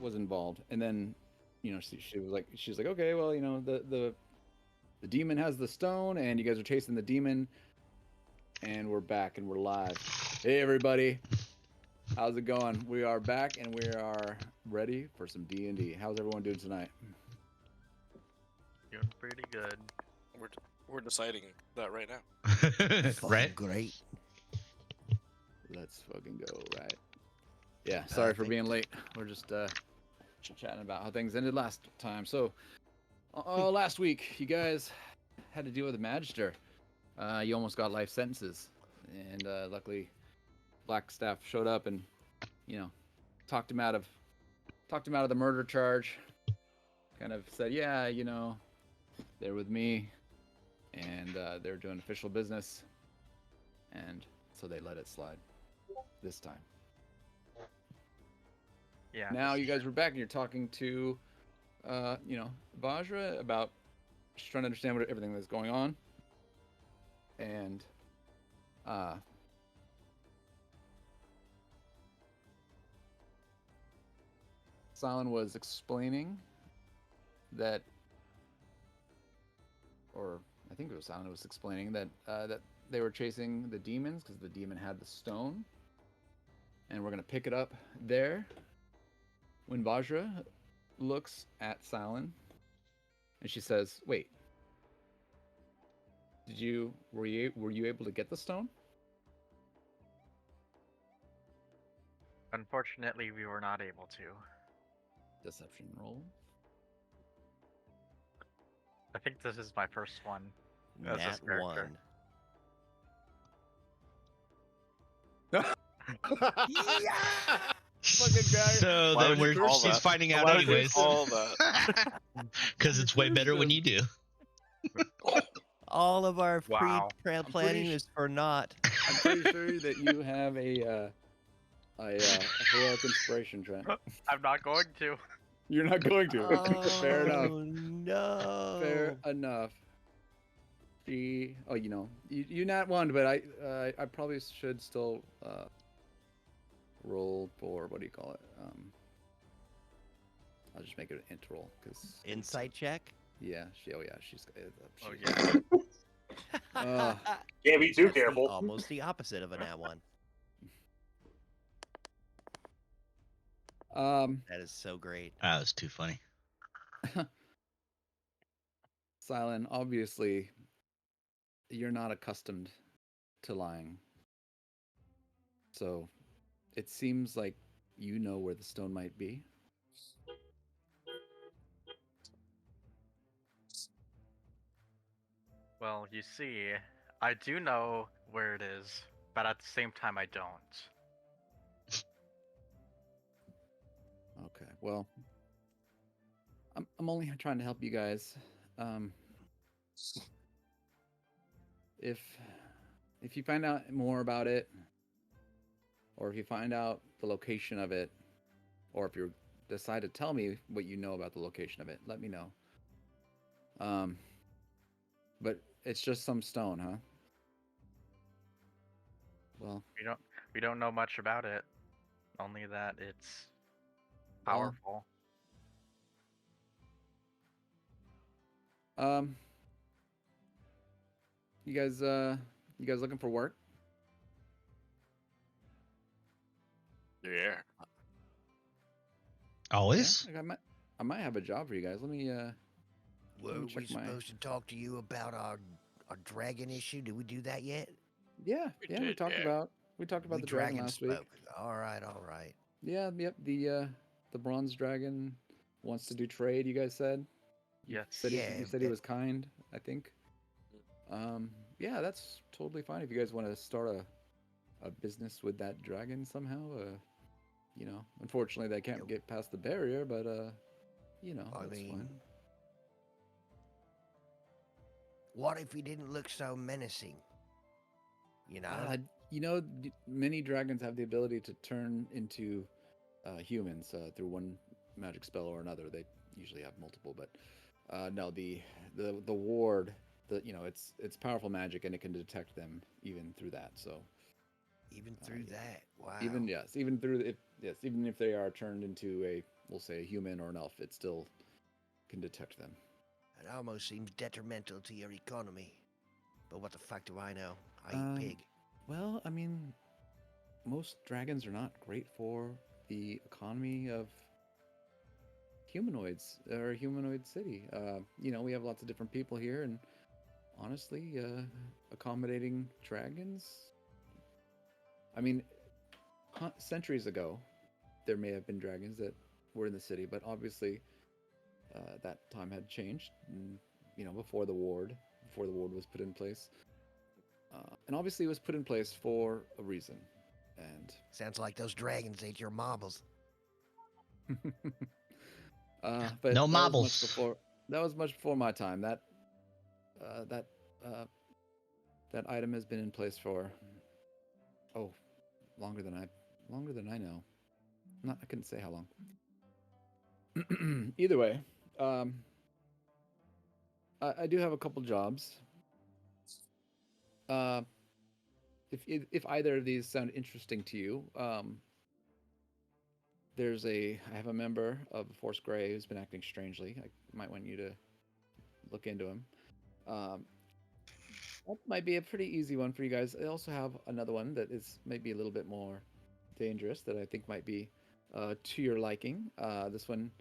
was involved, and then she was like, she's like, okay, well, the demon has the stone, and you guys are chasing the demon, and we're back and we're live. Hey everybody, how's it going? We are back and we are ready for some D&D. How's everyone doing tonight? Doing pretty good. We're deciding that right now. Right? Great. Let's fucking go, right? Yeah, sorry for being late. We're just chatting about how things ended last time. So, last week you guys had to deal with a magister. You almost got life sentences, and luckily, Black Staff showed up and talked him out of the murder charge. Kind of said, yeah, they're with me, and they're doing official business, and so they let it slide this time. Yeah. Now you guys were back and you're talking to, Vajra about just trying to understand everything that's going on. And, Silent was explaining that, or I think it was Silent was explaining that they were chasing the demons because the demon had the stone. And we're going to pick it up there. When Vajra looks at Silent, and she says, "Wait, were you able to get the stone?" Unfortunately, we were not able to. Deception roll. I think this is my first one as this Nat character. 1. Fucking guy. So Why then would you call she's that? finding out Why would you anyways. call that? Because it's way better when you do. All of our Wow. pre-planning is for naught. I'm pretty sure that you have a heroic inspiration, Trent. I'm not going to. You're not going to. Fair enough. Oh no. Fair enough. You not one, but I probably should still roll for, what do you call it? I'll just make it an int roll because Insight check. yeah, she's. Oh yeah. Can't be too That's careful. almost the opposite of a nat 1. That is so great. That was too funny. Silent, obviously, you're not accustomed to lying. So, it seems like you know where the stone might be. Well, you see, I do know where it is, but at the same time, I don't. Okay, well, I'm only trying to help you guys. If you find out more about it, or if you find out the location of it, or if you decide to tell me what you know about the location of it, let me know. But it's just some stone, huh? Well, We don't know much about it. Only that it's Well, powerful. you guys looking for work? Yeah. Always? Yeah, I might have a job for you guys. Let me Were we check my- supposed to talk to you about our dragon issue? Did we do that yet? Yeah, We we did, talked yeah. about the dragon last week. spoke. All right. Yeah, yep. The bronze dragon wants to do trade. You guys said. Yes. You said he was kind. I think. Yeah, that's totally fine if you guys want to start a business with that dragon somehow. Unfortunately, they can't get past the barrier, but I that's mean, fine. What if he didn't look so menacing? Many dragons have the ability to turn into humans through one magic spell or another. They usually have multiple, but no, the ward, it's powerful magic and it can detect them even through that. So Even through that, wow. even if they are turned into a we'll say a human or an elf, it still can detect them. It almost seems detrimental to your economy. But what the fuck do I know? I Um, eat pig. Well, I mean, most dragons are not great for the economy of humanoids or a humanoid city. We have lots of different people here, and honestly, accommodating dragons. I mean, centuries ago, there may have been dragons that were in the city, but obviously, that time had changed. And, before the ward was put in place, and obviously, it was put in place for a reason. And Sounds like those dragons ate your marbles. but No that was much marbles. before. That was much before my time. That uh, that item has been in place for longer than I know. I couldn't say how long. Either way, um, I do have a couple jobs. Uh, if either of these sound interesting to you, I have a member of Force Grey who's been acting strangely. I might want you to look into him. That might be a pretty easy one for you guys. I also have another one that is maybe a little bit more dangerous that I think might be to your liking. This one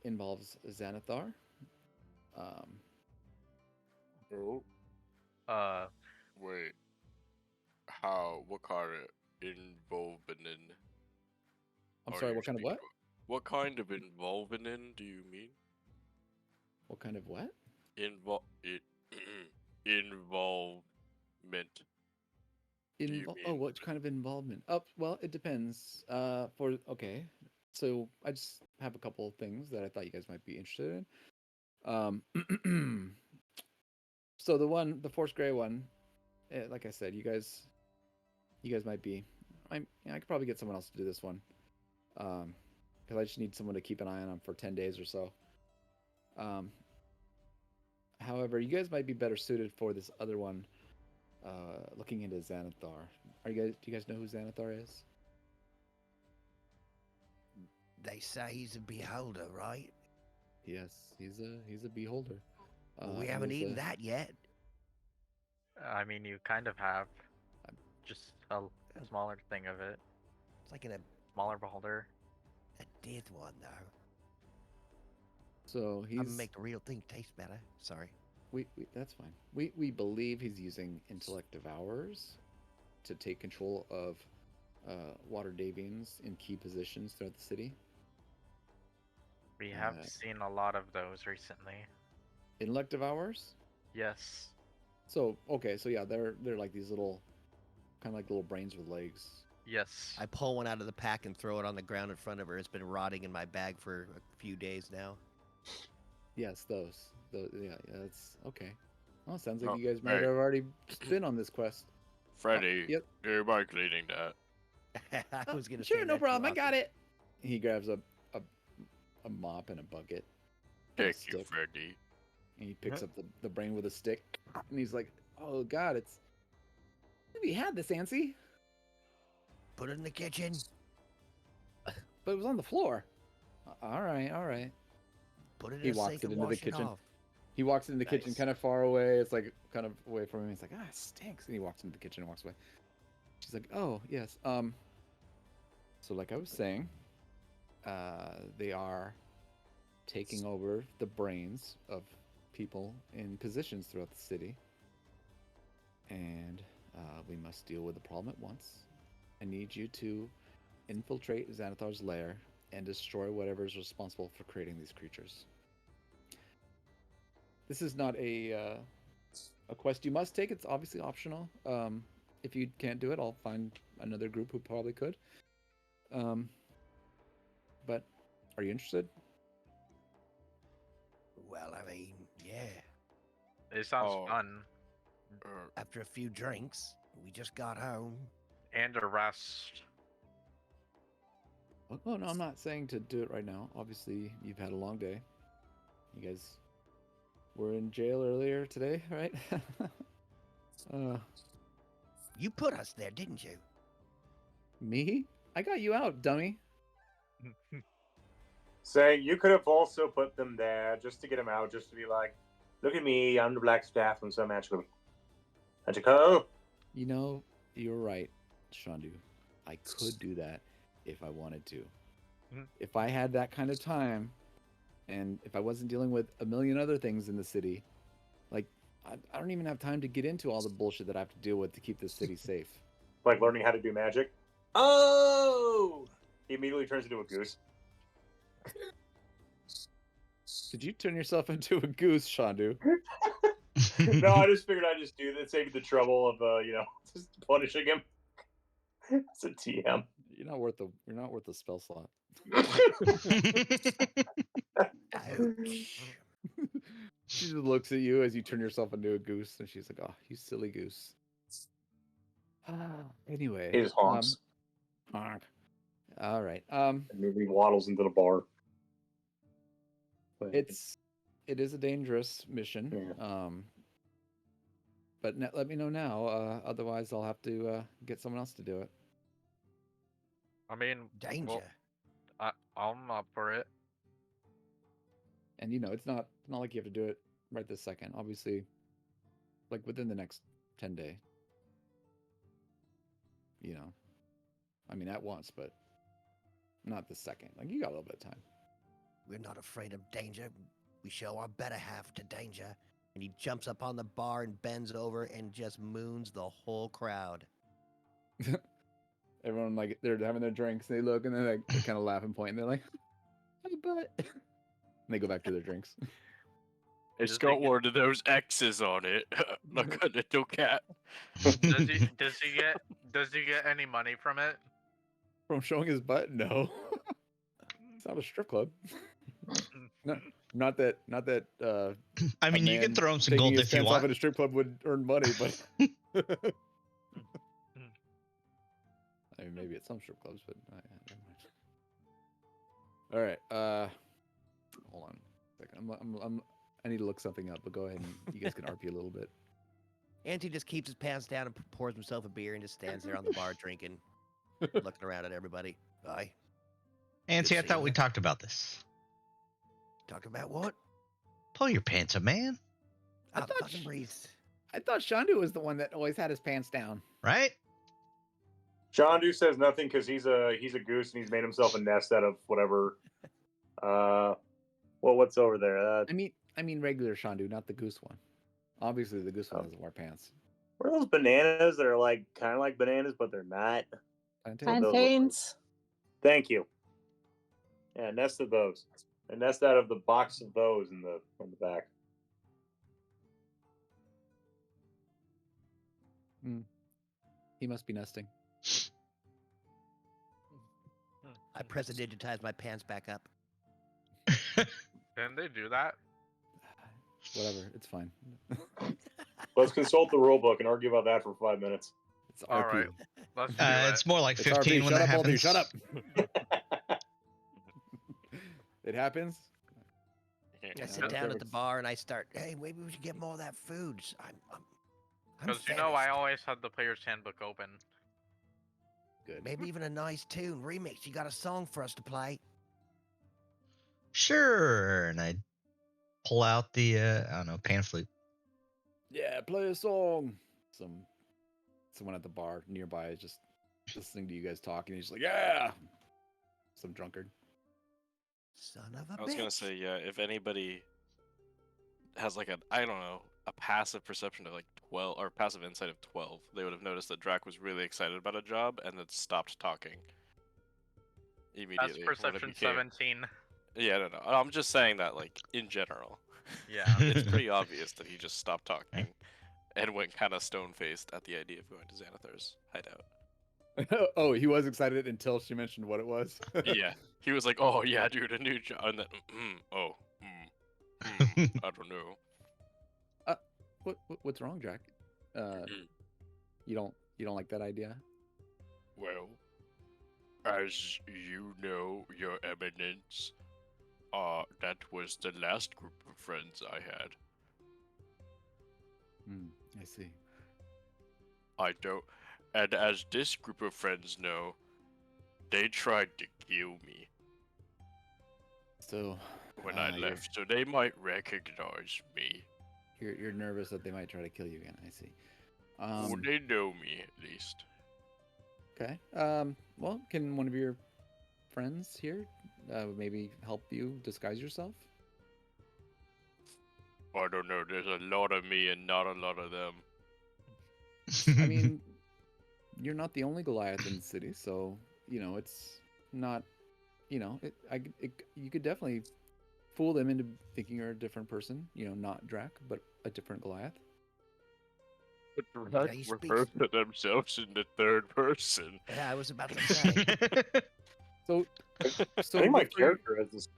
involves Xanathar. Um, Oh, Uh, wait. How? What kind of involvement I'm are sorry, you what kind of speaking what? about? What kind of involvement do you mean? What kind of what? It involvement. Do you Oh, mean? what kind of involvement? Oh, well, it depends. Okay, so I just have a couple of things that I thought you guys might be interested in. So the Force Gray one, like I said, you guys might be. I could probably get someone else to do this one, because I just need someone to keep an eye on them for 10 days or so. Um, However, you guys might be better suited for this other one. Looking into Xanathar. Do you guys know who Xanathar is? They say he's a beholder, right? Yes, he's a beholder. Well, we He haven't is eaten that yet. I mean, you kind of have. I'm- Just a smaller thing of it. It's like a Smaller beholder. dead one, though. So I'm gonna he's make the real thing taste better. Sorry. we that's fine. We believe he's using intellect devourers to take control of water Davians in key positions throughout the city. We have Uh, seen a lot of those recently. Intellect devourers. Yes. So okay, so yeah, they're like these little, kind of like little brains with legs. Yes. I pull one out of the pack and throw it on the ground in front of her. It's been rotting in my bag for a few days now. Yes, those. Yeah, that's okay. Well, sounds like Oh, you guys might hey. have already been on this quest. Freddy, Yep. do you mind cleaning that? I was gonna Sure, say no that too problem. I got often. it. He grabs a mop and a bucket and a Thank you, stick, Freddy. and he picks up the brain with a stick, and he's like, "Oh God, it's. We had this, Ansi, Put it in the kitchen. but it was on the floor." All right, all right. Put it He in a walks sink it and into the wash it kitchen. off. He walks into the kitchen, Nice. kind of far away. It's like kind of away from him. He's like, "Ah, it stinks," and he walks into the kitchen and walks away. She's like, "Oh yes." So like I was saying, they are taking over the brains of people in positions throughout the city, and we must deal with the problem at once. I need you to infiltrate Xanathar's lair and destroy whatever is responsible for creating these creatures. This is not a quest you must take. It's obviously optional. If you can't do it, I'll find another group who probably could. But are you interested? Well, I mean, yeah. It sounds Oh. fun. After a few drinks, we just got home. And a rest. Oh no, I'm not saying to do it right now. Obviously, you've had a long day. You guys were in jail earlier today, right? You put us there, didn't you? Me? I got you out, dummy. saying you could have also put them there just to get him out, just to be like, look at me, I'm the black staff from so magical. Magical. You know, you're right, Shandu. I could do that if I wanted to. Mhm. If I had that kind of time, and if I wasn't dealing with a million other things in the city, like, I don't even have time to get into all the bullshit that I have to deal with to keep this city safe. Like learning how to do magic. Oh! He immediately turns into a goose. Did you turn yourself into a goose, Shandu? No, I just figured I'd just do that, save you the trouble of, just punishing him. It's a TM. You're not worth the spell slot. Ouch. She just looks at you as you turn yourself into a goose, and she's like, "Oh, you silly goose." Anyway, He just honks. honk. All right. And maybe waddles into the bar. But It is a dangerous mission. Yeah. But let me know now. Otherwise, I'll have to get someone else to do it. I mean, Danger. I'm up for it. And it's not like you have to do it right this second. Obviously, like within the next 10 days. I mean at once, but not the second. Like you got a little bit of time. We're not afraid of danger. We show our better half to danger. And he jumps up on the bar and bends over and just moons the whole crowd. Everyone like they're having their drinks. They look and they're like they kind of laugh and point. And they're like, "My butt." And they go back to their drinks. It's Just got thinking- one of those X's on it, like a little cat. Does he get any money from it? From showing his butt? No. It's not a strip club. No, not that. I a mean, you can man throw him some taking gold his if you pants off want. at a strip club would earn money, but I mean, maybe at some strip clubs, but never mind. All right. Hold on a second. I need to look something up, but go ahead and you guys can RP a little bit. Auntie just keeps his pants down and pours himself a beer and just stands there on the bar drinking, looking around at everybody. Aye. Nancy, I Good thought seeing we ya. talked about this. Talk about what? Pull your pants up, man. I Ah, thought fucking breathe. I thought Shandu was the one that always had his pants down. Right? Shandu says nothing because he's a goose and he's made himself a nest out of whatever. What's over there? I mean regular Shandu, not the goose one. Obviously, the goose one Oh. doesn't wear pants. What are those bananas that are like kind of like bananas, but they're not? Plantain? Those- Plantains. Thank you. Yeah, a nest of those. A nest out of the box of those on the back. He must be nesting. I prestidigitized my pants back up. Can they do that? Whatever, it's fine. Let's consult the rule book and argue about that for 5 minutes. It's RP. All right. Let's do it. It's more like It's 15 RP. when Shut that up, Aldi. happens. Shut up. It happens. I Yeah, sit down at the jokes. bar and I start, hey, maybe we should get more of that food. I'm Because I famished. always had the player's handbook open. Good. Maybe even a nice tune remix. You got a song for us to play? Sure. And I pull out the, I don't know, pan flute. Yeah, play a song. Someone at the bar nearby is just listening to you guys talking. He's like, yeah. Some drunkard. Son of a I was bitch. gonna say, yeah, if anybody has like a passive perception of like 12 or passive insight of 12, they would have noticed that Drac was really excited about a job and then stopped talking That's immediately. when it perception became- 17. Yeah, no. I'm just saying that like in general. Yeah. It's pretty obvious that he just stopped talking and went kind of stone faced at the idea of going to Xanathar's hideout. Oh, he was excited until she mentioned what it was. Yeah, he was like, "Oh yeah, dude, a new job," and then, I don't know. What's wrong, Jack? You don't like that idea? Well, as you know, Your Eminence, that was the last group of friends I had. I see. I don't, and as this group of friends know, they tried to kill me. So when I you're- left, so they might recognize me. You're nervous that they might try to kill you again. I see. Well, they know me at least. Okay. Well, can one of your friends here maybe help you disguise yourself? I don't know. There's a lot of me and not a lot of them. I mean, you're not the only Goliath in the city, so it's not. You could definitely fool them into thinking you're a different person. Not Drac, but a different Goliath. But Yeah, Drac he speaks- refers to themselves in the third person. Yeah, I was about to say. So, I think my refer- character has this,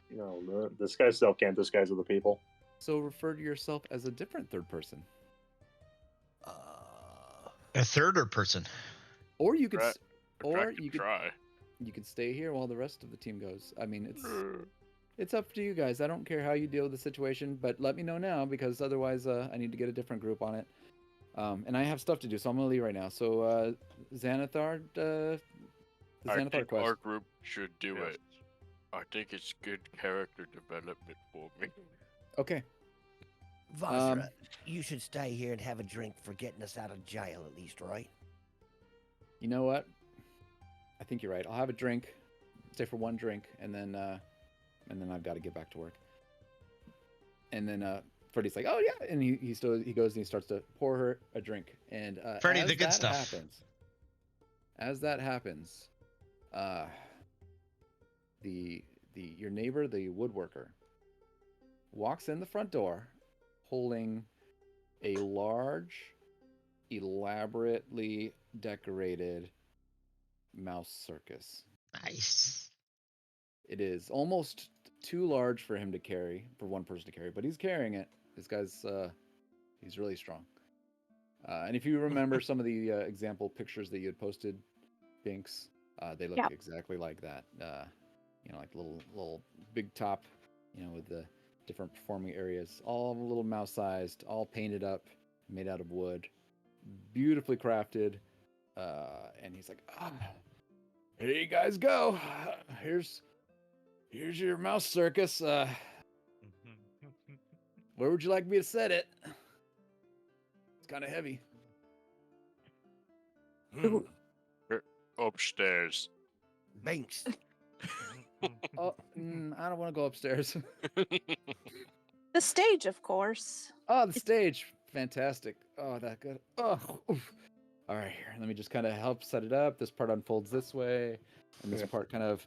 disguise self can't disguise other people. So refer to yourself as a different third person, A third person. or you could, Drac- or Drac you could could, try. you could stay here while the rest of the team goes. I mean, it's up to you guys. I don't care how you deal with the situation, but let me know now because otherwise, I need to get a different group on it. And I have stuff to do, so I'm gonna leave right now. So, Xanathar, the I Xanathar think quest. our group should do Yes. it. I think it's good character development for me. Okay. Vajra, you should stay here and have a drink for getting us out of jail at least, right? You know what? I think you're right. I'll have a drink, stay for one drink, and then I've got to get back to work. And then Freddy's like, "Oh yeah," and he goes and he starts to pour her a drink. And Freddy, as the good that stuff. happens, your neighbor, the woodworker, walks in the front door, holding a large, elaborately decorated mouse circus. Nice. It is almost too large for him to carry, for one person to carry, but he's carrying it. This guy's he's really strong. And if you remember some of the example pictures that you had posted, Binks, they look exactly like that. Like little big top, with the different performing areas, all a little mouse-sized, all painted up, made out of wood, beautifully crafted. And he's like, here you guys go. Here's your mouse circus. Where would you like me to set it? It's kind of heavy. Upstairs. Binks. Oh, I don't want to go upstairs. The stage, of course. Oh, the stage. Fantastic. Oh, that good. Oh, oof. All right, here. Let me just kind of help set it up. This part unfolds this way, and this part kind of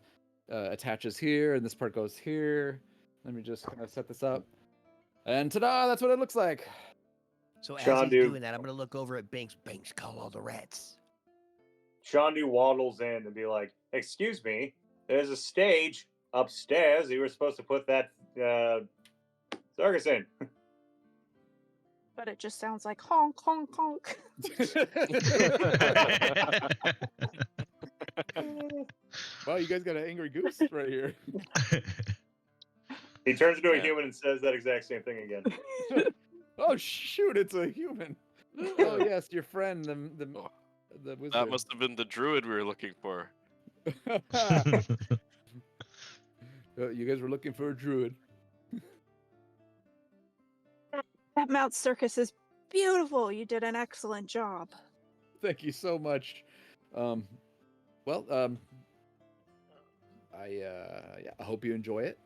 attaches here, and this part goes here. Let me just kind of set this up. And ta-da, that's what it looks like. So as Sean, he's dude. doing that, I'm gonna look over at Binks. Binks, call all the rats. Shandu waddles in and be like, "Excuse me, there's a stage upstairs. You were supposed to put that circus in." But it just sounds like honk, honk, honk. Wow, you guys got an angry goose right here. He turns into a Yeah. human and says that exact same thing again. Oh shoot, it's a human. Oh yes, your friend, the wizard. That must have been the druid we were looking for. You guys were looking for a druid. That Mount Circus is beautiful. You did an excellent job. Thank you so much. I hope you enjoy it.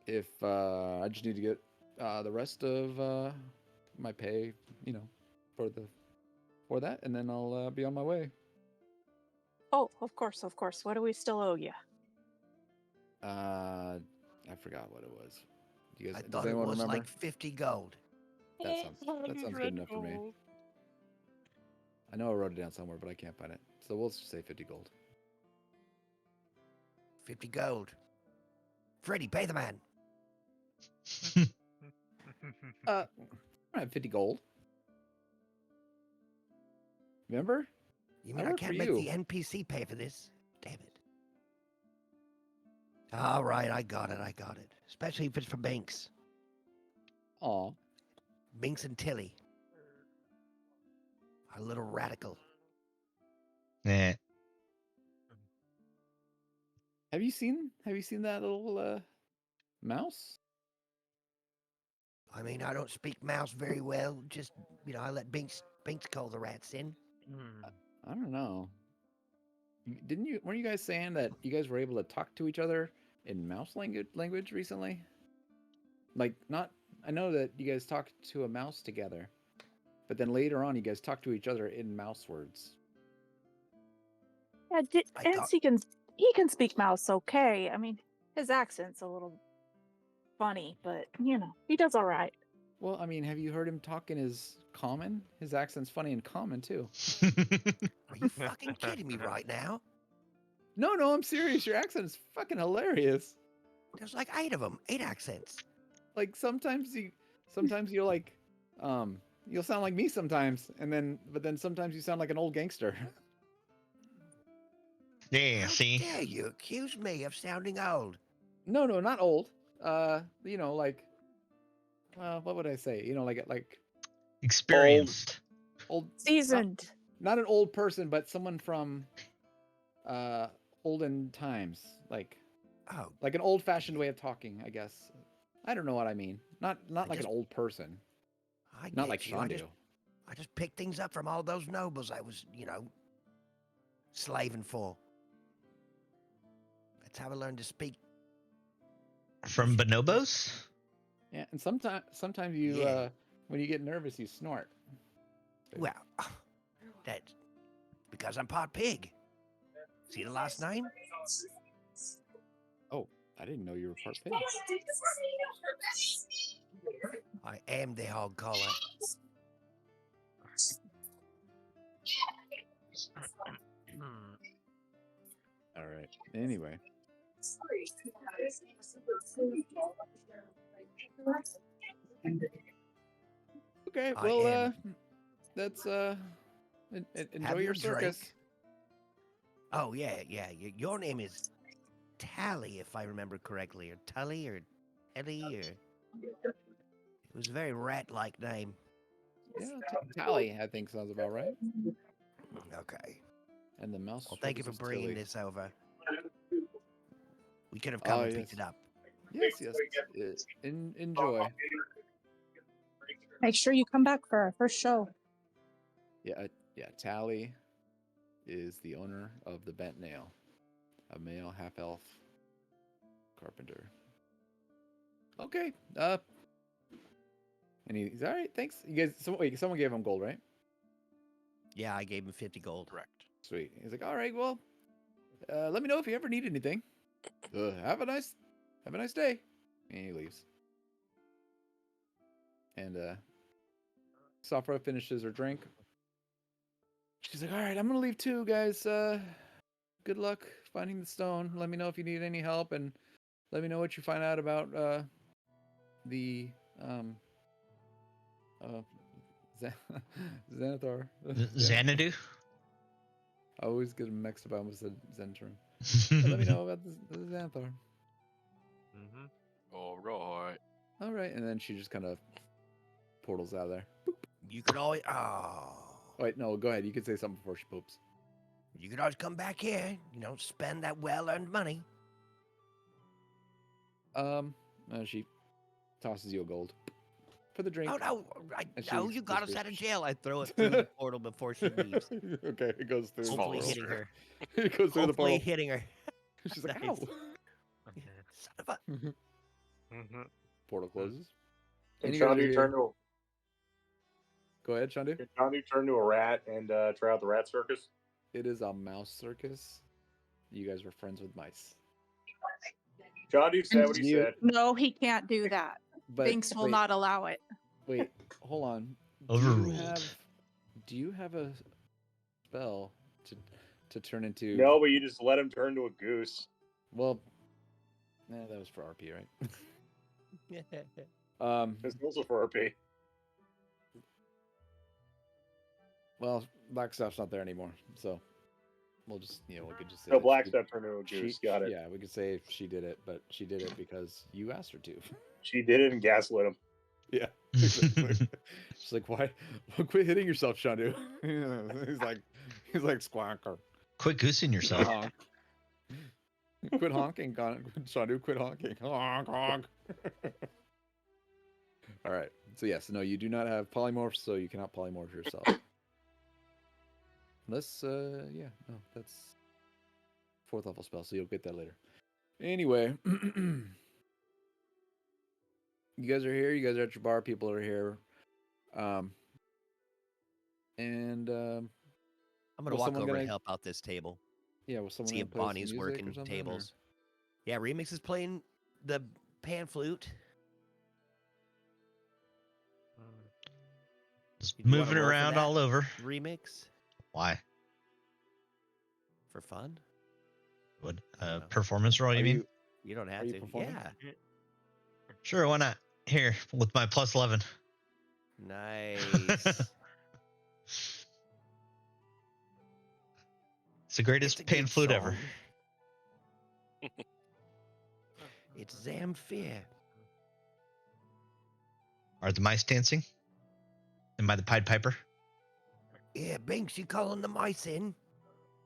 If I just need to get the rest of my pay, for that, and then I'll be on my way. Oh, of course, of course. What do we still owe you? I forgot what it was. You guys, I does thought it anyone was remember? like 50 gold. That sounds good enough for me. I know I wrote it down somewhere, but I can't find it. So we'll just say 50 gold. 50 gold. Freddy, pay the man. I have 50 gold. Remember? You I mean I work can't for make you. the NPC pay for this? Damn it. All right, I got it. Especially if it's for Binks. Aw. Binks and Tilly. Our little radical. Yeah. Have you seen that little mouse? I mean, I don't speak mouse very well. Just, I let Binks call the rats in. Hmm. I don't know. Weren't you guys saying that you guys were able to talk to each other in mouse language recently? Like, not. I know that you guys talked to a mouse together, but then later on, you guys talked to each other in mouse words. Yeah, I thought- Dancy he can speak mouse okay. I mean, his accent's a little funny, but he does all right. Well, I mean, have you heard him talk in his common? His accent's funny in common too. Are you fucking kidding me right now? No, I'm serious. Your accent is fucking hilarious. There's like 8 of them, 8 accents. Like sometimes you're like, you'll sound like me sometimes, but then sometimes you sound like an old gangster. Yeah, How see? dare you accuse me of sounding old? No, not old. Like, what would I say? Like Experienced. old, Seasoned. not an old person, but someone from olden times, like Oh, an old-fashioned way of talking, I guess. I don't know what I mean. Not like just- an old person. I Not get like you. Sean do. I just picked things up from all those nobles I was, slaving for. That's how I learned to speak. From bonobos? Yeah, and sometimes you Yeah. when you get nervous, you snort. Well, that's because I'm part pig. See the last name? Oh, I didn't know you were part pig. I am the hog collar. Hmm. All right. Anyway, okay. I Well, am. that's enjoy Have your your circus. drink. Oh, yeah. Your name is Tally, if I remember correctly, or Tully, or Ellie, or... It was a very rat-like name. Yeah, Tally, I think sounds about right. Okay. And the mouse. Well, thank you for circus is bringing Tilly. this over. We could have come Oh, and yes. picked it up. Yes. Enjoy. Make sure you come back for our first show. Yeah. Tally is the owner of the Bent Nail, a male half-elf carpenter. Okay. And he's all right. Thanks. You guys. Someone gave him gold, right? Yeah, I gave him 50 gold. Correct. Sweet. He's like, all right. Well, let me know if you ever need anything. Have a nice day. And he leaves. And Safra finishes her drink. She's like, all right, I'm gonna leave too, guys. Good luck finding the stone. Let me know if you need any help, and let me know what you find out about the Xanathar. Xanadu? I always get them mixed up with Zentrum. Let me know about the Xanathar. Mm-hmm. All right. All right, and then she just kind of portals out of there. You could always... Oh. Wait, no, go ahead. You can say something before she poops. You could always come back here. Spend that well-earned money. She tosses you a gold for the drink. Oh, no. And No, she you got us disappears. out of jail. I throw it through the portal before she leaves. Okay, it goes through. Hopefully follows hitting her. her. It goes through the Hopefully portal. hitting her. She's like, Nice. ow. Son of a... Mm-hmm. Portal closes. And you guys Sean, are you here. turn to Go ahead, Shandu. a rat and try out the rat circus. It is a mouse circus. You guys were friends with mice. John, you said what he You- said. No, he can't do that. But Binks will wait, not allow it. Wait, hold on. Overruled. Do you have a spell to turn into? No, but you just let him turn to a goose. Well, that was for RP, right? It's also for RP. Well, Blackstaff's not there anymore, so we'll just, we could just say No, that Black she- Stuff turned into a goose. Got it. Yeah, we could say she did it, but she did it because you asked her to. She did it and gaslit him. Yeah. Exactly. She's like, why? Quit hitting yourself, Shandu. he's like squawker. Quit goosing yourself. Quit honking, Shandu. Quit honking. Honk, honk. All right. So yes, no, you do not have polymorphs, so you cannot polymorph yourself. Unless, yeah, no, that's 4th level spell, so you'll get that later. Anyway, you guys are here. You guys are at your bar. People are here. And I'm gonna was walk someone over and gonna- help out this table. yeah, was someone See gonna if play some Bonnie's music or working something, tables. Yeah, Remix is playing the pan flute. Just You wanna moving roll for around that? all over. Remix Why? for fun. What? I don't know. Performance roll? You mean? You don't have Are you to. performing? Yeah. Sure. Why not? Here with my plus 11. Nice. It's the greatest It's a pan good flute ever. song. It's Zamfir. Are the mice dancing? Am I the Pied Piper? Yeah, Binks, you calling the mice in?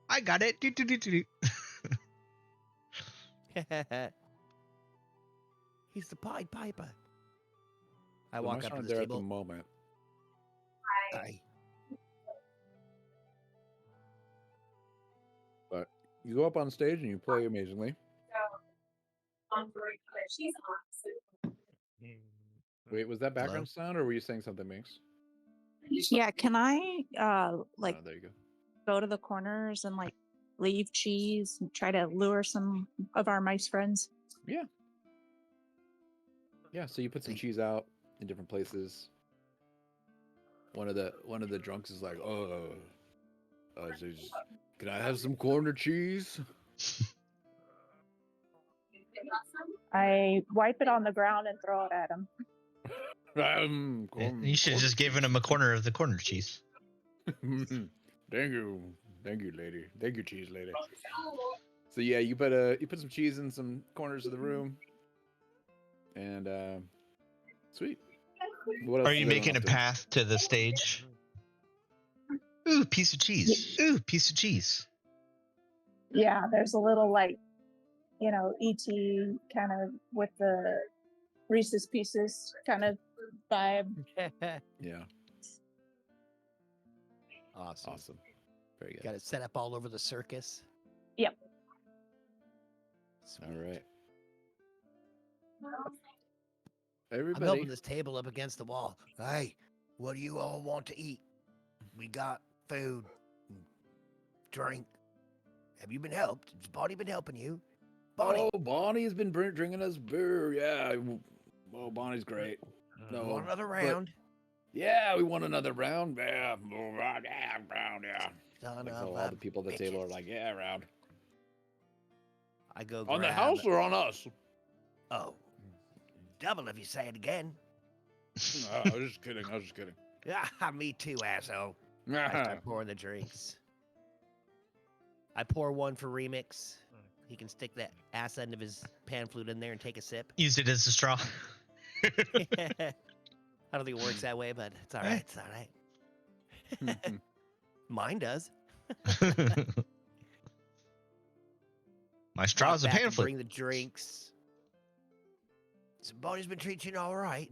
I got it. Do, do, do, do, do. He's the Pied Piper. I The walk mice up to aren't this there at the table. moment. Aye. But you go up on stage and you play amazingly. Wait, was that background sound, or were you saying something, Minx? Yeah, can I like Oh, there you go. go to the corners and like leave cheese and try to lure some of our mice friends? Yeah. Yeah, so you put some cheese out in different places. One of the drunks is like, can I have some corner cheese? I wipe it on the ground and throw it at him. You should have just given him a corner of the corner cheese. Thank you, lady. Thank you, cheese lady. So yeah, you put some cheese in some corners of the room, and sweet. What else Are is you going making on a up there? path to the stage? Ooh, piece of cheese. Ooh, piece of cheese. Yeah, there's a little like, ET kind of with the Reese's Pieces kind of vibe. Yeah, Awesome. very good. Got it set up all over the circus. Yep. All right, I'm everybody. helping this table up against the wall. Hey, what do you all want to eat? We got food, and drink. Have you been helped? Has Bonnie been helping you? Bonnie, Oh, Bonnie's been drinking us beer. Yeah. Oh, Bonnie's great. No, want another but- round? Yeah, we want another round. Yeah, round. Yeah. Son Like, of so a all the people at the table are bitches. like, yeah, round. I go On the grab- house or on us? Oh, double if you say it again. I was just kidding. Ah, me too, asshole. I start pouring the drinks. I pour one for Remix. He can stick that ass end of his pan flute in there and take a sip. Use it as a straw. I don't think it works that way, but it's all right. It's all right. Mine does. My straw is a Walk back pan and flute. bring the drinks. So Bonnie's been treating you all right.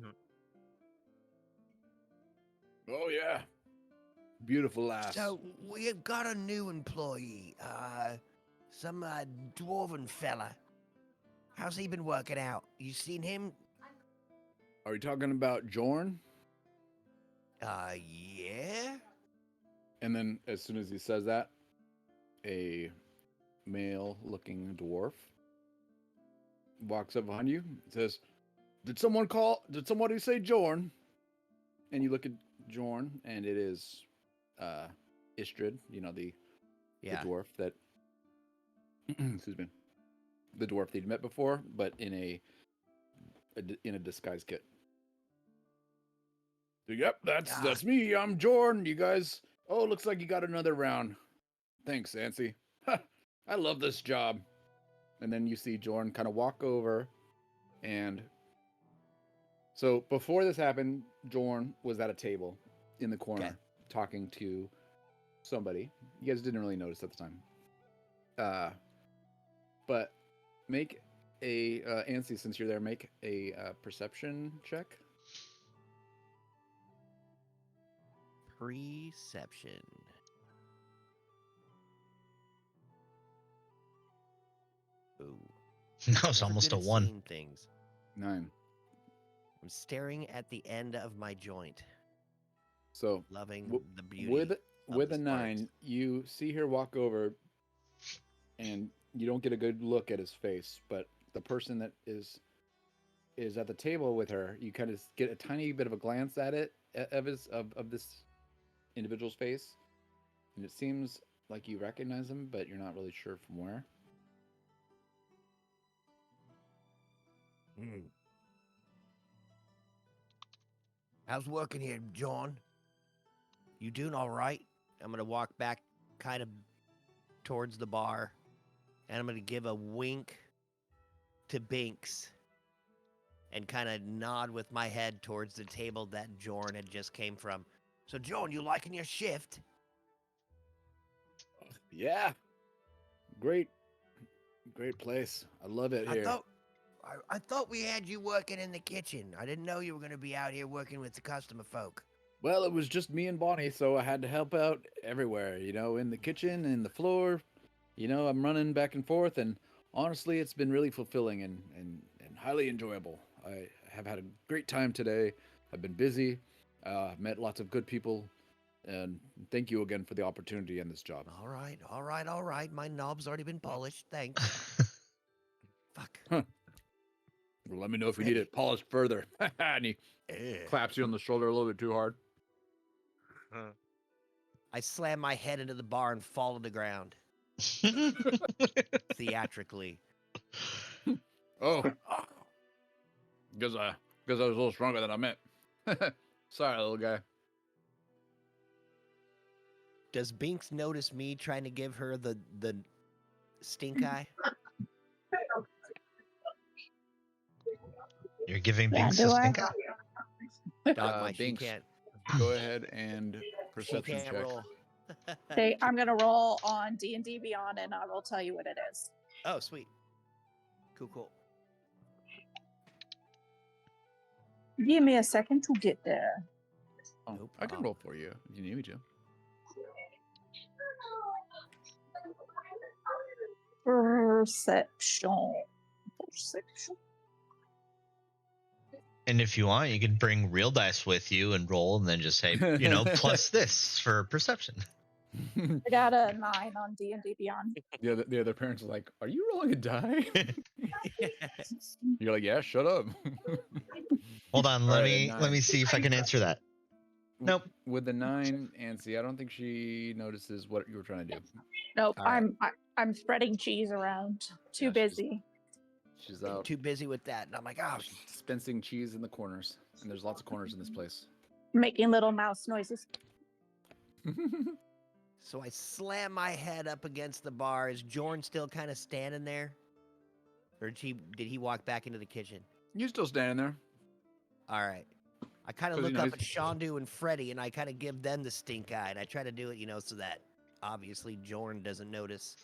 Oh yeah, beautiful lass. So we have got a new employee, some dwarven fella. How's he been working out? You seen him? Are we talking about Jorn? Yeah. And then as soon as he says that, a male-looking dwarf walks up behind you and says, Did somebody say Jorn? And you look at Jorn, and it is Istrid, the dwarf that excuse me. The dwarf that you'd met before, but in a disguise kit. Yep, that's me. I'm Jorn. You guys. Oh, looks like you got another round. Thanks, Nancy. I love this job. And then you see Jorn kind of walk over, and so before this happened, Jorn was at a table in the corner talking to somebody. You guys didn't really notice at the time. But make a Ansi, since you're there, make a perception check. Perception. Ooh. That was Never almost good a at 1. seeing things. 9. I'm staring at the end of my joint, So loving w- the beauty. with the a 9, sparks. you see her walk over, and you don't get a good look at his face, but the person that is at the table with her, you kind of get a tiny bit of a glance at it of this individual's face, and it seems like you recognize him, but you're not really sure from where. How's working here, John? You doing all right? I'm gonna walk back, kind of towards the bar, and I'm gonna give a wink to Binks, and kind of nod with my head towards the table that Jorn had just came from. So, John, you liking your shift? Yeah, great place. I love it here. I thought we had you working in the kitchen. I didn't know you were going to be out here working with the customer folk. Well, it was just me and Bonnie, so I had to help out everywhere, in the kitchen, in the floor. I'm running back and forth, and honestly, it's been really fulfilling and highly enjoyable. I have had a great time today. I've been busy, met lots of good people, and thank you again for the opportunity and this job. All right. My knob's already been polished. Thanks. Fuck. Huh. Well, let me know if you need it polished further. And he claps you on the shoulder a little bit too hard. I slam my head into the bar and fall to the ground, theatrically. Oh, because I was a little stronger than I meant. Sorry, little guy. Does Binks notice me trying to give her the stink eye? You're giving Yeah, Binks do a I? stink eye? Dog, she Binks, can't. go ahead and She perception can't check. roll. Okay, I'm gonna roll on D&D Beyond, and I will tell you what it is. Oh, sweet. Cool. Give me a second to get there. Oh, No I can problem. roll for you if you need me to. Perception. And if you want, you can bring real dice with you and roll, and then just say, plus this for perception. I got a 9 on D&D Beyond. The other parents are like, "Are you rolling a die?" You're like, "Yeah, shut up." Hold on, All let right, a me 9. see if I can answer that. Nope. With the 9, Ansi, I don't think she notices what you were trying to do. Nope, All right. I'm spreading cheese around. Too Yeah, busy. She's I'm out too busy with that. And I'm like, oh, dispensing cheese in the corners, and there's lots of corners in this place. Making little mouse noises. So I slam my head up against the bar. Is Jorn still kind of standing there? Or did he walk back into the kitchen? You still standing there? All right. I kind of 'Cause, look up he's- at Shandu and Freddy, and I kind of give them the stink eye, and I try to do it, so that obviously Jorn doesn't notice.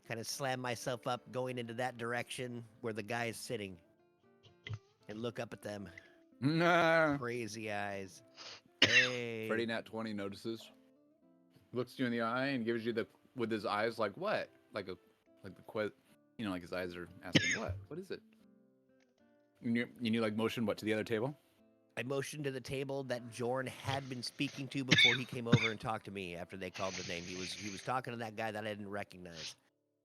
Kind of slam myself up going into that direction where the guy is sitting, and look up at them. Nah. Crazy eyes. Hey. Freddy Nat 20 notices, looks you in the eye, and gives you with his eyes like what? Like the like his eyes are asking what? What is it? And you like motion what to the other table? I motioned to the table that Jorn had been speaking to before he came over and talked to me after they called the name. He was talking to that guy that I didn't recognize.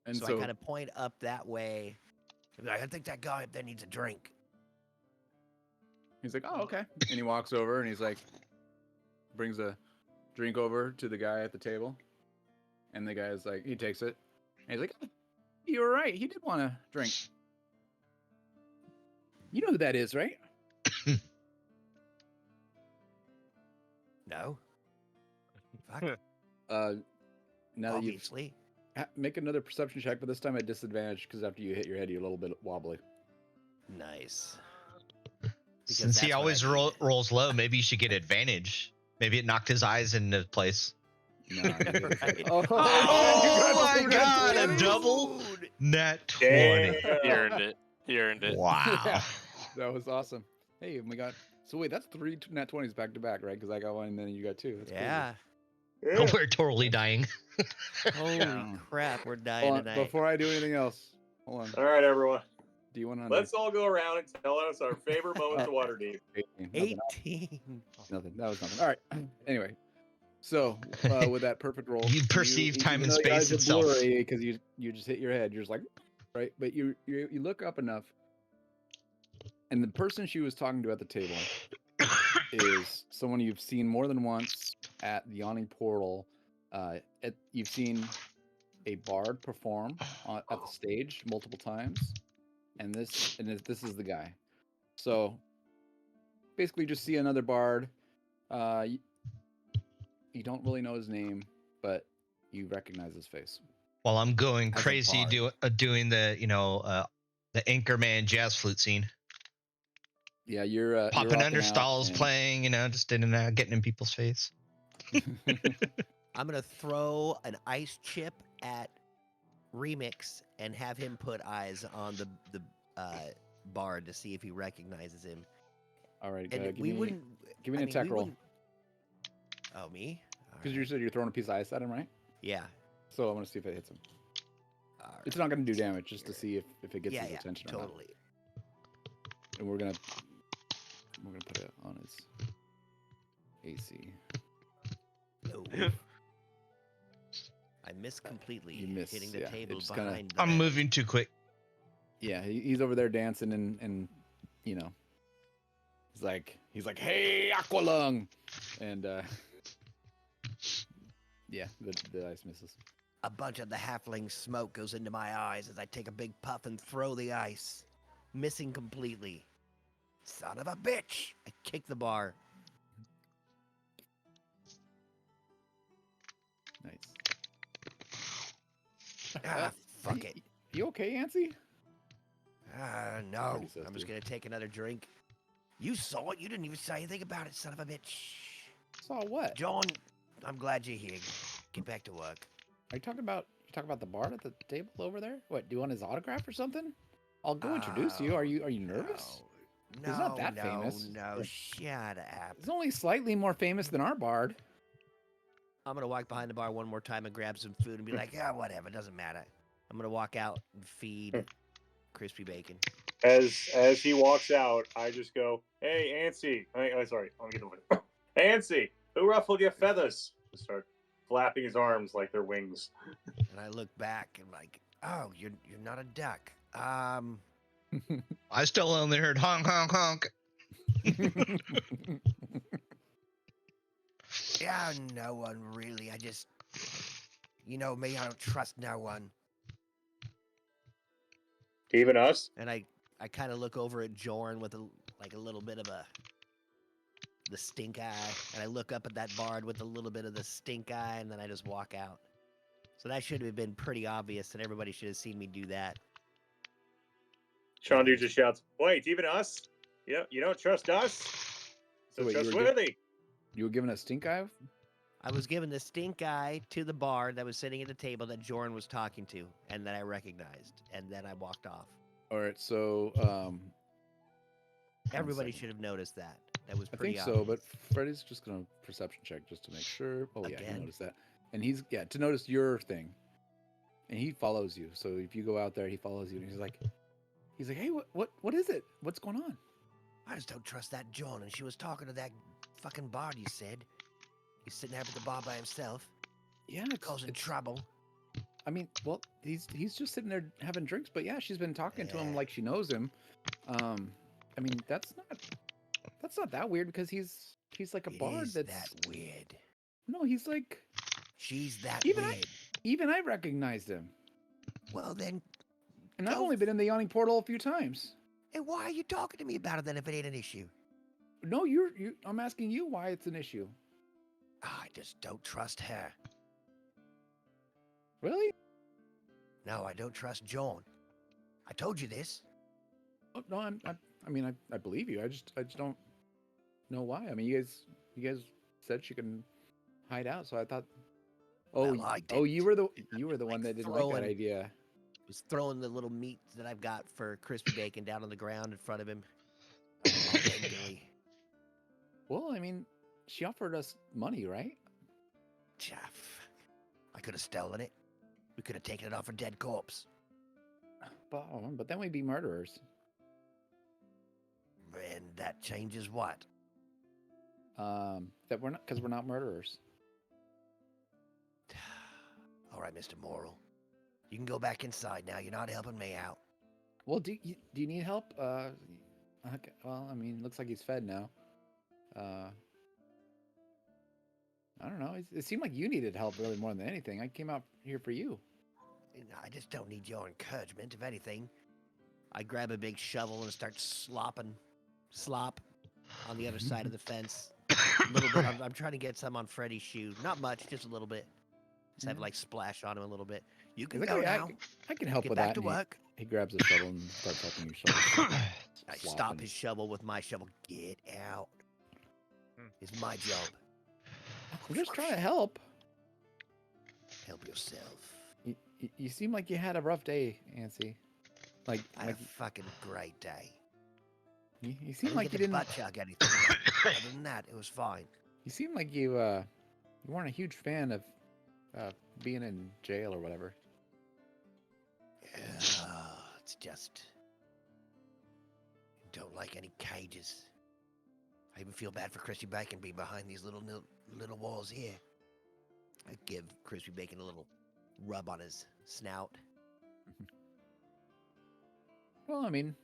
And So I kind of point up that way. I'm like, I think that guy up there needs a drink. he's like, "Oh, okay." And he walks over and he's like, brings a drink over to the guy at the table, and the guy's like, he takes it, and he's like, "Oh, you were right. He did want a drink. You know who that is, right?" No. Fuck. Now that you've Obviously. make another perception check, but this time at disadvantage because after you hit your head, you're a little bit wobbly. Nice. Since he that's what always I need. rolls low, maybe you should get advantage. Maybe it knocked his eyes into place. No, Right. oh, Oh my you God, got a double? Dude, Nat 20. Damn. He earned it. He earned it. Wow. Yeah. That was awesome. Hey, and we got. So wait, that's 3 nat 20s back to back, right? Because I got one and then you got 2. That's Yeah. Yeah. We're totally dying. Holy Yeah. crap, we're Crazy. dying Hold on, tonight. before I do anything else, hold on. All right, everyone. D100. Let's all go around and tell us our favorite moments of Waterdeep. 18. Nothing. 18. Nothing. That was nothing. All right. Anyway, so with that perfect roll, You perceive time even and though your space eyes are itself. blurry because you just hit your head. You're just like, right? But you look up enough, and the person she was talking to at the table is someone you've seen more than once at the Yawning Portal. You've seen a bard perform at the stage multiple times, and this is the guy. So basically, just see another bard. You don't really know his name, but you recognize his face. While I'm going As a crazy bard. doing the the Anchorman jazz flute scene, Yeah, you're popping rocking under out stalls, and- playing, just in and out, getting in people's face. I'm gonna throw an ice chip at Remix and have him put eyes on the bard to see if he recognizes him. All right, And give we me wouldn't. give me I an mean, attack we roll wouldn't- Oh, me? because you said you're throwing a piece of ice at him, right? Yeah. So I'm gonna see if it hits him. All It's right. not gonna do damage, just to see if it gets Yeah, his yeah, attention or not. totally. And we're gonna put it on his AC. No. I missed completely, You missed, hitting the yeah, it table just kinda- behind. the I'm man. moving too quick. Yeah, he's over there dancing and he's like, hey, Aqualung, and yeah, the ice misses. A bunch of the halfling smoke goes into my eyes as I take a big puff and throw the ice, missing completely. Son of a bitch! I kick the bar. Nice. Ah, fuck it. You okay, Yancy? No. Already says I'm just to. gonna take another drink. You saw it. You didn't even say anything about it, son of a bitch. Saw what? John, I'm glad you're here. Get back to work. Are you talking about the bard at the table over there? What? Do you want his autograph or something? I'll go introduce you. Are you nervous? No, He's not that famous. No, shut up. He's only slightly more famous than our bard. I'm gonna walk behind the bar one more time and grab some food and be like, yeah, whatever, doesn't matter. I'm gonna walk out and feed crispy bacon. As he walks out, I just go, "Hey, Ansi." Sorry, let me get the word. Ansi, who ruffled your feathers? Just start flapping his arms like they're wings. And I look back and like, oh, you're not a duck. I still only heard honk, honk, honk. Yeah, no one really. I just, you know me, I don't trust no one. Even us? And I kind of look over at Jorn with a little bit of the stink eye, and I look up at that bard with a little bit of the stink eye, and then I just walk out. So that should have been pretty obvious, and everybody should have seen me do that. Chandu just shouts, "Wait, even us? You don't trust us? So So wait, you were trustworthy." You were given a stink eye? I was given the stink eye to the bard that was sitting at the table that Jorn was talking to, and that I recognized, and then I walked off. All right, so Everybody second. should have noticed that. That was I pretty think obvious. so, but Freddy's just gonna perception check just to make sure. Oh yeah, he Again? noticed that, and he's to notice your thing, and he follows you. So if you go out there, he follows you, and he's like, hey, what is it? What's going on? I just don't trust that John, and she was talking to that fucking bard. You said he's sitting there at the bar by himself, Yeah, causing trouble. I mean, well, he's just sitting there having drinks, but yeah, she's been talking to him like she knows him. I mean, that's not that weird because he's like a It bard is that's that weird. no, he's like She's that Even weird. even I recognized him, Well then, and I've Go only been in the Yawning Portal a few times. and why are you talking to me about it then if it ain't an issue? No, I'm asking you why it's an issue. I just don't trust her. Really? No, I don't trust John. I told you this. Oh, no, I mean, I believe you. I just don't know why. I mean, you guys said she can hide out, so I thought. Oh, Well, I oh, didn't. you were the one Like that didn't like throwing- that idea. was throwing the little meat that I've got for crispy bacon down on the ground in front of him. All tenderly. Well, I mean, she offered us money, right? Chaff. I could have stolen it. We could have taken it off a dead corpse. But then we'd be murderers. And that changes what? That we're not, because we're not murderers. All right, Mr. Moral. You can go back inside now. You're not helping me out. Well, do you need help? Okay, well, I mean, looks like he's fed now. I don't know. It seemed like you needed help really more than anything. I came out here for you. I just don't need your encouragement. If anything, I grab a big shovel and start slop on the other side of the fence. A little bit. I'm trying to get some on Freddy's shoe. Not much, just a little bit. Just have like splash on him a little bit. you can He's go like, "Oh, now. I can help Get with back that." to And work. he grabs a shovel and starts helping you shovel. I stop Slopping. his shovel with my shovel. Get out. Hmm. It's my job. I'm just trying to help. Help yourself. You seem like you had a rough day, Nancy. Like, I had a fucking great day. you I seem didn't like get you to didn't. butt chug anything. Other than that, it was fine. You seem like you weren't a huge fan of being in jail or whatever. It's just don't like any cages. I even feel bad for Crispy Bacon being behind these little walls here. I give Crispy Bacon a little rub on his snout. Well, I mean,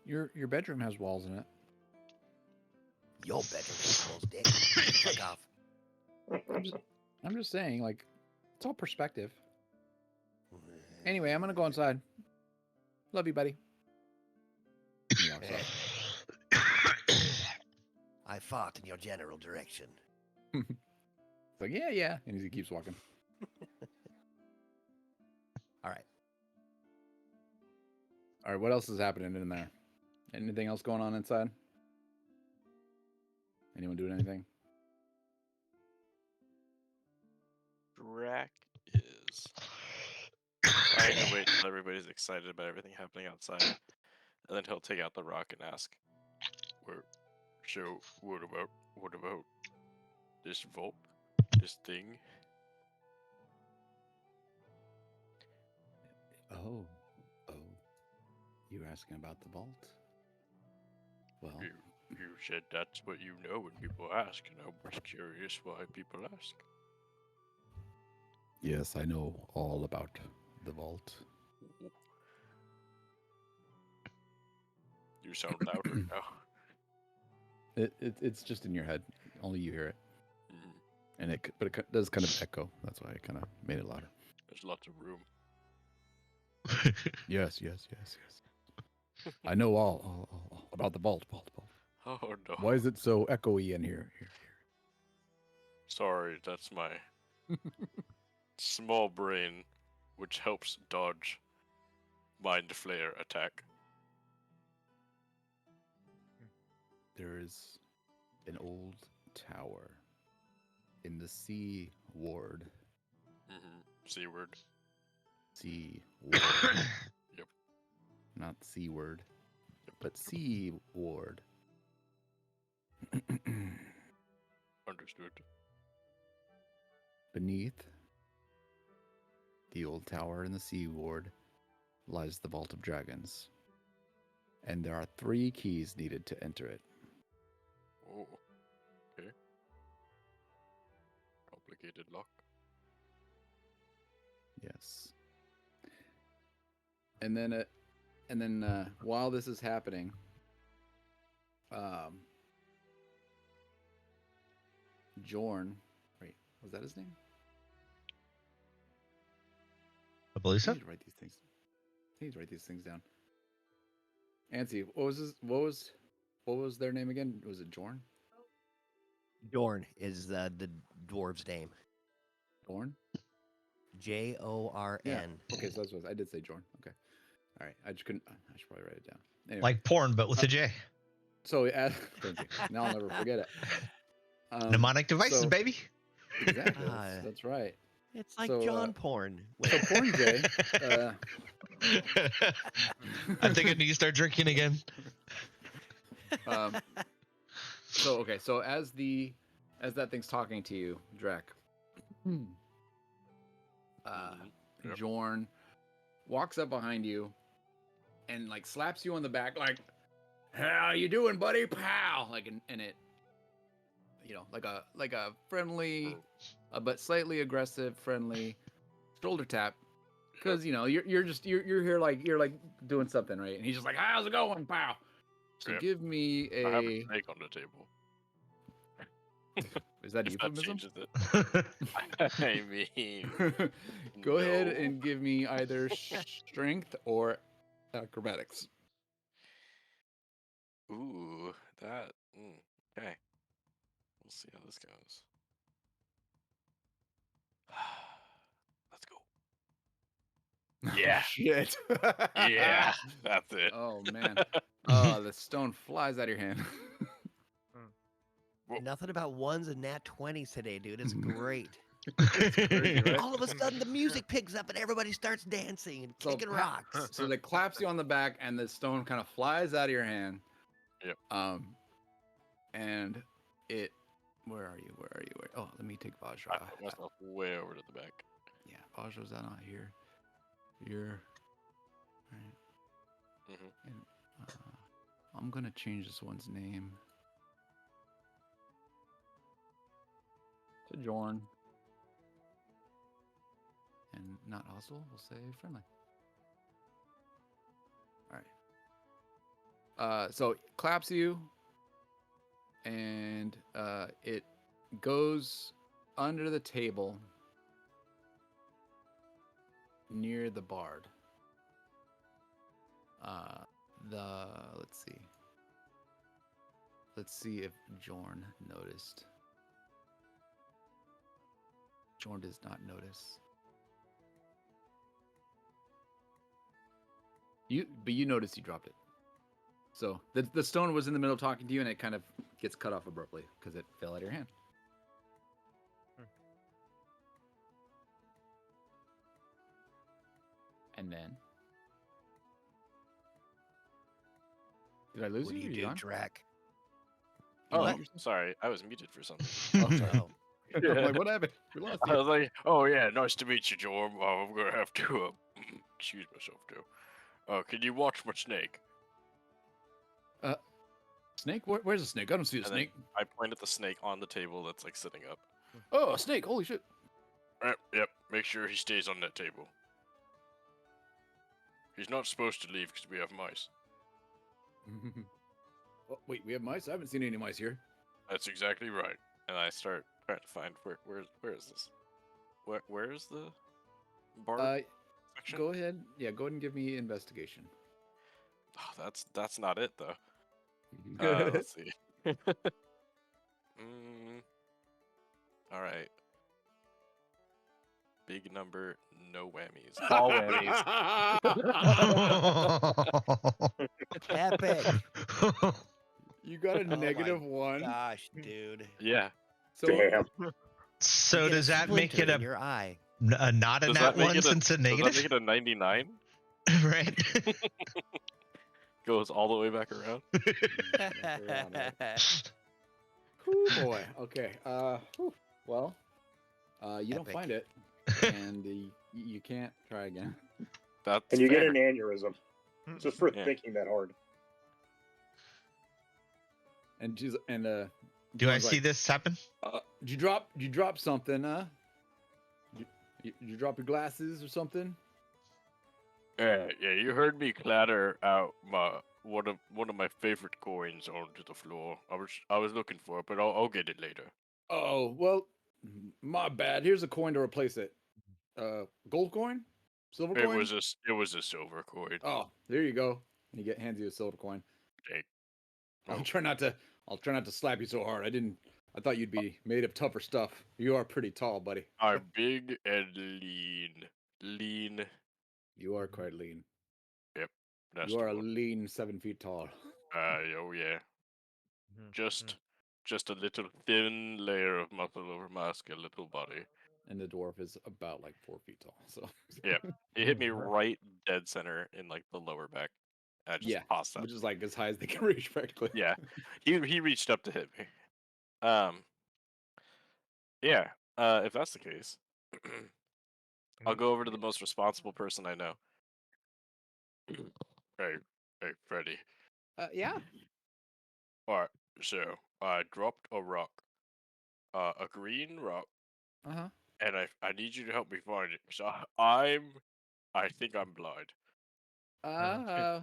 your bedroom has walls in it. Your bedroom has walls, dick. Fuck off. I'm just saying, like, it's all perspective. Anyway, I'm gonna go inside. Love you, buddy. He walks off. I fought in your general direction. It's like, yeah, and he keeps walking. All right. All right, what else is happening in there? Anything else going on inside? Anyone doing anything? Drac is trying to wait till everybody's excited about everything happening outside, and then he'll take out the rock and ask, "So what about this vault, this thing?" Oh, you're asking about the vault? Well, You said that's what you know when people ask, and I was curious why people ask. yes, I know all about the vault. You sound louder now. It's just in your head. Only you hear it, Mhm. but it does kind of echo. That's why I kind of made it louder. There's lots of room. Yes. I know all about the vault. Oh no. Why is it so echoey in here? Sorry, that's my small brain, which helps dodge mind flare attack. There is an old tower in the C ward. C-word. C ward. Yep. Not C word, but C ward. Understood. Beneath the old tower in the C ward lies the Vault of Dragons. And there are 3 keys needed to enter it. Oh. Okay. Complicated lock. Yes. And then while this is happening, Jorn, wait, was that his name? I believe I so. need to write these things. I need to write these things down. Ansi, what was their name again? Was it Jorn? Dorn is the dwarves' name. Jorn? Jorn. Yeah. Okay, so that's what I did say Jorn. Okay. All right. I just couldn't. I should probably write it down. Anyway, Like porn, but with a J. so thank you. Now I'll never forget it. Mnemonic devices, so- baby. Exactly. Ah. That's right. It's like So, John porn. So Porn J, I think I need to start drinking again. so okay, so as that thing's talking to you, Drek, Yep. Jorn walks up behind you and like slaps you on the back, like, "How you doing, buddy? Pow!" Like, and it, like a friendly, but slightly aggressive, friendly shoulder tap, because you're here like you're like doing something, right? And he's just like, "How's it going, pow?" So Yep. give me I have a. a snake on the table. Is that a If that euphemism? changes it. I mean, Go ahead no. and give me either strength or acrobatics. Ooh, that. Okay. We'll see how this goes. Let's go. Yeah. Shit. Yeah. That's it. Oh man. Oh, the stone flies out of your hand. Nothing about ones and nat 20s today, dude. It's great. Crazy, right? All of a sudden, the music picks up and everybody starts dancing and So kicking rocks. So they claps you on the back, and the stone kind of flies out of your hand. Yep. And it. Where are you? Oh, let me take Vajra. I put myself way over to the back. Yeah, Vajra's not here. You're. Right. Mhm. And, I'm gonna change this one's name to Jorn. And not hostile, we'll say friendly. Alright. So claps you, and it goes under the table near the bard. Let's see if Jorn noticed. Jorn does not notice. But you noticed you dropped it. So the stone was in the middle talking to you, and it kind of gets cut off abruptly because it fell out of your hand. And then, did I lose What do you? you Are do, gone? Drac? Oh, What? sorry. I was muted for something. Oh, sorry. Oh, I'm like, what happened? We lost I you. was like, oh yeah, nice to meet you, Jorm. I'm gonna have to excuse myself too. Can you watch my snake? Snake? Where's the snake? I don't see a And then snake. I point at the snake on the table that's like sitting up. Oh, a snake! Holy shit! Yep. Make sure he stays on that table. He's not supposed to leave because we have mice. Oh, wait, we have mice? I haven't seen any mice here. That's exactly right. And I start trying to find where is this? Where is the bar section? Go ahead. Yeah, go ahead and give me investigation. Oh, that's not it though. Let's see. All right. Big number, no whammies. All whammies. epic. You got a Oh my -1. Gosh, dude. Yeah. So Damn. So You get a does that make splinter it in a your eye? not a Does nat that make one it since a Does that negative? make it a 99? Right? Goes all the way back around. Whew, boy. Okay. Well, you don't Epic. find it, and you can't try again. That's And you get fair. an aneurysm just for Yeah. thinking that hard. And Do I John's see like, this happen? Did you drop something, huh? Did you drop your glasses or something? Yeah, you heard me clatter out one of my favorite coins onto the floor. I was looking for it, but I'll get it later. Oh, well, my bad. Here's a coin to replace it. Gold coin? Silver coin? It was a silver coin. Oh, there you go. And he hands you a silver coin. Take. I'll try not to slap you so hard. I thought you'd be made of tougher stuff. You are pretty tall, buddy. I'm big and lean. Lean. You are quite lean. Yep. That's You are the a one. lean 7 feet tall. Oh yeah. Just a little thin layer of muscle over my skeletal body. and the dwarf is about like 4 feet tall. So Yeah. It hit me Right. right dead center in like the lower back. I just yeah, tossed that. which is like as high as they can reach practically. Yeah. He reached up to hit me. Yeah. If that's the case, I'll go over to the most responsible person I know. Hey, Freddy. Yeah. Alright, so I dropped a rock. A green rock, Uh and I need you to help me find it. So I think I'm blind. huh.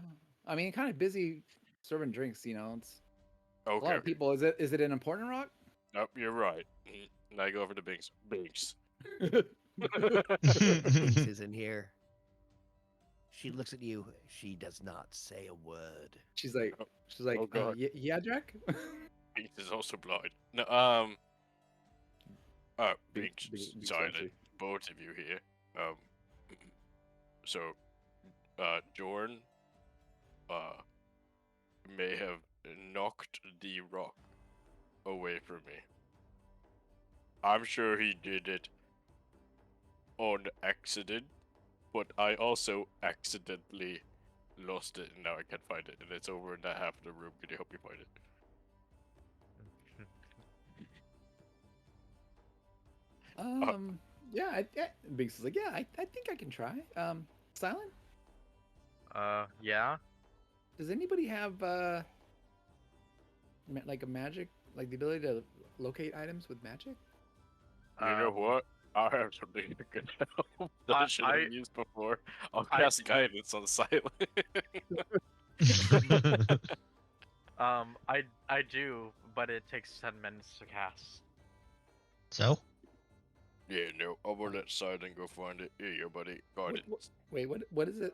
I mean, kind of busy serving drinks. You know, it's a lot Okay. of people. Is it an important rock? Nope, you're right. And I go over to Binks. Binks. Binks is in here. She looks at you. She does not say a word. she's like, Oh, God. yeah, Jack. Binks is also blind. No, Binks, Binks silent. actually. Both of you here. So, Jorn, may have knocked the rock away from me. I'm sure he did it on accident, but I also accidentally lost it, and now I can't find it, and it's over in that half of the room. Can you help me find it? Yeah, Binks is like, yeah, I think I can try. Silent. Yeah. Does anybody have like a magic, like the ability to locate items with magic? You know Um, what? I have something that can help that I should have used before. I'll I- cast guidance on silent. I do, but it takes 10 minutes to cast. So? Yeah, no, I'm gonna let silent go find it. Here you go, buddy. Guidance. Wait, what is it?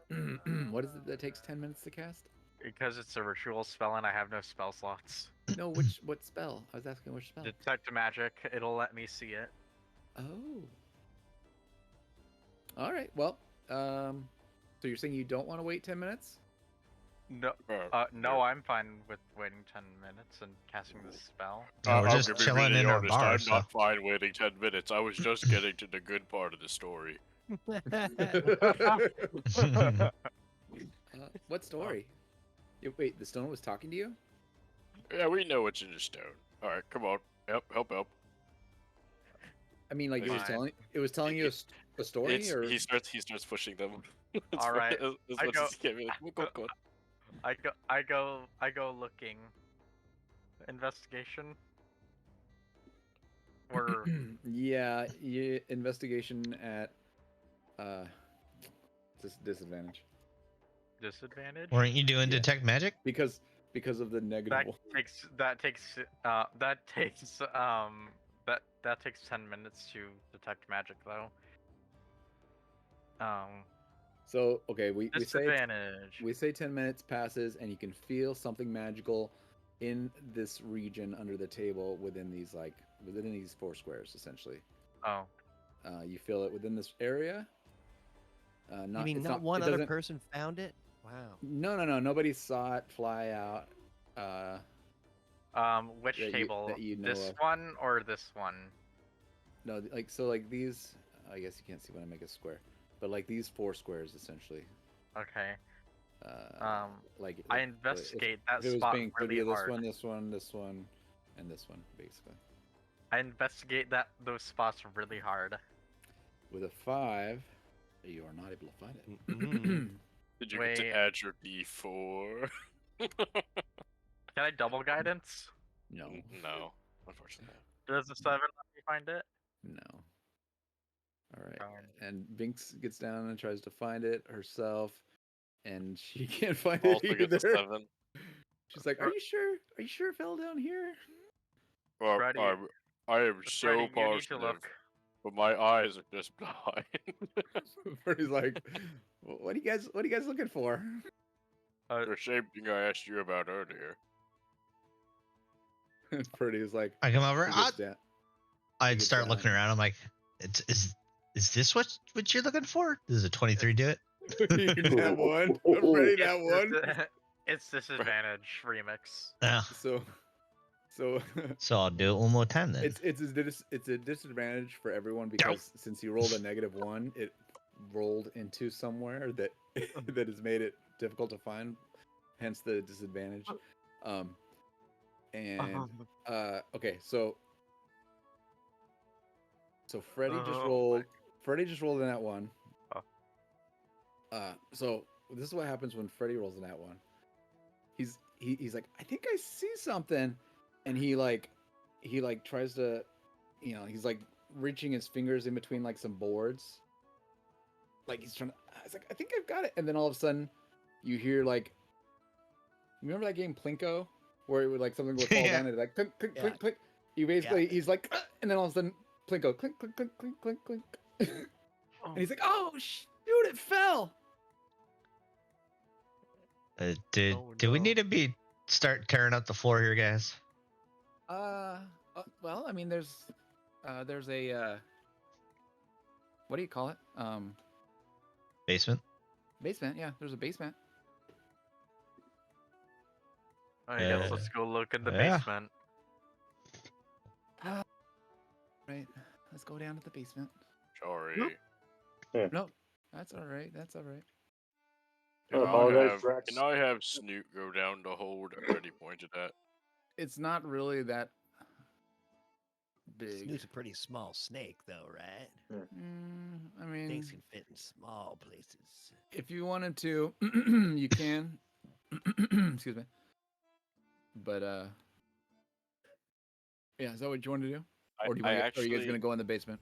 What is it that takes 10 minutes to cast? Because it's a ritual spell and I have no spell slots. No, what spell? I was asking which spell. Detect magic, it'll let me see it. Oh. All right. Well, so you're saying you don't want to wait 10 minutes? No, no, I'm fine with waiting 10 minutes and casting this spell. No, we're I'll just be chilling really in our honest, bar, I'm so. not fine waiting 10 minutes. I was just getting to the good part of the story. What story? Wait, the stone was talking to you? Yeah, we know what's in the stone. Alright, come on. Help. I mean, like Fine. it was telling you a story, or He starts pushing them. All right, As I much go- as he can. Like, go on. I go looking. Investigation. Or yeah, investigation at disadvantage disadvantage. Weren't you doing Yeah. detect magic? because of the negative. That takes 10 minutes to detect magic though. So okay, we Disadvantage. say 10 minutes passes and you can feel something magical in this region under the table within these four squares essentially. Oh. You feel it within this area. You mean not one other person found it? Wow. No. Nobody saw it fly out. Which that table? you know This of. one or this one? No, like these. I guess you can't see when I make a square, but like these four squares essentially. Okay. Like I if investigate that it was spot being really this hard. one, and this one, basically. I investigate those spots really hard. With a 5, you are not able to find it. Did you get Wait. to add your D4? Can I double guidance? No, No, unfortunately. Does the 7 let me find it? no. All right, Darn. and Binks gets down and tries to find it herself, and she can't find Also it gets a either. 7. She's like, "Are you sure? Are you sure it fell down here?" Freddy, I am so Freddy, you need to positive, look. but my eyes are just blind. Freddy's like, "What are you guys looking for?" The same thing I asked you about earlier. And Freddy's like, I come over. he gets down. I'd gets start looking down. around. I'm like, is this what you're looking for? Does a 23 do it? That one, Freddy, that one. It's disadvantage remix. Yeah. So So So I'll do it one more time then. it's a disadvantage for everyone because since you rolled a -1, it rolled into somewhere that that has made it difficult to find, hence the disadvantage. And okay, so Freddy just Oh rolled. Freddy just rolled in that one. Oh. So this is what happens when Freddy rolls in that one. He's like, I think I see something, and he tries to, he's like reaching his fingers in between like some boards, like he's trying to. It's like I think I've got it, and then all of a sudden, you hear like, remember that game Plinko, where it would like something would fall Yeah. down and like clink clink Yeah. clink clink. He's like, and then all of a sudden Plinko clink clink clink clink clink clink, and he's like, oh shoot, it fell. Do we no. need to start tearing up the floor here, guys? Well, I mean, there's a what do you call it? Basement? Basement. Yeah, there's a basement. I guess let's go look in the yeah. basement. Right. Let's go down to the basement. Sorry. No, that's all right. That's all right. I apologize, Can Drax. I have Snoot go down the hole that Freddy pointed at? It's not really that big. Snoot's a pretty small snake, though, right? I mean, Snakes can fit in small places. if you wanted to, you can. Excuse me. But yeah, is that what you want to do? Or do you want are you guys gonna go in the basement?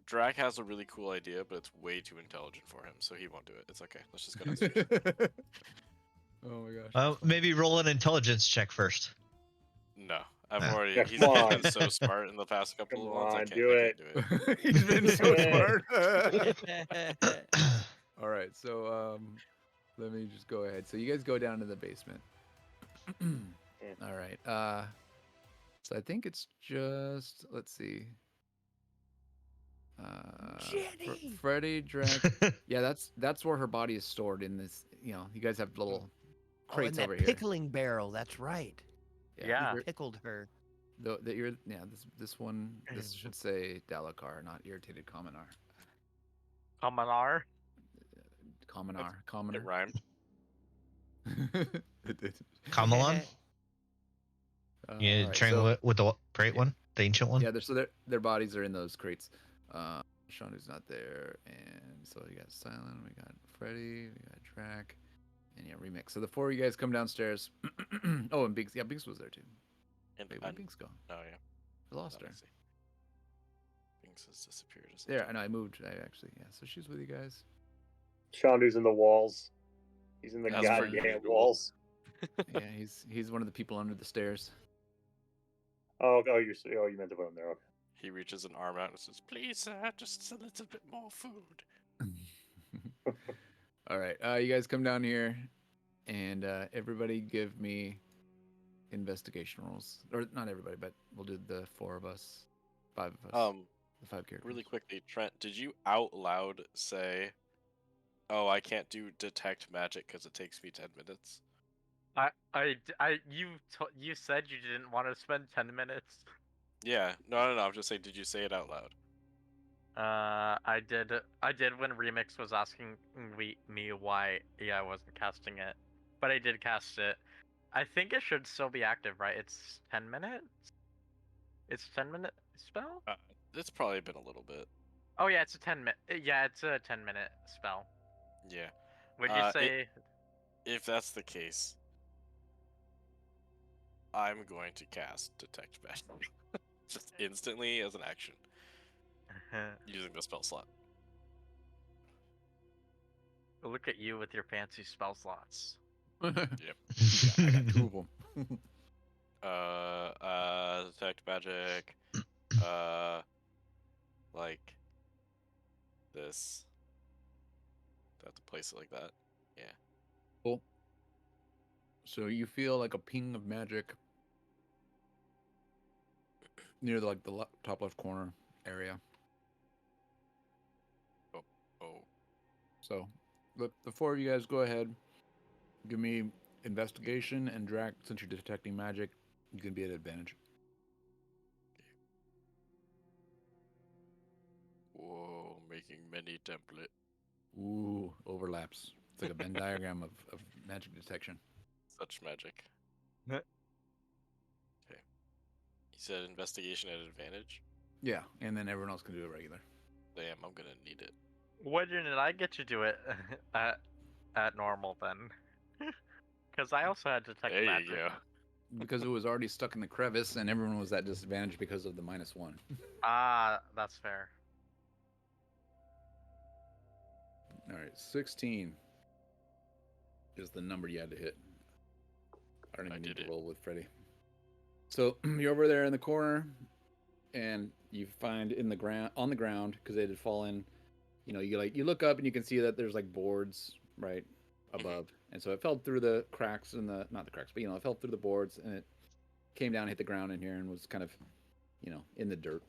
Drac has a really cool idea, but it's way too intelligent for him, so he won't do it. It's okay. Let's just go downstairs. Oh my gosh. Well, maybe roll an intelligence check first. No, I've Ah. already. Yeah, He's come on. been so smart in the past couple Come of ones. I on, can't do it. do it. He's been so Yeah. smart. All right, so let me just go ahead. So you guys go down to the basement. All right. So I think it's just let's see. Jenny! Freddy, Drac. Yeah, that's where her body is stored in this. You guys have little Oh, in crates that over here. pickling barrel. That's right. Yeah. He pickled her. This one. This should say Dalacar, not irritated commoner. Commoner. Commoner. It Commoner. rhymed. It did. Kamalon? You alright, trying so- with the great one? The ancient one? Yeah, their bodies are in those crates. Sean is not there, and so we got Silent, we got Freddy, we got Drac, and yeah, Remix. So the four of you guys come downstairs. Oh, and Binks. Yeah, Binks was there too. And Wait, where'd Binks go? Oh yeah. I lost her. Let's see. Binks has disappeared. Or There, something. I know. I moved. Yeah. So she's with you guys. Shondu's in the walls. He's in the That's pretty goddamn cool. walls. Yeah, he's one of the people under the stairs. Oh, you meant to put him there. Okay. He reaches an arm out and says, "Please, sir, just a little bit more food." All right, you guys come down here, and everybody give me investigation rolls. Or not everybody, but we'll do the 4 of us, 5 of us, the 5 characters. Really quickly, Trent, did you out loud say, "Oh, I can't do detect magic because it takes me 10 minutes"? You said you didn't want to spend 10 minutes. Yeah, no. I'm just saying, did you say it out loud? I did when Remix was asking me why I wasn't casting it, but I did cast it. I think it should still be active, right? It's 10 minutes. It's a 10-minute spell. It's probably been a little bit. Oh yeah, it's a 10-minute. Yeah, it's a 10-minute spell. Yeah. Would you say? If that's the case, I'm going to cast detect magic just instantly as an action using the spell slot. Look at you with your fancy spell slots. Yeah, I got 2 of them. Detect magic. Like this. Do I have to place it like that? Yeah. Cool. So you feel like a ping of magic near the top left corner area. Oh. So the 4 of you guys go ahead. Give me investigation, and Drac, since you're detecting magic, you can be at advantage. making many template. Ooh, overlaps. It's like a Venn diagram of magic detection. Such magic. Okay. He said investigation at advantage. Yeah, and then everyone else can do it regular. Damn, I'm gonna need it. Why didn't I get to do it at normal then? Because I also had detect There magic. you go. Because it was already stuck in the crevice, and everyone was at disadvantage because of the -1. Ah, that's fair. All right, 16 is the number you had to hit. I don't even need to roll with Freddy. So you're over there in the corner, and you find in the ground on the ground because they had fallen. You know, you look up and you can see that there's like boards right above, and so it fell through the cracks in the not the cracks, but it fell through the boards and it came down, hit the ground in here, and was kind of, in the dirt.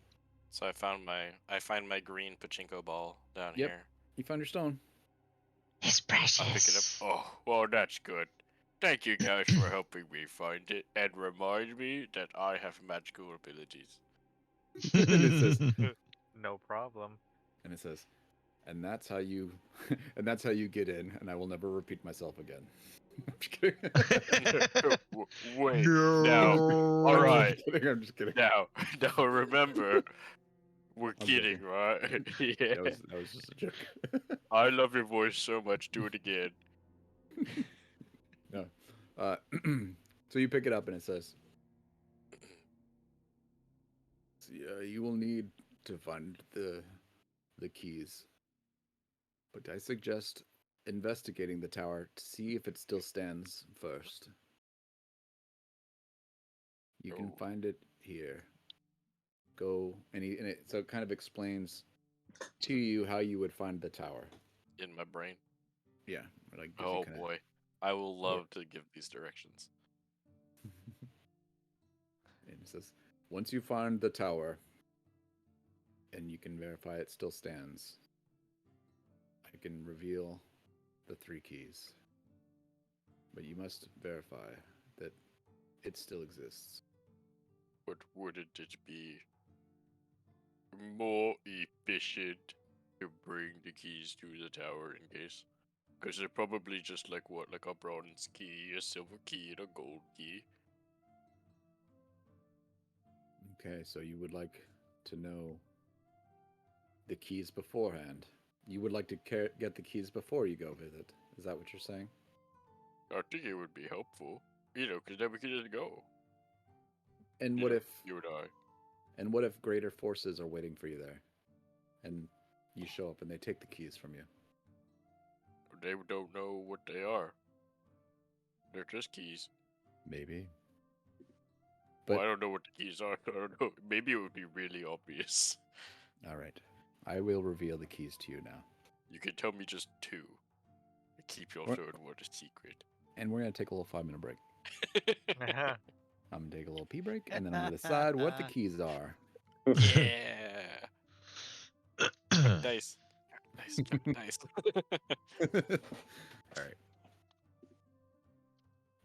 So I find my green pachinko ball down Yep. here. You found your stone. It's I pick it up. precious. Oh, well, that's good. Thank you guys for helping me find it and remind me that I have magical abilities. And it says, No problem. and it says, and that's how you, and that's how you get in. And I will never repeat myself again. I'm just kidding. Wait, No. now, all I'm right, just kidding. I'm just kidding. now remember, we're I'm kidding, joking. right? Yeah. That was just a joke. I love your voice so much. Do it again. No. So you pick it up and it says, you will need to find the keys. But I suggest investigating the tower to see if it still stands first. You can Oh. find it here. Go so it kind of explains to you how you would find the tower. In my brain. Yeah. Like gives you Oh kinda- boy. I will love to give these directions. And it says, once you find the tower and you can verify it still stands, I can reveal the 3 keys. But you must verify that it still exists. But wouldn't it be more efficient to bring the keys to the tower in case? Because they're probably just like what? Like a bronze key, a silver key, and a gold key. Okay, so you would like to know the keys beforehand. You would like to get the keys before you go visit. Is that what you're saying? I think it would be helpful. Because then we could just go. And You what know, if you and I? and what if greater forces are waiting for you there? And you show up and they take the keys from you. They don't know what they are. They're just keys. Maybe. Well, But I don't know what the keys are. I don't know. Maybe it would be really obvious. all right. I will reveal the keys to you now. You can tell me just 2. And keep your What? third one a secret. And we're going to take a little 5-minute break. Uh-huh. I'm going to take a little pee break and then I'm going to decide what the keys are. Yeah. Nice. Nice. All right.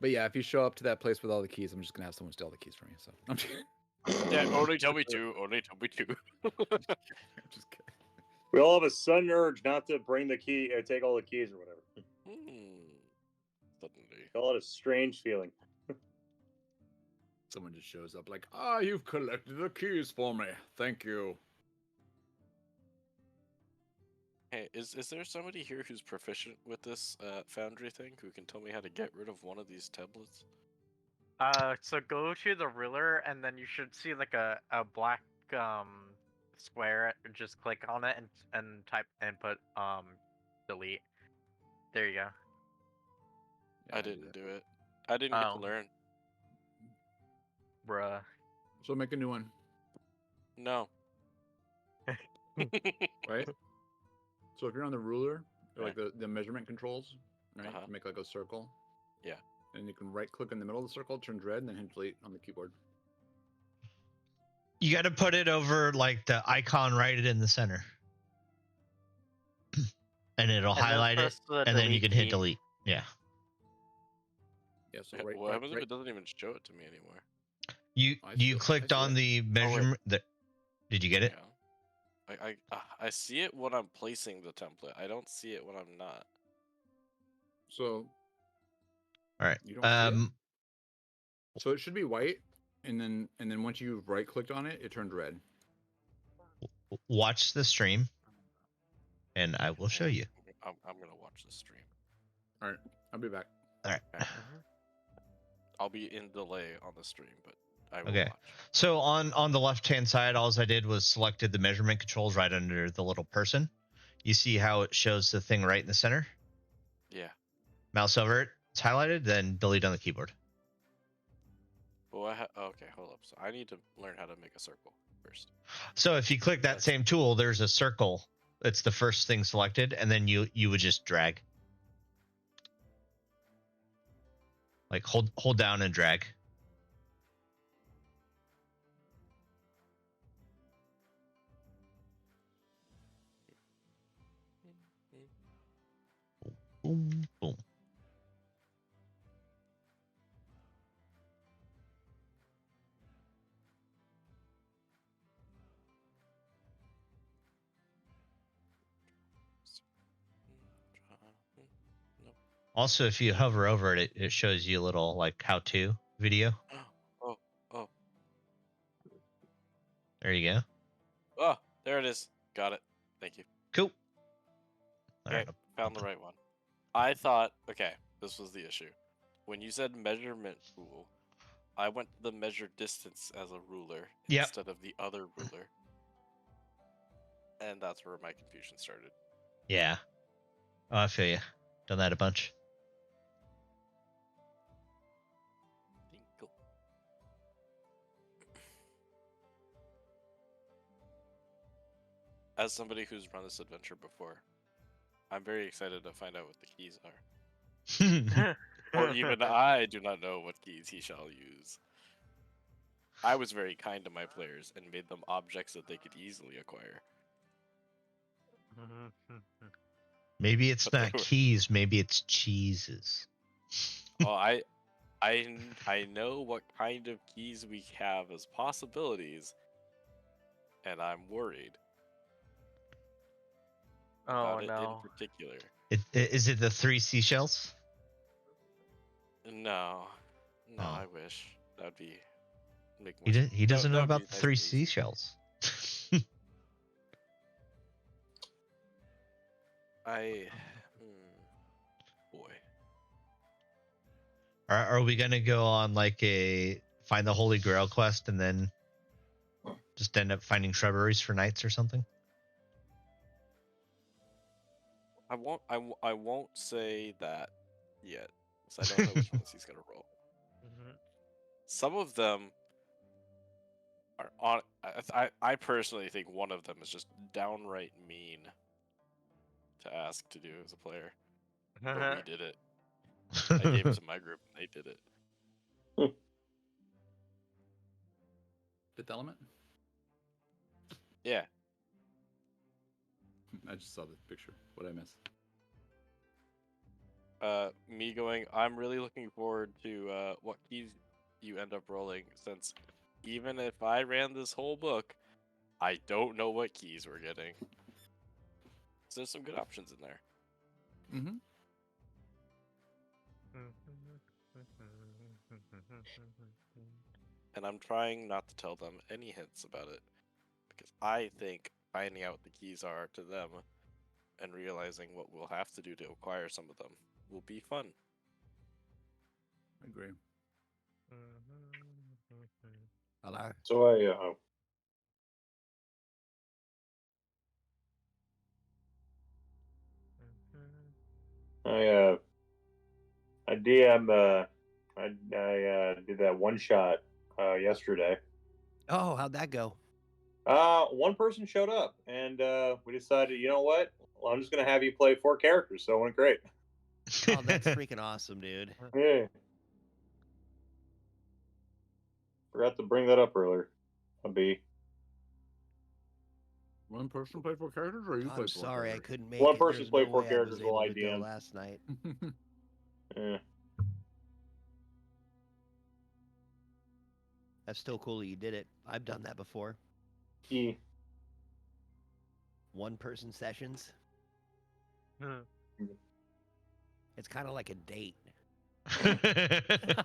But yeah, if you show up to that place with all the keys, I'm just gonna have someone steal the keys from you. So I'm just kidding. Yeah, only tell me 2. Only tell me 2. I'm just kidding. We all have a sudden urge not to bring the key, take all the keys or whatever. Suddenly. Call it a strange feeling. Someone just shows up like, you've collected the keys for me. Thank you. Hey, is there somebody here who's proficient with this foundry thing who can tell me how to get rid of one of these tablets? So go to the ruler, and then you should see like a black square. Just click on it and type and put delete. There you go. Yeah, I didn't do it. I didn't get to Oh. learn. Bruh. So make a new one, No. right? So if you're on the ruler, or like the measurement controls, right? Uh-huh. Make like a circle. Yeah. And you can right click in the middle of the circle, turns red, and then hit delete on the keyboard. You got to put it over like the icon right in the center. And it'll And then highlight it, press the and then you delete can hit key. delete. Yeah. Yeah, so What happens if it doesn't even show it to me anymore? You I see you it. clicked I see on it. the measurement. Did you get it? Yeah. I see it when I'm placing the template. I don't see it when I'm not. So All right. you don't see it? So it should be white, and then once you right clicked on it, it turned red. Watch the stream, and I will show you. I'm gonna watch the stream. All right, I'll be back. All right. Okay. I'll be in delay on the stream, but I will Okay. watch. So on the left-hand side, all I did was selected the measurement controls right under the little person. You see how it shows the thing right in the center? Yeah. Mouse over it, it's highlighted, then delete on the keyboard. Well, okay, hold up. So I need to learn how to make a circle first. So if you click that That's- same tool, there's a circle. It's the first thing selected, and then you would just drag. Like hold down and drag. Boom, boom. Nope. Also, if you hover over it, it shows you a little like how-to video. Oh. There you go. Oh, there it is. Got it. Thank you. Cool. Okay, Alright, found the right one. I thought, okay, this was the issue. When you said measurement tool, I went to the measure distance as a ruler Yep. instead of the other ruler. And that's where my confusion started. Yeah. Oh, I feel you. Done that a bunch. Tinkle. As somebody who's run this adventure before, I'm very excited to find out what the keys are. Or even I do not know what keys he shall use. I was very kind to my players and made them objects that they could easily acquire. Maybe it's But they not were- keys, maybe it's cheeses. Oh, I know what kind of keys we have as possibilities, and I'm worried Oh about it no. in particular. Is it the 3 seashells? No, Oh. I wish that'd be make He, more. he doesn't know that'd be about the nice 3 and easy. seashells. Boy. Are we gonna go on like a find the Holy Grail quest and then just end up finding shrubberies for knights or something? I won't say that yet, because I don't know which ones he's gonna roll. Some of them are on. I personally think one of them is just downright mean to ask to do as a player. But we did it. I gave it to my group, and they did it. Fifth element? Yeah. I just saw the picture. What did I miss? Me going. I'm really looking forward to what keys you end up rolling, since even if I ran this whole book, I don't know what keys we're getting. So there's some good options in there. Mm-hmm. And I'm trying not to tell them any hints about it, because I think finding out what the keys are to them and realizing what we'll have to do to acquire some of them will be fun. I agree. Hello. So I DM I did that one shot yesterday. Oh, how'd that go? One person showed up, and we decided, you know what? Well, I'm just gonna have you play 4 characters, so it went great. Oh, that's freaking awesome, dude. Yeah. Forgot to bring that up earlier. B. One person play 4 characters, or you play I'm 4 sorry I characters? couldn't make One it. person There's play no 4 way I characters was while able I to go DM. last night. Yeah. That's still cool that you did it. I've done that before. E. one-person sessions. It's kind of like a date.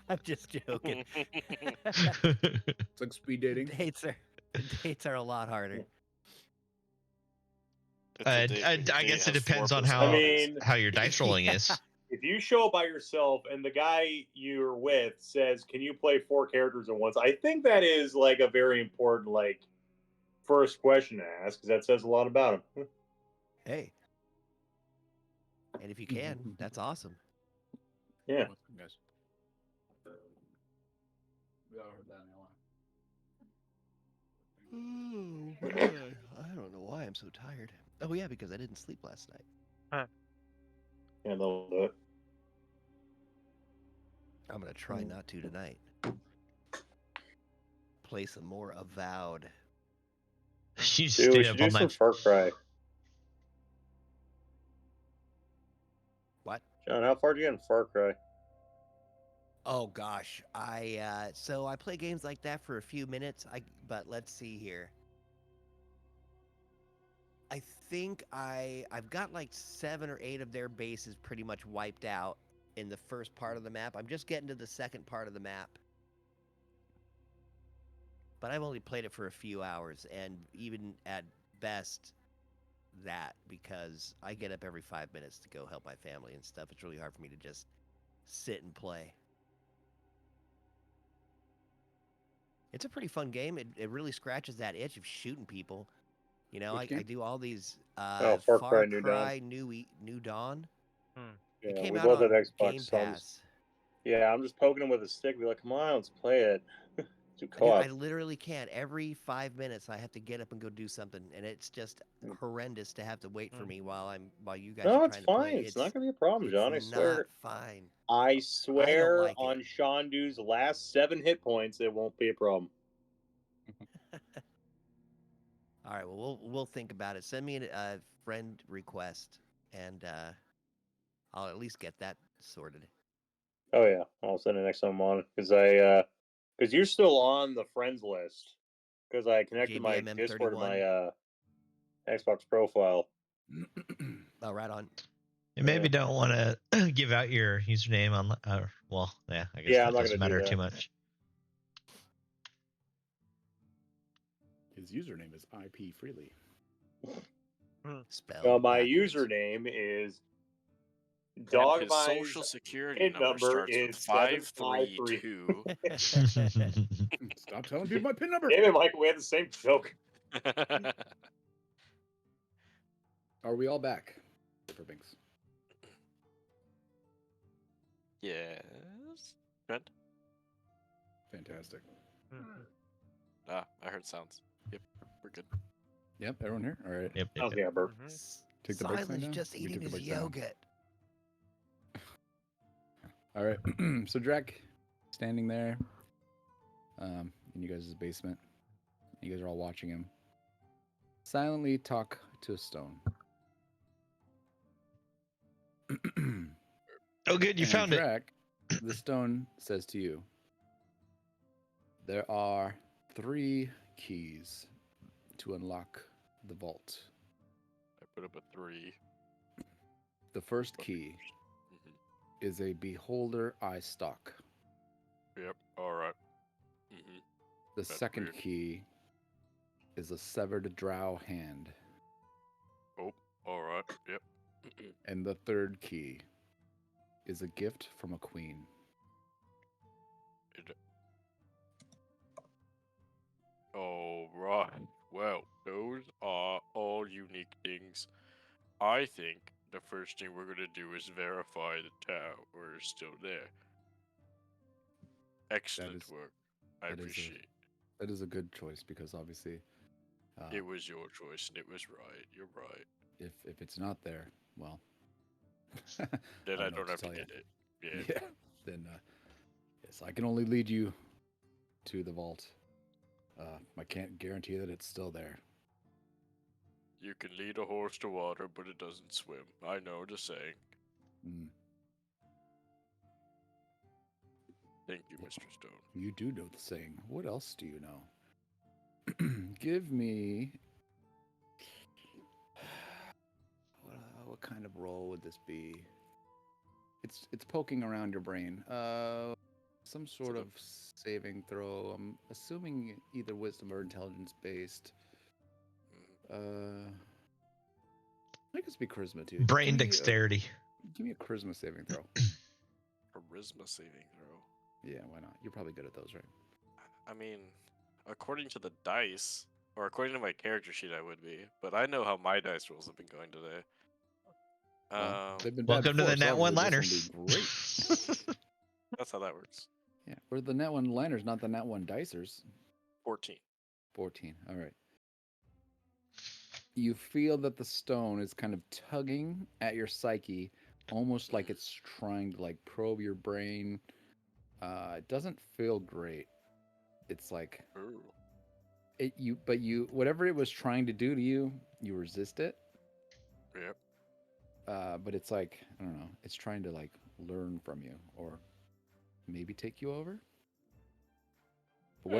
I'm just joking. It's like speed dating. Dates are a lot harder. I guess it depends on how your dice rolling is. If you show up by yourself and the guy you're with says, "Can you play 4 characters at once?" I think that is like a very important first question to ask, because that says a lot about him. Hey. And if you can, that's awesome. Yeah. Guys. We all heard that in Oh, man. I don't know why I'm so tired. Oh, yeah, because I didn't sleep last night. Yeah, a little bit. I'm going to try not to tonight. Play some more Avowed. You Dude, stay we up should all do some night. Far Cry. What? John, how far do you get in Far Cry? Oh gosh, so I play games like that for a few minutes. But let's see here. I think I've got like 7 or 8 of their bases pretty much wiped out in the first part of the map. I'm just getting to the second part of the map. But I've only played it for a few hours, and even at best that, because I get up every 5 minutes to go help my family and stuff. It's really hard for me to just sit and play. It's a pretty fun game. It really scratches that itch of shooting people. You know, I do all these Far Cry New Dawn. New Dawn. Yeah, It came we out both on have Xbox. Game So Pass. I'm just poking him with a stick. Be like, "Come on, let's play it." Do Dude, co-op. I literally can't. Every 5 minutes, I have to get up and go do something, and it's just horrendous to have to wait for me while you guys No, are it's trying to play. fine. It's not gonna be a problem, John. I It's swear. not fine. I swear like on it. Shondu's last 7 hit points, it won't be a problem. All right, well, we'll think about it. Send me a friend request, and I'll at least get that sorted. Oh yeah, I'll send it next time I'm on, because because you're still on the friends list, because I connected my JBMM Discord to 31. my Xbox profile. Oh, right on. You maybe don't want to give out your username on. Well, yeah, I guess I'm that not doesn't gonna do matter that. too much. His username is IP Freely. Spelled My backwards. username is And Dog. his social security PIN number starts is with 532. Stop telling people my PIN number. Damn it, Michael, we had the same joke. Are we all back? For Binks. Yes. Trent? Fantastic. Ah, I heard sounds. Yep, we're good. Yep, everyone here? All right. Yep. Yeah, Bert. Take the bike sign Silas down? just We eating took the his bike sign down. yogurt. All right. So Drac, standing there, in you guys' basement. You guys are all watching him. Silently talk to a stone. Oh, good, you found it. Drac, the stone says to you, there are 3 keys to unlock the vault. I put up a 3. The first key is a beholder eye stalk. Yep, alright. The second key is a severed drow hand. Oh, alright, yep. And the third key is a gift from a queen. Alright. Well, those are all unique things. I think the first thing we're gonna do is verify the tower is still there. Excellent work. I appreciate. That is a good choice, because obviously it was your choice and it was right. You're right. If it's not there, well, then I don't have to get it. Yeah. Then yes, I can only lead you to the vault. I can't guarantee that it's still there. You can lead a horse to water, but it doesn't swim. I know the saying. Thank you, Mr. Stone. You do know the saying. What else do you know? Give me what kind of roll would this be? It's poking around your brain. Some sort of saving throw. I'm assuming either wisdom or intelligence based. I guess it'd be charisma too. Brain dexterity. Give me a charisma saving throw. Charisma saving throw. Yeah, why not? You're probably good at those, right? I mean, according to the dice, or according to my character sheet, I would be. But I know how my dice rolls have been going today. Well, they've been bad Welcome to before, the so Nat One obviously this Liners. one will be great. That's how that works. Yeah, we're the Nat One Liners, not the Nat One Dicers. 14. 14. All right. You feel that the stone is kind of tugging at your psyche, almost like it's trying to like probe your brain. It doesn't feel great. It's like Ooh. whatever it was trying to do to you, you resist it. Yep. But it's like, I don't know, it's trying to like learn from you or maybe take you over. But Hey,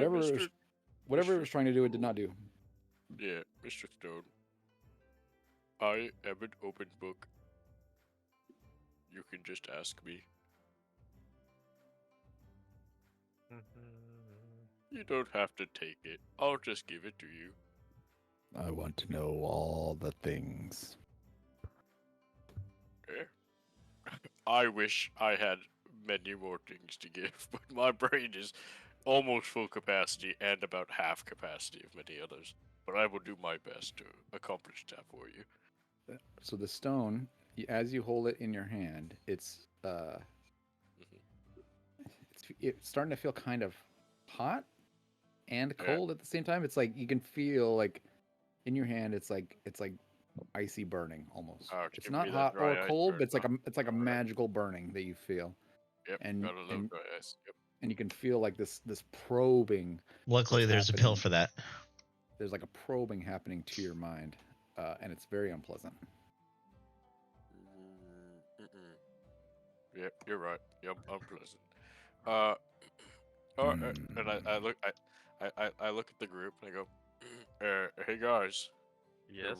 whatever it was trying to do, it did not do. Yeah, Mr. Stone. I am an open book. You can just ask me. You don't have to take it. I'll just give it to you. I want to know all the things. Eh? I wish I had many more things to give, but my brain is almost full capacity and about half capacity of many others. But I will do my best to accomplish that for you. So the stone, as you hold it in your hand, it's starting to feel kind of hot and cold at the same time. It's like you can feel like in your hand, it's like icy burning almost. Oh, It's not hot or cold, but it's like a magical burning that you feel. Yep. And Gotta love dry ice. Yep. and you can feel like this probing. Luckily, there's a pill for that. There's like a probing happening to your mind, and it's very unpleasant. Yep, you're right. Yep, unpleasant. And I look at the group and I go, hey guys, Yes.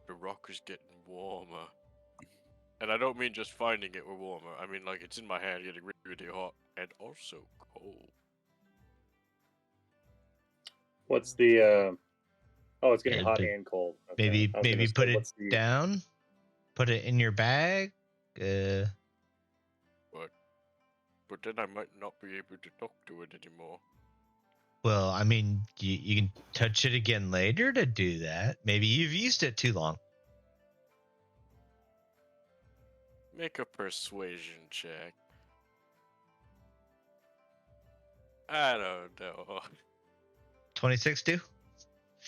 the rock is getting warmer. And I don't mean just finding it warmer. I mean like it's in my hand getting really hot and also cold. What's the Oh, it's getting Yeah, hot but and cold. Okay. Maybe put it down. Put it in your bag. But then I might not be able to talk to it anymore. Well, I mean, you can touch it again later to do that. Maybe you've used it too long. Make a persuasion check. I don't know. 26 do?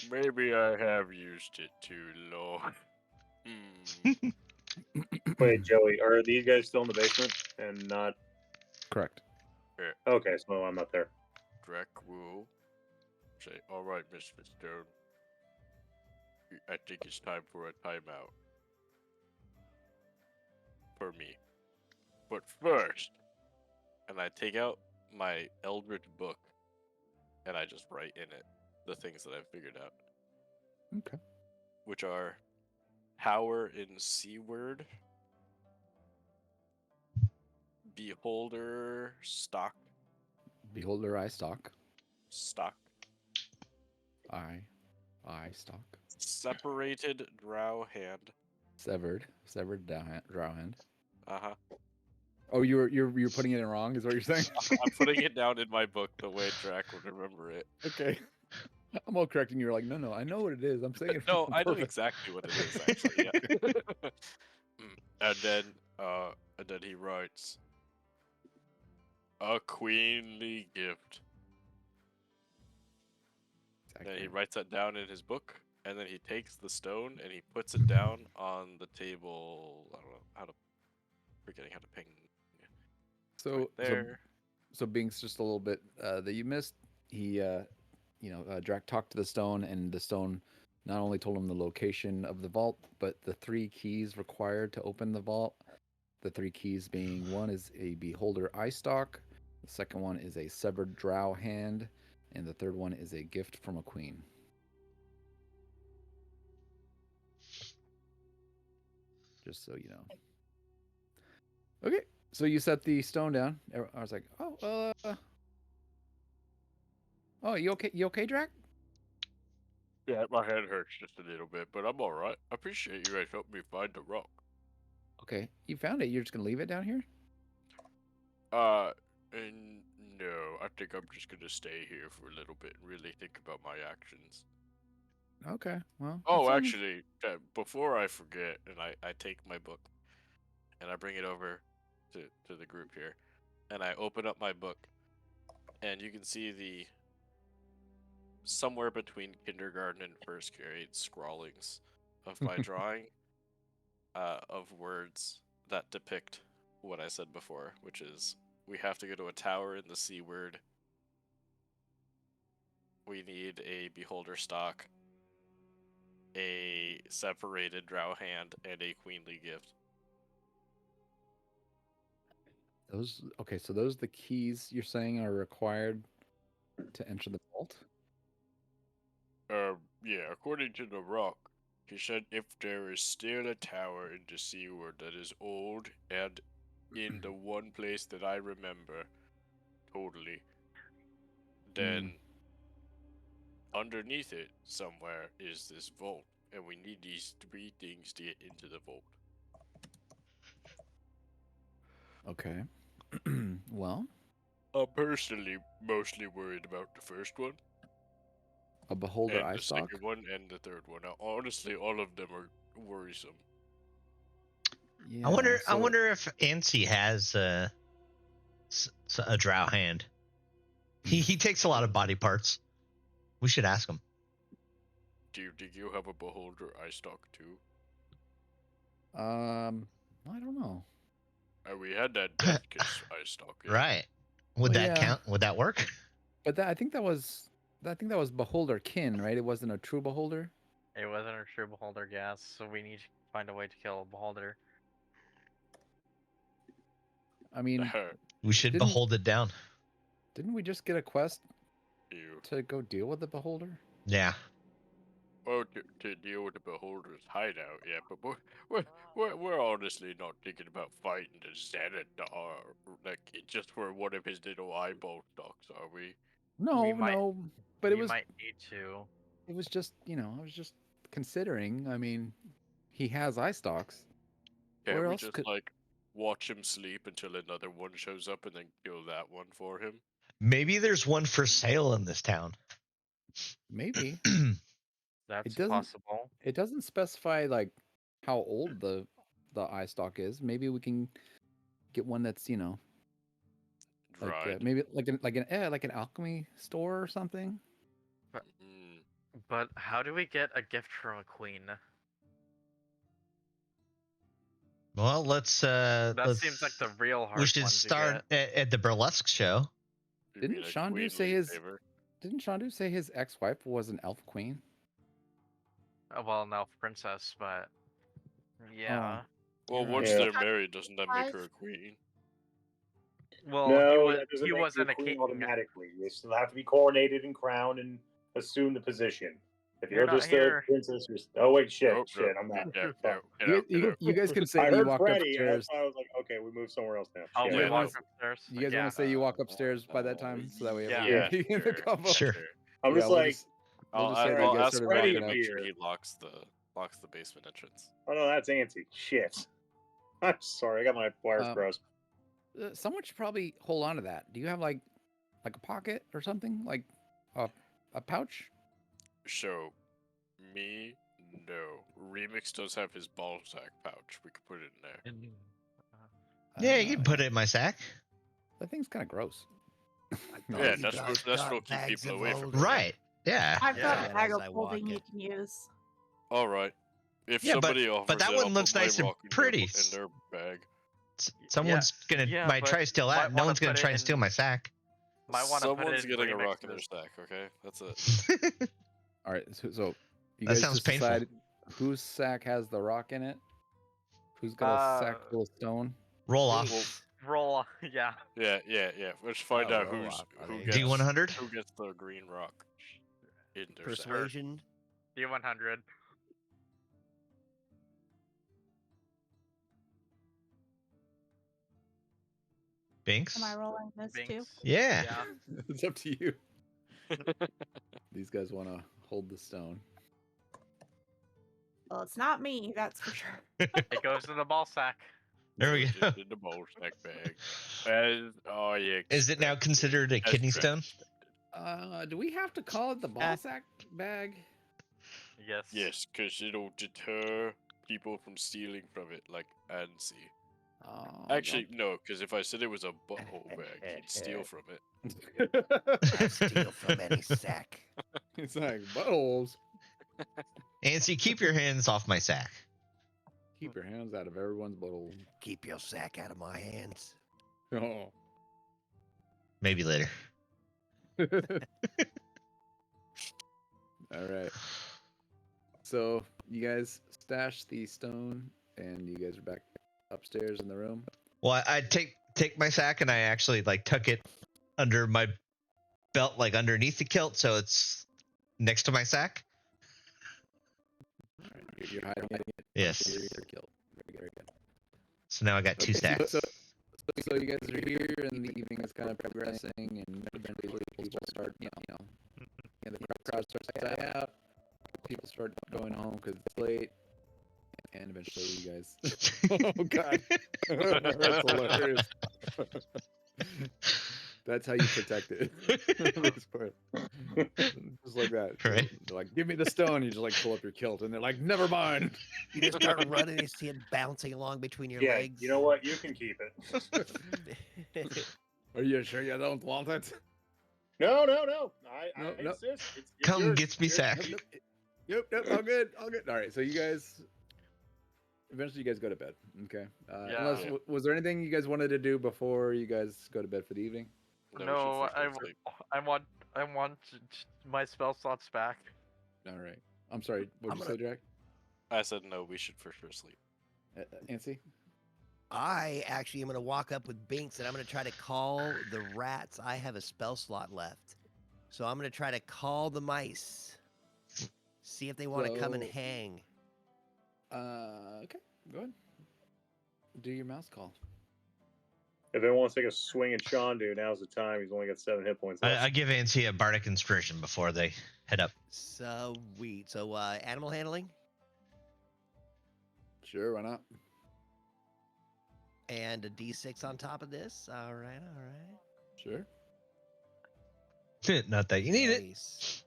Maybe I have used it too long. Wait, Joey, are these guys still in the basement and not? Correct. Okay, so I'm up there. Drek will say, "All right, Mr. Stone. I think it's time for a timeout for me. But first," and I take out my Eldritch book and I just write in it the things that I've figured out. Okay. Which are power in C word, beholder stock, Beholder eye stock. stock, Eye stock. separated drow hand. Severed drow hand. Uh-huh. Oh, you're putting it in wrong, is what you're saying? I'm putting it down in my book the way Drac would remember it. Okay. I'm all correcting you. You're like, no, I know what it is. I'm saying it. No, I know perfect. exactly what it is actually. Yeah. and then he writes a queenly gift. Then he writes that down in his book, and then he takes the stone and he puts it down on the table. I don't know how to. Forgetting how to ping. So Right there. So Binks just a little bit that you missed. He, Drac talked to the stone, and the stone not only told him the location of the vault, but the 3 keys required to open the vault. The 3 keys being, one is a beholder eye stalk, the second one is a severed drow hand, and the third one is a gift from a queen. Just so you know. Okay, so you set the stone down. I was like, oh, you okay? You okay, Drac? Yeah, my head hurts just a little bit, but I'm alright. I appreciate you guys helping me find the rock. Okay, you found it. You're just gonna leave it down here? And no, I think I'm just gonna stay here for a little bit and really think about my actions. Okay, well. Oh, as long as- actually, before I forget, and I take my book, and I bring it over to the group here, and I open up my book, and you can see the somewhere between kindergarten and first grade scrawlings of my drawing of words that depict what I said before, which is we have to go to a tower in the C word. We need a beholder stock, a separated drow hand, and a queenly gift. Those okay, so those the keys you're saying are required to enter the vault? Yeah, according to the rock, he said if there is still a tower in the Seaward that is old and in the one place that I remember totally, then underneath it somewhere is this vault, and we need these 3 things to get into the vault. Okay. Well, I'm personally mostly worried about the first one, a beholder and eye the stalk. second one, and the third one. Now, honestly, all of them are worrisome. Yeah. I wonder if Ansi has a drow hand. He takes a lot of body parts. We should ask him. Do you have a beholder eye stalk too? I don't know. We had that death kiss eye stalk. Yeah. Right. Would Well, that yeah. count? Would that work? But I think that was beholder kin, right? It wasn't a true beholder. It wasn't a true beholder gas, so we need to find a way to kill a beholder. I mean, We should Didn't- behold it down. didn't we just get a quest Ew. to go deal with the beholder? Yeah. Oh, to deal with the beholder's hideout, yeah, but we're honestly not thinking about fighting the Xanathar, like just for one of his little eyeball stalks, are we? No, might- no. But we it was might need to. it was just I was just considering. I mean, he has eye stalks. Can't Where we else just could- like watch him sleep until another one shows up and then kill that one for him? Maybe there's one for sale in this town. Maybe That's doesn't- possible. it doesn't specify like how old the eye stalk is. Maybe we can get one that's like Right. maybe like an alchemy store or something. Mm. But how do we get a gift from a queen? Well, let's. That seems like the real hard We should one to start get. at the burlesque show. You Didn't mean a Shandu say queenly his- favor? Didn't Shandu say his ex-wife was an elf queen? Well, an elf princess, but yeah. Well, You're once right. they're married, doesn't that make her a queen? Well, No, he that doesn't make you wasn't a queen king. automatically. You still have to be coronated and crowned and assume the position. If You're you're not just here. a princess, oh wait, shit, Nope, I'm not. Yeah, Fuck. You guys can say I that you heard walked Freddy, and upstairs. that's why I was like, okay, we move somewhere else now. Oh, Shit. we guys walked wanna- upstairs. You guys want to say you walk upstairs by that time, so that way Yeah. everybody in the sure, combo. Sure. I'm Yeah, just we'll like, just- we'll just say I'll that you guys ask started Freddy Freddy walking to up. make sure here. he locks the basement entrance. oh no, that's Auntie. Shit. I'm sorry, I got my wires Um, crossed. Someone should probably hold on to that. Do you have like a pocket or something, like a pouch? So, me, no. Remix does have his ball sack pouch. We could put it in there. Yeah, you can put it in my sack. That thing's kind of gross. No, Yeah, it's- that's what'll keep bags people of away from old- it. Right. Yeah. I've got Yeah. a bag As of I walk holding you in. can use. All right. If Yeah, but- somebody offers but that it, one I'll looks put my nice and rock in pretty. their bag. Someone's gonna yeah, might but try to steal might that. No wanna one's gonna put it try and in- steal my sack. Might want to put Someone's it in getting a rock in their remixes. sack. Okay, that's it. All right, so you That guys sounds just painful. decide whose sack has the rock in it. Who's got a sack full of stone? Roll Well, off. Roll, yeah. Yeah. Let's find Oh, out roll who's up. Are who they- gets D100? who gets the green rock in their sack. Persuasion. D100. Binks? Am I rolling this too? Binks. Yeah. Yeah. It's up to you. These guys want to hold the stone. Well, it's not me, that's for sure. It goes in the ball sack. There we Goes go. into the bowl snack bag. Oh yeah. Is it now expected. considered a As kidney Trent stone? expected. Do we have to call it the ball sack bag? Yes. Yes, because it'll deter people from stealing from it, like Ansi. Oh, Actually, no, because if I said it was a butthole bag, he'd steal from it. I steal from any sack. It's like buttholes. Nancy, keep your hands off my sack. Keep your hands out of everyone's butthole. Keep your sack out of my hands. Oh. Maybe later. All right. So you guys stash the stone, and you guys are back upstairs in the room. Well, I take my sack and I actually like tuck it under my belt, like underneath the kilt, so it's next to my sack. All right, you're hiding it. Yes. You're killed. Very good. So now I got 2 Okay, sacks. So you guys are here, and the evening is kind of progressing, and eventually people start, and the crowd starts to die out. People start going home because it's late, and eventually you guys. Oh God, that's hilarious. That's how you protect it. This part. Just like that. Right. They're like, give me the stone. You just like pull up your kilt, and they're like, never mind. You just start running and see it bouncing along between your Yeah, legs. you know what? You can keep it. Are you sure you don't want it? No. I No. insist. It's Come yours. gets me Yours. sack. Yep, all good. All right, so you guys, eventually you guys go to bed, okay? Yeah. Unless, was there anything you guys wanted to do before you guys go to bed for the evening? No, we should No, freaking sleep. I want my spell slots back. All right. I'm sorry, what did you say, Jack? I said no, we should for sure sleep. Nancy? I actually am going to walk up with Binks and I'm going to try to call the rats. I have a spell slot left. So I'm going to try to call the mice. See if they want to come and So- hang. Okay, go ahead. Do your mouse call. If anyone wants to take a swing at Sean, dude, now's the time. He's only got 7 hit points left. I give Nancy a bardic inspiration before they head up. Sweet. So animal handling Sure, why not? and a D6 on top of this. All right. Sure. Not that you need it. Nice.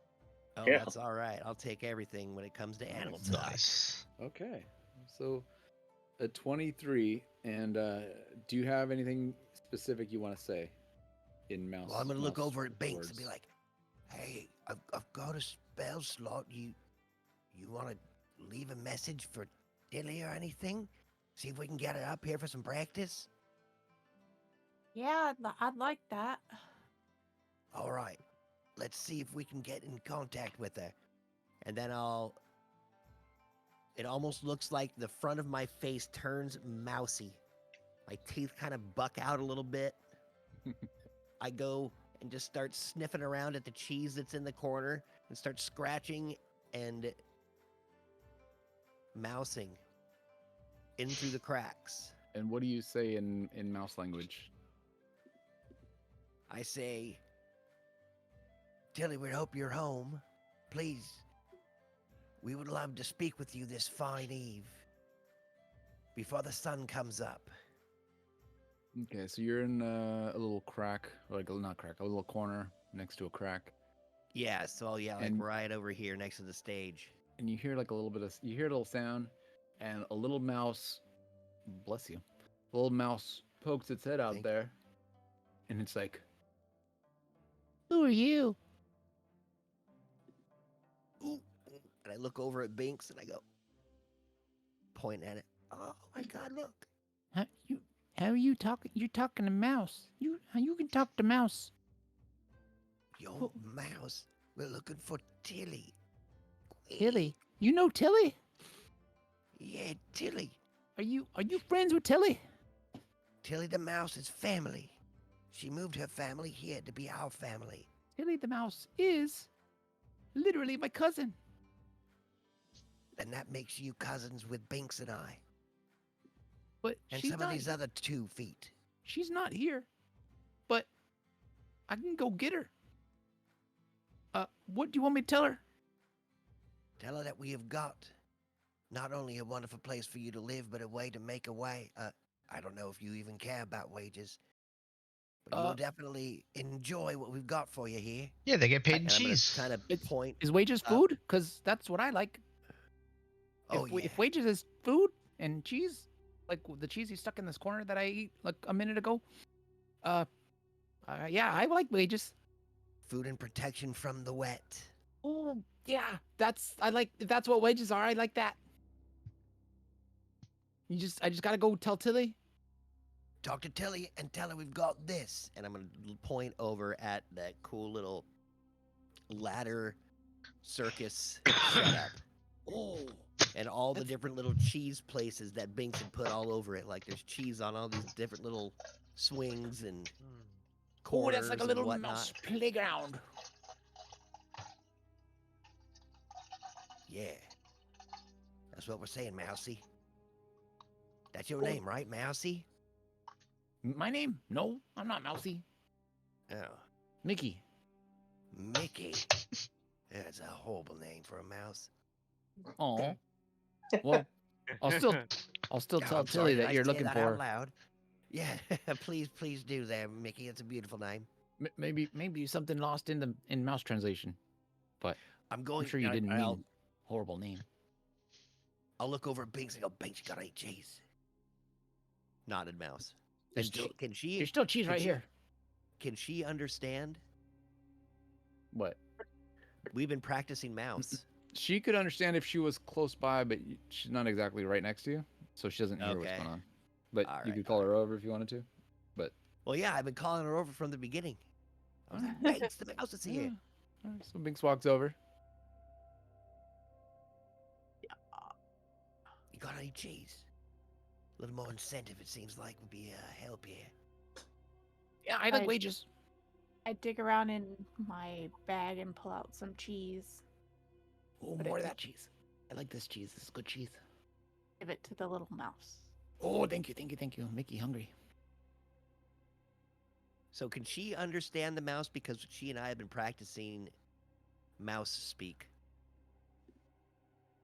Oh, Yeah. that's all right. I'll take everything when it comes to animal talk. Nice. Okay, so a 23, and do you have anything specific you want to say in mouse? Well, I'm going to look mouse over at Binks and be words? like, "Hey, I've got a spell slot. You want to leave a message for Dilly or anything? See if we can get it up here for some practice." Yeah, I'd like that. All right. Let's see if we can get in contact with her. And then it almost looks like the front of my face turns mousy. My teeth kind of buck out a little bit. I go and just start sniffing around at the cheese that's in the corner and start scratching and mousing in through the cracks. And what do you say in mouse language? I say, "Tilly, we hope you're home. Please, we would love to speak with you this fine eve before the sun comes up." Okay, so you're in a little crack, like not crack, a little corner next to a crack, Yeah, so like And- right over here next to the stage. and you hear like a little bit of, you hear a little sound, and a little mouse, bless you, a little mouse pokes its head out Thank there, and it's like, "Who are you?" Ooh. And I look over at Binks and I go, point at it. "Oh my God, look. How are you talking? You're talking to mouse. You can talk to mouse. Yo, mouse, we're looking for Tilly." Tilly. You know Tilly? Yeah, Tilly. Are you friends with Tilly? Tilly the mouse is family. She moved her family here to be our family. Tilly the mouse is literally my cousin. And that makes you cousins with Binks and I. But And she's some not, of these other 2 feet. she's not here. but I can go get her. What do you want me to tell her? Tell her that we have got not only a wonderful place for you to live, but a way to make a way. I don't know if you even care about wages, but you'll definitely enjoy what we've got for you here. Yeah, they get paid in And I'm gonna cheese. kind of point. Is wages food? Because that's what I like. Oh, yeah. If wages is food and cheese, like the cheese you stuck in this corner that I ate like a minute ago, yeah, I like wages. Food and protection from the wet. Oh, yeah, if that's what wages are. I like that. I just gotta go tell Tilly. Talk to Tilly and tell her we've got this. And I'm gonna point over at that cool little ladder circus setup. Oh, And all the That's- different little cheese places that Binks had put all over it. Like there's cheese on all these different little swings and corners that's like a and little whatnot. mouse playground. Yeah. That's what we're saying, Mousy. That's your name, right, Mousy? My name? No, I'm not Mousy. Oh, Mickey. Mickey. That's a horrible name for a mouse. Oh. Well, I'll still Oh, tell I'm sorry, Tilly did that I you're say looking that for out her. loud? Yeah, please do there, Mickey. It's a beautiful name. Maybe something lost in mouse translation, but I'm I'm going. sure you didn't I'll mean horrible name. look over at Binks and go, Binks, you gotta eat cheese. Nodded mouse. There's And still- can she? There's still cheese can right she- here. Can she understand? What? We've been practicing mouse. She could understand if she was close by, but she's not exactly right next to you, so she doesn't hear what's Okay. going on. But you Alright, could call her over if you wanted to. Well, yeah, I've been calling her over from the beginning. I was like, Binks, the mouse is here. All right, so Binks walks over. You gotta eat cheese. A little more incentive, it seems like, would be a help here. Yeah, I like I- wages. I dig around in my bag and pull out some cheese. Oh, But more it- of that cheese. I like this cheese. This is good cheese. Give it to the little mouse. Oh, thank you. Mickey hungry. So can she understand the mouse? Because she and I have been practicing mouse speak.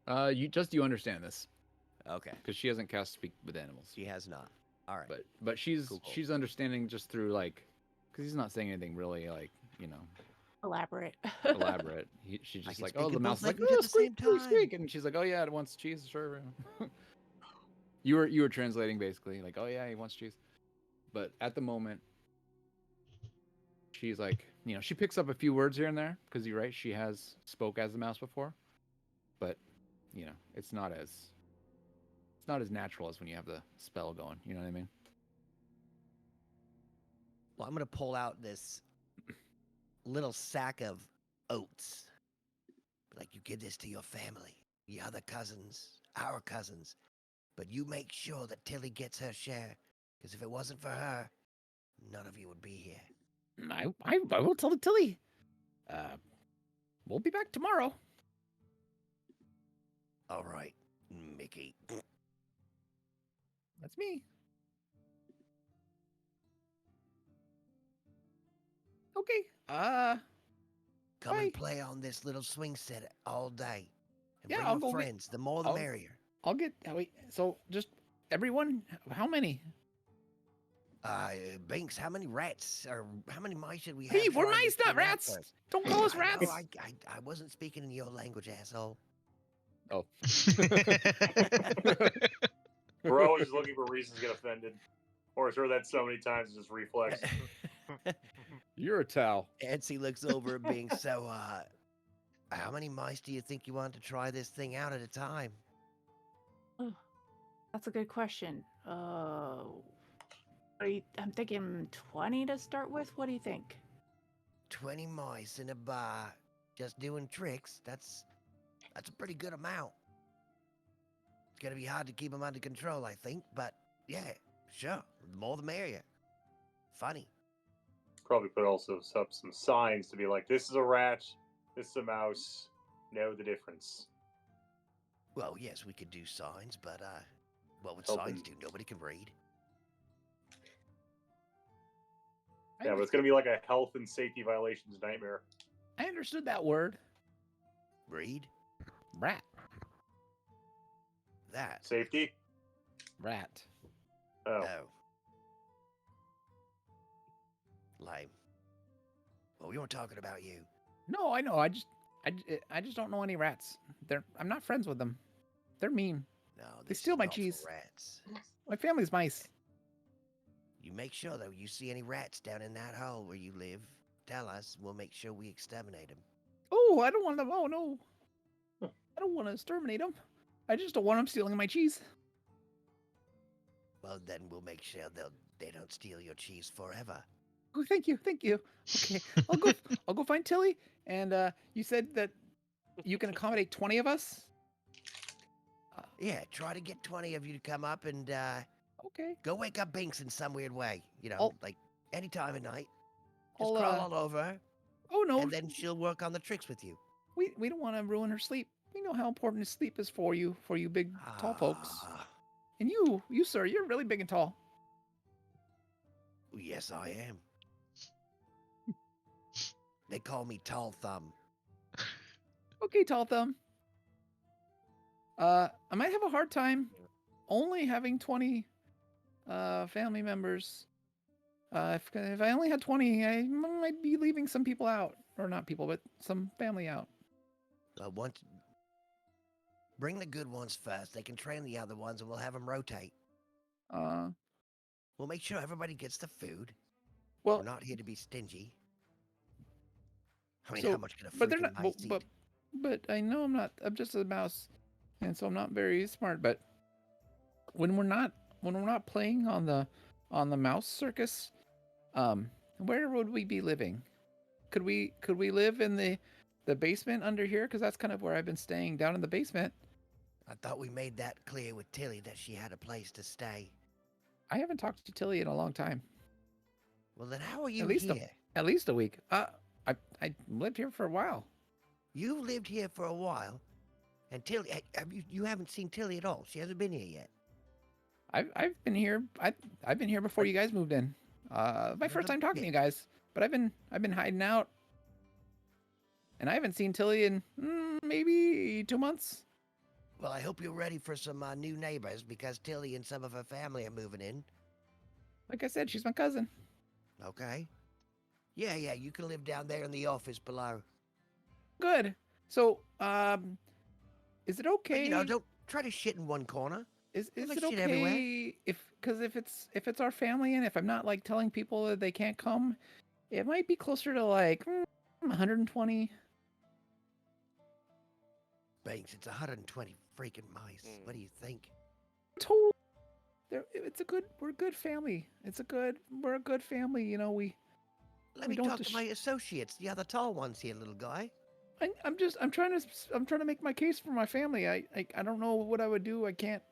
You understand this Okay. because she hasn't cast speak with animals, She has not. All right. but she's Cool. she's understanding just through like, because he's not saying anything really like Elaborate. elaborate. She's I just can like, speak oh, the in mouse both is like, languages oh, at the squeak, same squeak, time." squeak, and she's like, oh yeah, it wants cheese, sure. you were translating basically like, oh yeah, he wants cheese, but at the moment, she's like, she picks up a few words here and there because you're right, she has spoke as a mouse before, but it's not as natural as when you have the spell going. You know what I mean? Well, I'm gonna pull out this little sack of oats. Like, you give this to your family, your other cousins, our cousins. But you make sure that Tilly gets her share. Because if it wasn't for her, none of you would be here. I will tell Tilly. We'll be back tomorrow. All right, Mickey. That's me. Okay. Come Bye. and play on this little swing set all day. And Yeah, bring I'll your go get- friends. The more the I'll- merrier. I'll get. Wait. So just everyone. How many? Binks, how many rats or how many mice should we have? Hey, we're trying mice, this not thing out rats. first? Don't call us I know, rats. I wasn't speaking in your language, asshole. Oh. We're always looking for reasons to get offended. Or I've heard that so many times, it's just reflex. You're a towel. Nancy looks over at Binks. So, how many mice do you think you want to try this thing out at a time? That's a good question. I'm thinking 20 to start with. What do you think? 20 mice in a bar, just doing tricks. That's a pretty good amount. It's gonna be hard to keep them under control, I think. But yeah, sure. The more the merrier. Funny. Probably put also up some signs to be like, this is a rat, this is a mouse. Know the difference. Well, yes, we could do signs, but what would Help signs him. do? Nobody can read. Yeah, but it's gonna be like a health and safety violations nightmare. I understood that word. Breed? Rat. That. Safety? Rat. Oh. Oh. Lame. Well, we weren't talking about you. No, I know. I just don't know any rats. I'm not friends with them. They're mean. No, They this steal is my not for cheese. rats. My family's mice. You make sure, though, you see any rats down in that hole where you live, tell us. We'll make sure we exterminate them. Oh, I don't want them. Oh, no. I don't want to exterminate them. I just don't want them stealing my cheese. Well, then we'll make sure they don't steal your cheese forever. Oh, thank you. Okay, I'll go find Tilly. And you said that you can accommodate 20 of us? Yeah, try to get 20 of you to come up and Okay. go wake up Binks in some weird way. You know, I'll- like any time of night. Just I'll, crawl all over her, Oh, no. and then she'll work on the tricks with you. We don't want to ruin her sleep. We know how important sleep is for you big, tall folks. Ah, And you, sir, you're really big and tall. yes, I am. They call me Tall Thumb. Okay, Tall Thumb. I might have a hard time only having 20 family members. If I only had 20, I might be leaving some people out. Or not people, but some family out. Bring the good ones first. They can train the other ones, and we'll have them rotate. We'll make sure everybody gets the food. Well, We're not here to be stingy. I mean, So- how much can a but they're freaking not. mice eat? But I know I'm not. I'm just a mouse, and so I'm not very smart. But when we're not playing on the mouse circus, where would we be living? Could we live in the basement under here? Because that's kind of where I've been staying, down in the basement. I thought we made that clear with Tilly that she had a place to stay. I haven't talked to Tilly in a long time. Well, then how are you least a- here? At least a week. I lived here for a while. You've lived here for a while, and Tilly, you haven't seen Tilly at all. She hasn't been here yet. I've been here. I've been here before you guys moved in. My first time talking to you guys. But I've been hiding out, and I haven't seen Tilly in maybe 2 months. Well, I hope you're ready for some new neighbors because Tilly and some of her family are moving in. Like I said, she's my cousin. Okay. Yeah, you can live down there in the office below. Good. So, is it But, okay? don't try to shit in one corner. Is like it shit everywhere. okay if it's our family and if I'm not like telling people that they can't come, it might be closer to like 120. Banks, it's 120 freaking mice. What do you think? Total. We're a good family. We're a good family. You know, Let We me don't talk to dis- my associates, the other tall ones here, little guy. I'm trying to make my case for my family. I don't know what I would do. I can't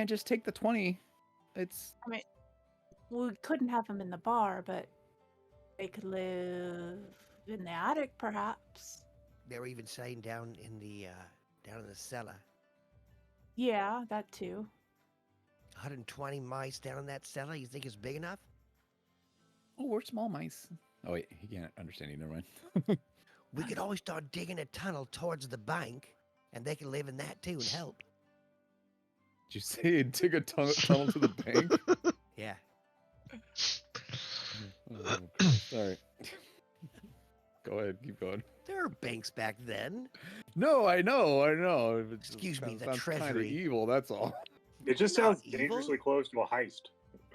just take the 20. It's I mean, we couldn't have them in the bar, but they could live in the attic, perhaps. They're even saying down in the cellar. Yeah, that too. 120 mice down in that cellar. You think it's big enough? we're small mice. Oh wait, he can't understand you. Never mind. We could always start digging a tunnel towards the bank, and they can live in that too and help. Did you say dig a tunnel to the bank? Yeah. Oh, sorry. Go ahead, keep going. There were banks back then. No, I know. It just Excuse me, the sounds kind of treasury. evil. That's all. It just Not sounds evil. dangerously close to a heist.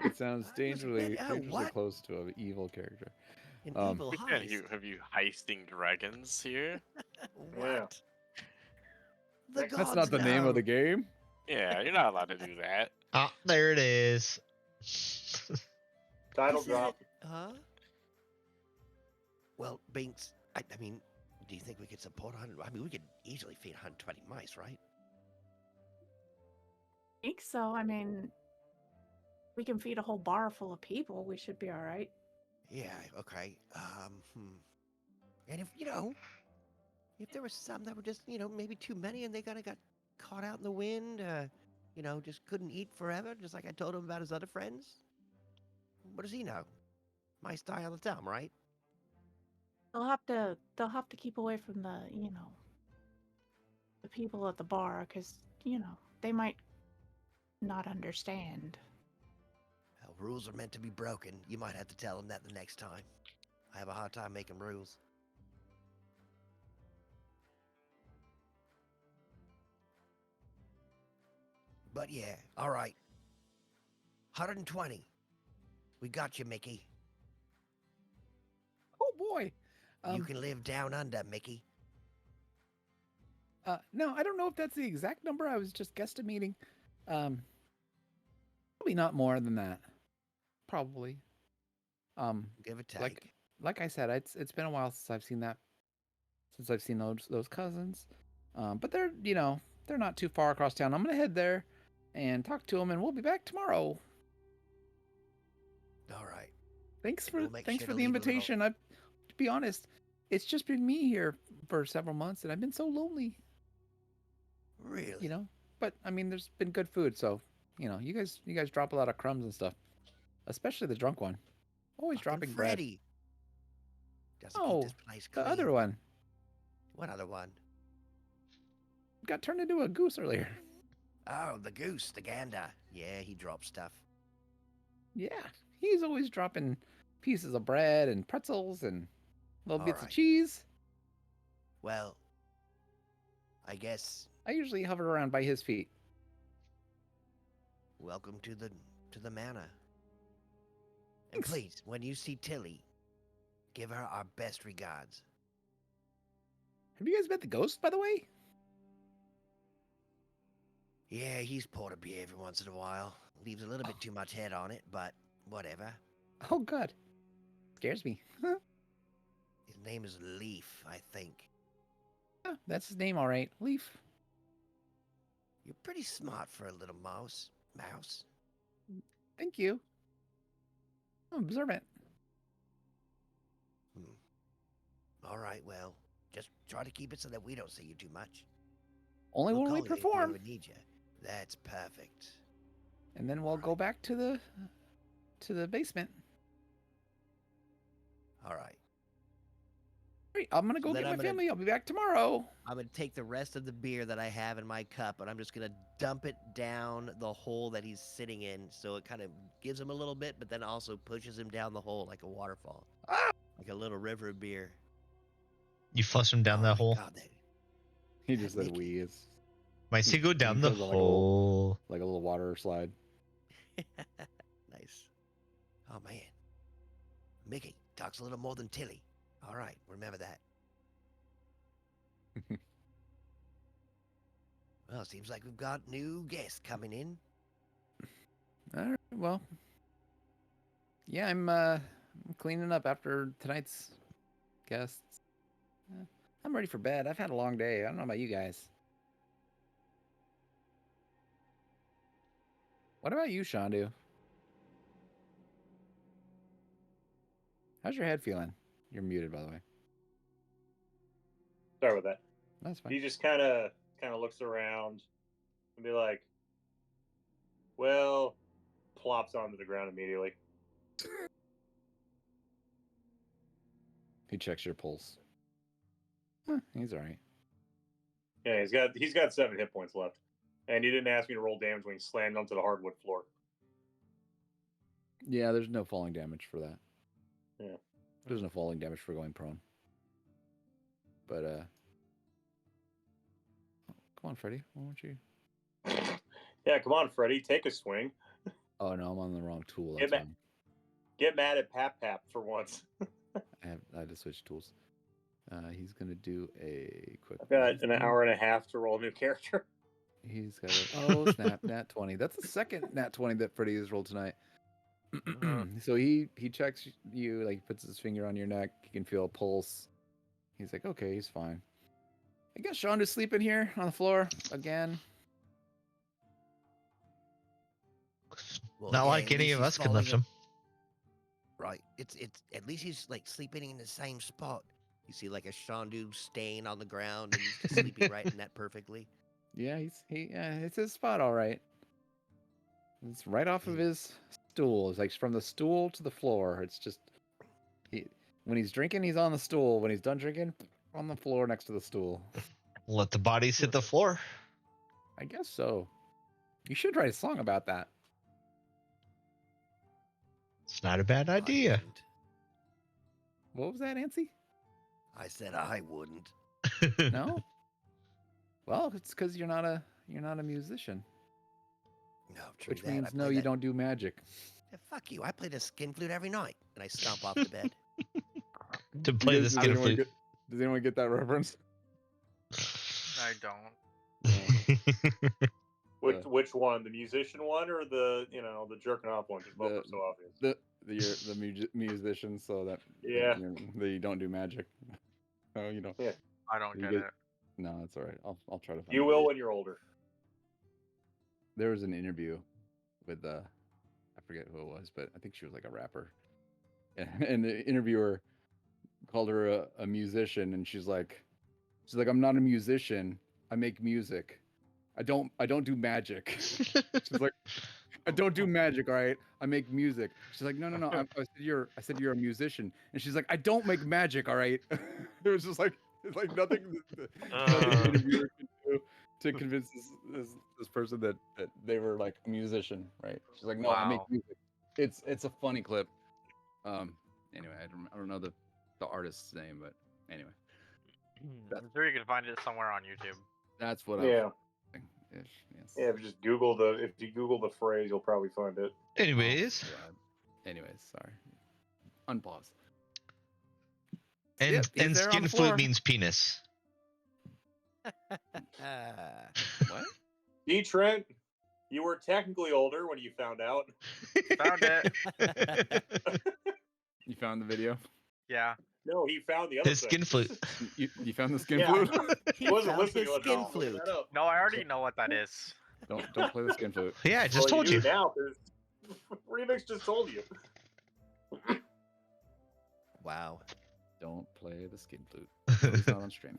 It sounds dangerously what? close to an evil character. An Um, evil Yeah, heist. have you heisting dragons here? What? Yeah. The That's That's gods not the name of the know. game. Yeah, you're not allowed to do that. Oh, there it is. Title I said drop. it. Huh? Well, Binks, I mean, do you think we could support 100? I mean, we could easily feed 120 mice, right? I think so. I mean, we can feed a whole bar full of people. We should be all right. Yeah, okay. And if there were some that were just, maybe too many and they kind of got caught out in the wind, just couldn't eat forever, just like I told him about his other friends. What does he know? My style of town, right? They'll have to keep away from the, the people at the bar, because, they might not understand. Well, rules are meant to be broken. You might have to tell them that the next time. I have a hard time making rules. But yeah, all right. 120. We got you, Mickey. Oh boy. You can live down under, Mickey. No, I don't know if that's the exact number. I was just guesstimating. Probably not more than that. Probably. Give or take. Like I said, it's been a while since I've seen that. Since I've seen those cousins. But they're they're not too far across town. I'm gonna head there and talk to them, and we'll be back tomorrow. All right. Thanks for We'll make thanks sure for to the leave a little- invitation. To be honest, it's just been me here for several months, and I've been so lonely. Really? But I mean, there's been good food, so you guys drop a lot of crumbs and stuff, especially the drunk one. Always Fucking dropping bread. Freddy. Doesn't Oh, keep this place the clean. other one What other one? got turned into a goose earlier. Oh, the goose, the gander. Yeah, he drops stuff. Yeah, he's always dropping pieces of bread and pretzels and little bits of Alright. cheese. Well, I guess I usually hover around by his feet. welcome to the manor. And Thanks. please, when you see Tilly, give her our best regards. Have you guys met the ghost, by the way? Yeah, he's poured a beer every once in a while. Leaves a little bit too much head on it, but whatever. Oh, God. Scares me. Huh? His name is Leaf, I think. Yeah, that's his name, all right. Leaf. You're pretty smart for a little mouse. Thank you. I'm observant. All right, well, just try to keep it so that we don't see you too much. Only We'll when we call you if perform. we ever need you. That's perfect. And then we'll go back to the basement. All right. Great. I'm gonna go then get I'm my gonna- family. I'll be back tomorrow. I'm going to take the rest of the beer that I have in my cup and I'm just going to dump it down the hole that he's sitting in. So it kind of gives him a little bit, but then also pushes him down the hole like a waterfall. Ah! Like a little river of beer. You flush him down Oh that my hole. God, He just said Mickey. we. It's My seagull down he the goes on like a little- hole. like a little water slide. Nice. Oh, man. Mickey talks a little more than Tilly. All right, remember that. Well, seems like we've got new guests coming in. All right. Well. Yeah, I'm cleaning up after tonight's guests. I'm ready for bed. I've had a long day. I don't know about you guys. What about you, Shandu? How's your head feeling? You're muted, by the way. Sorry about that. That's fine. He just kind of looks around and be like, well, plops onto the ground immediately. He checks your pulse. He's all right. Yeah, he's got 7 hit points left, and he didn't ask me to roll damage when he slammed onto the hardwood floor. Yeah, there's no falling damage for that. Yeah. There's no falling damage for going prone. But come on, Freddy. Why don't you? Yeah, come on, Freddy, take a swing. Oh no, I'm on the wrong tool. Get That's mad, fine. get mad at Pap for once. I had to switch tools. He's gonna do a quick. I've got an hour and a half to roll a new character. He's got oh snap, nat 20. That's the second nat 20 that Freddy has rolled tonight. So he checks you, like puts his finger on your neck. You can feel a pulse. He's like, okay, he's fine. I guess Sean is sleeping here on the floor again. Well, Not yeah, like at any least of he's us can lift falling him. Right. It's at least he's like sleeping in the same spot. You see like a Shandu stain on the ground and he's just sleeping right in that perfectly. Yeah, it's his spot, all right. It's right off of his stool. It's like from the stool to the floor. It's just When he's drinking, he's on the stool. When he's done drinking, on the floor next to the stool. Let the bodies hit the floor. I guess so. You should write a song about that. It's not a bad I idea. wouldn't. What was that, Nancy? I said I wouldn't. No. Well, it's because you're not a musician, No, true which that. I means play no, you that- don't do magic. Yeah, fuck you. I play the skin flute every night, and I stomp off to bed. To play the Does skin anyone flute. Does anyone get that reference? I don't. Which one? The musician one or the the jerking off one? Because both are so obvious. The musician, so that Yeah. that you don't do magic. Oh, you don't. Yeah. I don't You get get- it. No, it's all right. I'll try to find. You the will video. when you're older. There was an interview with I forget who it was, but I think she was like a rapper, and the interviewer called her a musician, and she's like, I'm not a musician. I make music. I don't do magic. She's like, I don't do magic, all right? I make music. She's like, no. I said you're a musician, and she's like, I don't make magic, all right? It was just like it's like nothing the interviewer could do to convince this person that they were like a musician, right? She's like, no, I make Wow. music. It's a funny clip. Anyway, I don't know the artist's name, but anyway, I'm sure you can find it somewhere on YouTube. that's what Yeah. Yes. Yeah, if you Google the phrase, you'll probably find it. Anyways, God. Anyways, sorry. Unpause. and Yep, he's and there on skin the flute floor. means penis. What? D. Trent, you were technically older when you found out. Found it. You found the video? Yeah. No, he found the other His thing. skin flute. You found the skin Yeah. flute? He He wasn't found listening. his He was, skin "No, look flute. that up." No, I already know what that is. Don't play the skin flute. Yeah, I just Well, told you you. do now. 'Cause Remix just told you. Wow. Don't play the skin flute. It's not on stream.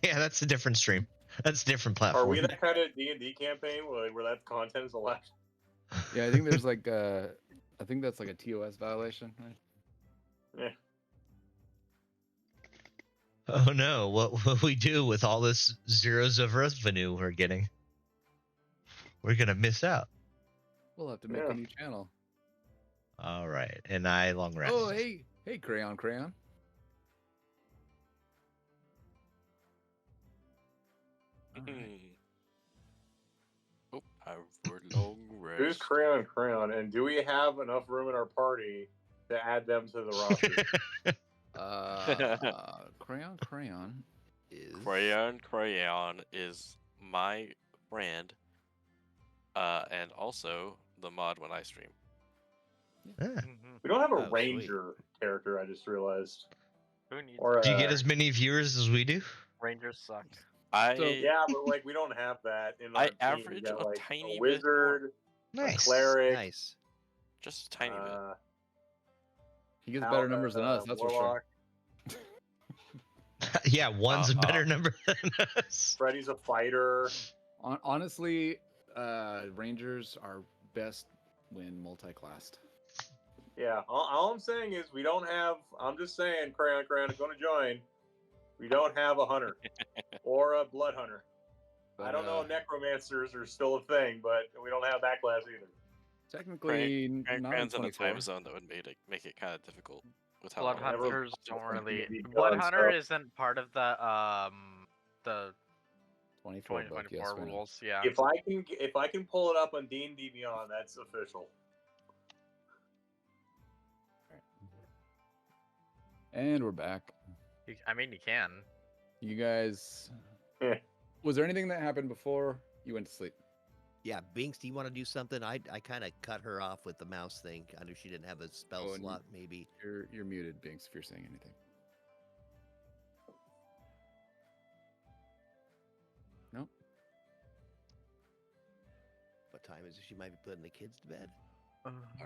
Yeah, that's a different stream. That's a different Are platform. we that kind of D&D campaign where that content is allowed? Yeah, I think there's like I think that's like a TOS violation, right? Yeah. Oh no, what we do with all this zeros of revenue we're getting? We're gonna miss out. We'll have to make Yeah. a new channel. All right, and I long rest. Oh, hey, Crayon. Oh, time for long rest. Who's Crayon? And do we have enough room in our party to add them to the roster? Crayon is Crayon is my friend, and also the mod when I stream. Ah. We don't have a Oh, sweet. ranger character. I just realized. Who needs Or Do you get as many viewers as we do? Rangers suck. yeah, but like we don't have that in our I team. We average got, a like, tiny a bit more. wizard, a Nice. cleric, Nice. just a tiny bit. he gets better numbers than us, that's for sure. warlock. Yeah, one's a better Uh-huh. number than us. Freddy's a fighter. Honestly, Rangers are best when multi-classed. Yeah, all I'm saying is we don't have. I'm just saying, Crayon is going to join. We don't have a hunter or a blood hunter. I don't know if necromancers are still a thing, but we don't have that class either. Technically, not in Crayon's in a 24. time zone that would make it kind of difficult with how Blood long it Never- Hunters don't Never- really. Because, Blood Hunter isn't part of the 24 book, 2024 yes, we know. rules. Yeah. If I can pull it up on D&D Beyond, that's official. And we're back. I mean, you can. You guys, Yeah. was there anything that happened before you went to sleep? Yeah, Binks, do you want to do something? I kind of cut her off with the mouse thing. I knew she didn't have a spell Oh, and slot, maybe. You're muted, Binks, if you're saying anything. No. What time is it? She might be putting the kids to bed. All That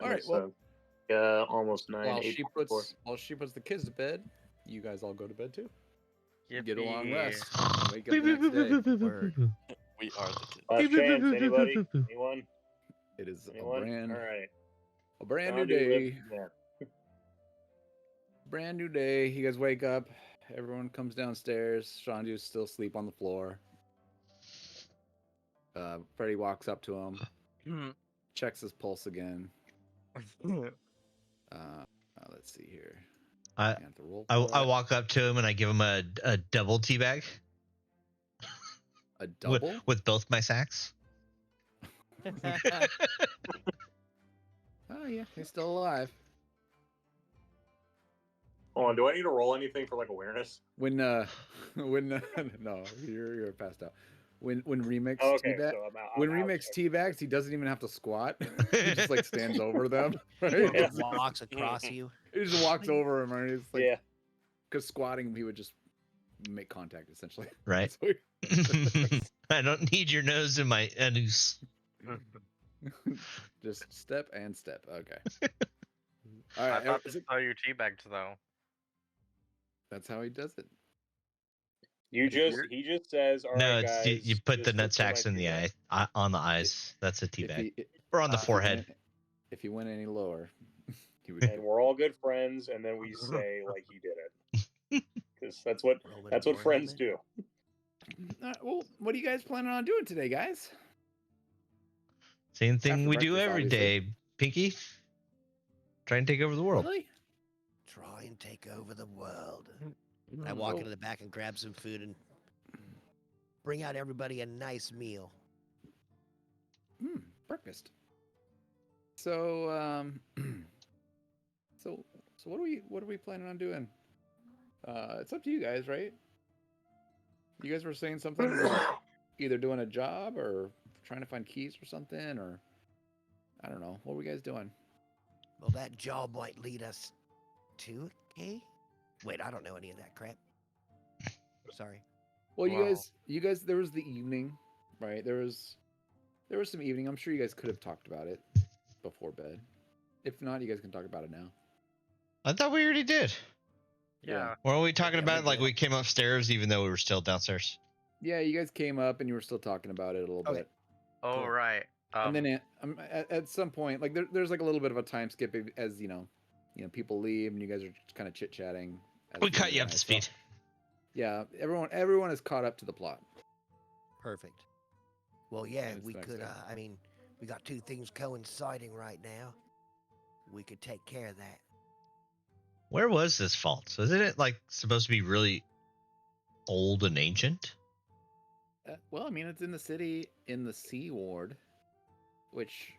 right. makes Well, sense. Almost 9. while 8:44. she puts the kids to bed, you guys all go to bed too. You Yippee. get a long rest. and Wake up the next day. Word. We are the kids. Last chance, anybody? Anyone? It is Anyone? a All right. A brand new John Doe day. lives there. Brand new day. You guys wake up. Everyone comes downstairs. Shandu's still asleep on the floor. Freddy walks up to him, checks his pulse again. Let's see here. I You have to roll I, for I it. walk up to him and I give him a double teabag A double? with both my sacks. Oh yeah, he's still alive. Hold on, do I need to roll anything for like awareness? When no, you're passed out. When Remix Oh, okay, teabag, so I'm out. when I'm out. Remix teabags, he doesn't even have to squat. He just like stands over them. Right? Or Yeah. walks across you. He just walks over him, right? It's like, Yeah. because squatting, he would just make contact essentially. Right. So he- I don't need your nose in my anus. just step and step. Okay. All I right. thought this saw you teabagged though. That's how he does it. He just says, all No, right, it's guys. you put the just nut to my sacks in the teabag." eye, on the eyes. That's a If teabag. he, Or on the if he forehead. if he went any lower, he would. And we're all good friends, and then we say like he did it, because that's what Roman friends Warhammer. do. Well, what are you guys planning on doing today, guys? Same thing After we do breakfast, every obviously. day, Pinky. Try and take over the world. Really? Try and take over the world. I walk Oh. into the back and grab some food and bring out everybody a nice meal. Breakfast. So, so what are we planning on doing? It's up to you guys, right? You guys were saying something about either doing a job or trying to find keys or something, or I don't know. What were you guys doing? Well, that job might lead us to a key. Wait, I don't know any of that crap. Sorry. Well, Wow. you guys, there was the evening, right? There was some evening. I'm sure you guys could have talked about it before bed. If not, you guys can talk about it now. I thought we already did. Yeah. Weren't we talking Yeah, about we it like did. we came upstairs even though we were still downstairs? Yeah, you guys came up and you were still talking about it a little Okay. bit. Oh Cool. right. And then at some point, like there's like a little bit of a time skip as you know, people leave and you guys are just kind of chit chatting. We cut you up to speed. Yeah, everyone is caught up to the plot. Perfect. Well, yeah, And it's we the next could. day. I mean, we got two things coinciding right now. We could take care of that. Where was this vault? So isn't it like supposed to be really old and ancient? Well, I mean, it's in the city in the C ward, which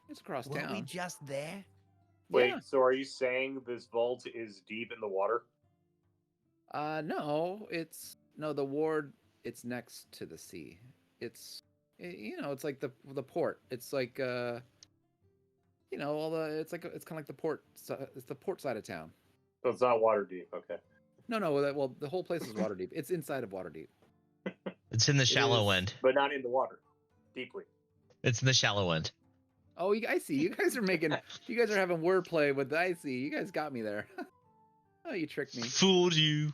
it's across Were we town. just there? Wait, Yeah. so are you saying this vault is deep in the water? No, the ward. It's next to the sea. It's it's like the port. It's like all the it's kind of like the port. It's the port side of town. So it's not water deep. Okay. No. Well, the whole place is water deep. It's inside of water deep. It's in the shallow is. end. But not in the water, deeply. It's in the shallow end. Oh, I see. You guys are you guys are having wordplay with I see. You guys got me there. Oh, you tricked me. Fooled you.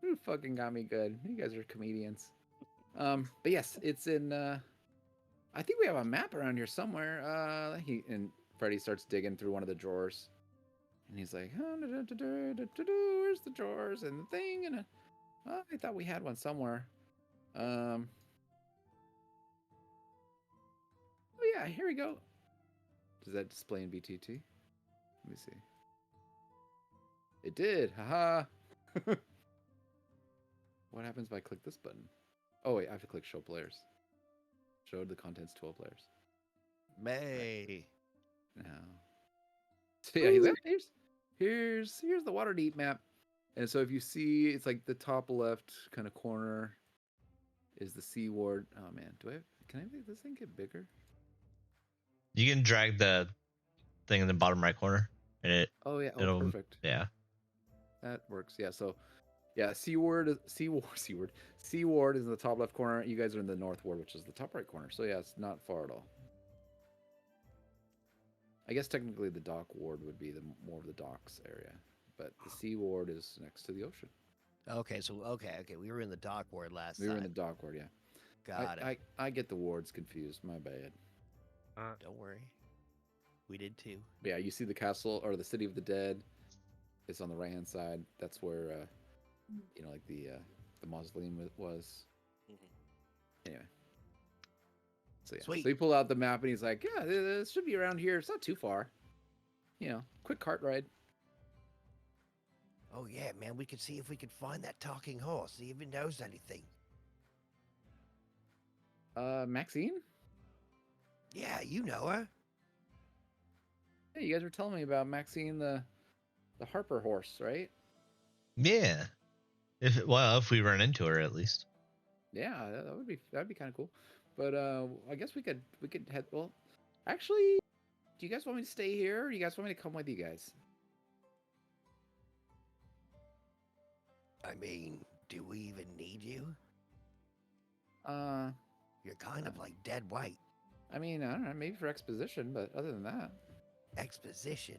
You fucking got me good. You guys are comedians. But yes, it's in. I think we have a map around here somewhere. And Freddy starts digging through one of the drawers, and he's like, "Where's the drawers and the thing?" And I thought we had one somewhere. Oh yeah, here we go. Does that display in BTT? Let me see. It did. Haha. What happens if I click this button? Oh wait, I have to click show players. Showed the contents to all players. May. No. So yeah, he's like, here's the Waterdeep map. And so if you see, it's like the top left kind of corner is the Sea Ward. Oh man, can I make this thing get bigger? You can drag the thing in the bottom right corner, and Oh yeah, it'll perfect. yeah. That works. Yeah, so yeah, Sea Ward is in the top left corner. You guys are in the North Ward, which is the top right corner. So yeah, it's not far at all. I guess technically the Dock Ward would be more of the docks area, but the Sea Ward is next to the ocean. Okay, so okay, we were in the dock ward last We time. were in the Dock Ward, yeah. Got it. I get the wards confused. My bad. Don't worry. We did too. But yeah, you see the castle or the city of the dead. It's on the right hand side. That's where like the mausoleum was. Anyway. So yeah. Sweet. So he pulled out the map and he's like, "Yeah, this should be around here. It's not too far. Quick cart ride." Oh yeah, man, we could see if we could find that talking horse. See if it knows anything. Maxine? Yeah, you know her. Hey, you guys were telling me about Maxine the Harper horse, right? Yeah. If we run into her at least. Yeah, that'd be kind of cool. But I guess we could head. Well, actually, do you guys want me to stay here, or do you guys want me to come with you guys? I mean, do we even need you? Uh, You're kind of like dead white. I mean, I don't know, maybe for exposition, but other than that, Exposition.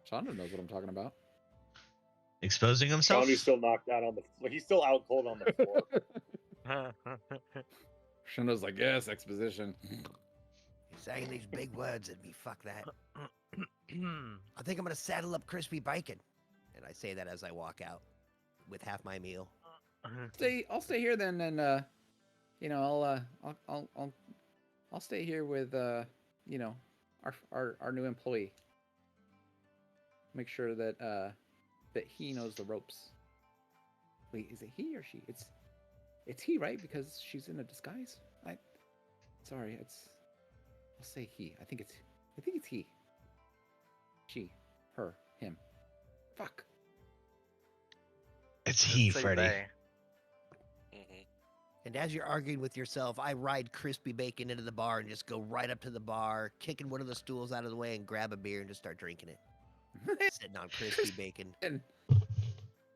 Chandra knows what I'm talking about. Exposing himself. Chandra's still knocked out on the floor. He's still out cold on the floor. Chandra's like, yes, exposition. You're saying these big words at me. Fuck that. I think I'm gonna saddle up crispy bacon. And I say that as I walk out with half my meal. I'll stay here then, and I'll stay here with our new employee. Make sure that that he knows the ropes. Wait, is it he or she? It's he, right? Because she's in a disguise. I'll say he. I think it's he. She, her, him. Fuck. It's he, Say Freddy. they. And as you're arguing with yourself, I ride crispy bacon into the bar and just go right up to the bar, kicking one of the stools out of the way and grab a beer and just start drinking it. Sitting on crispy bacon. And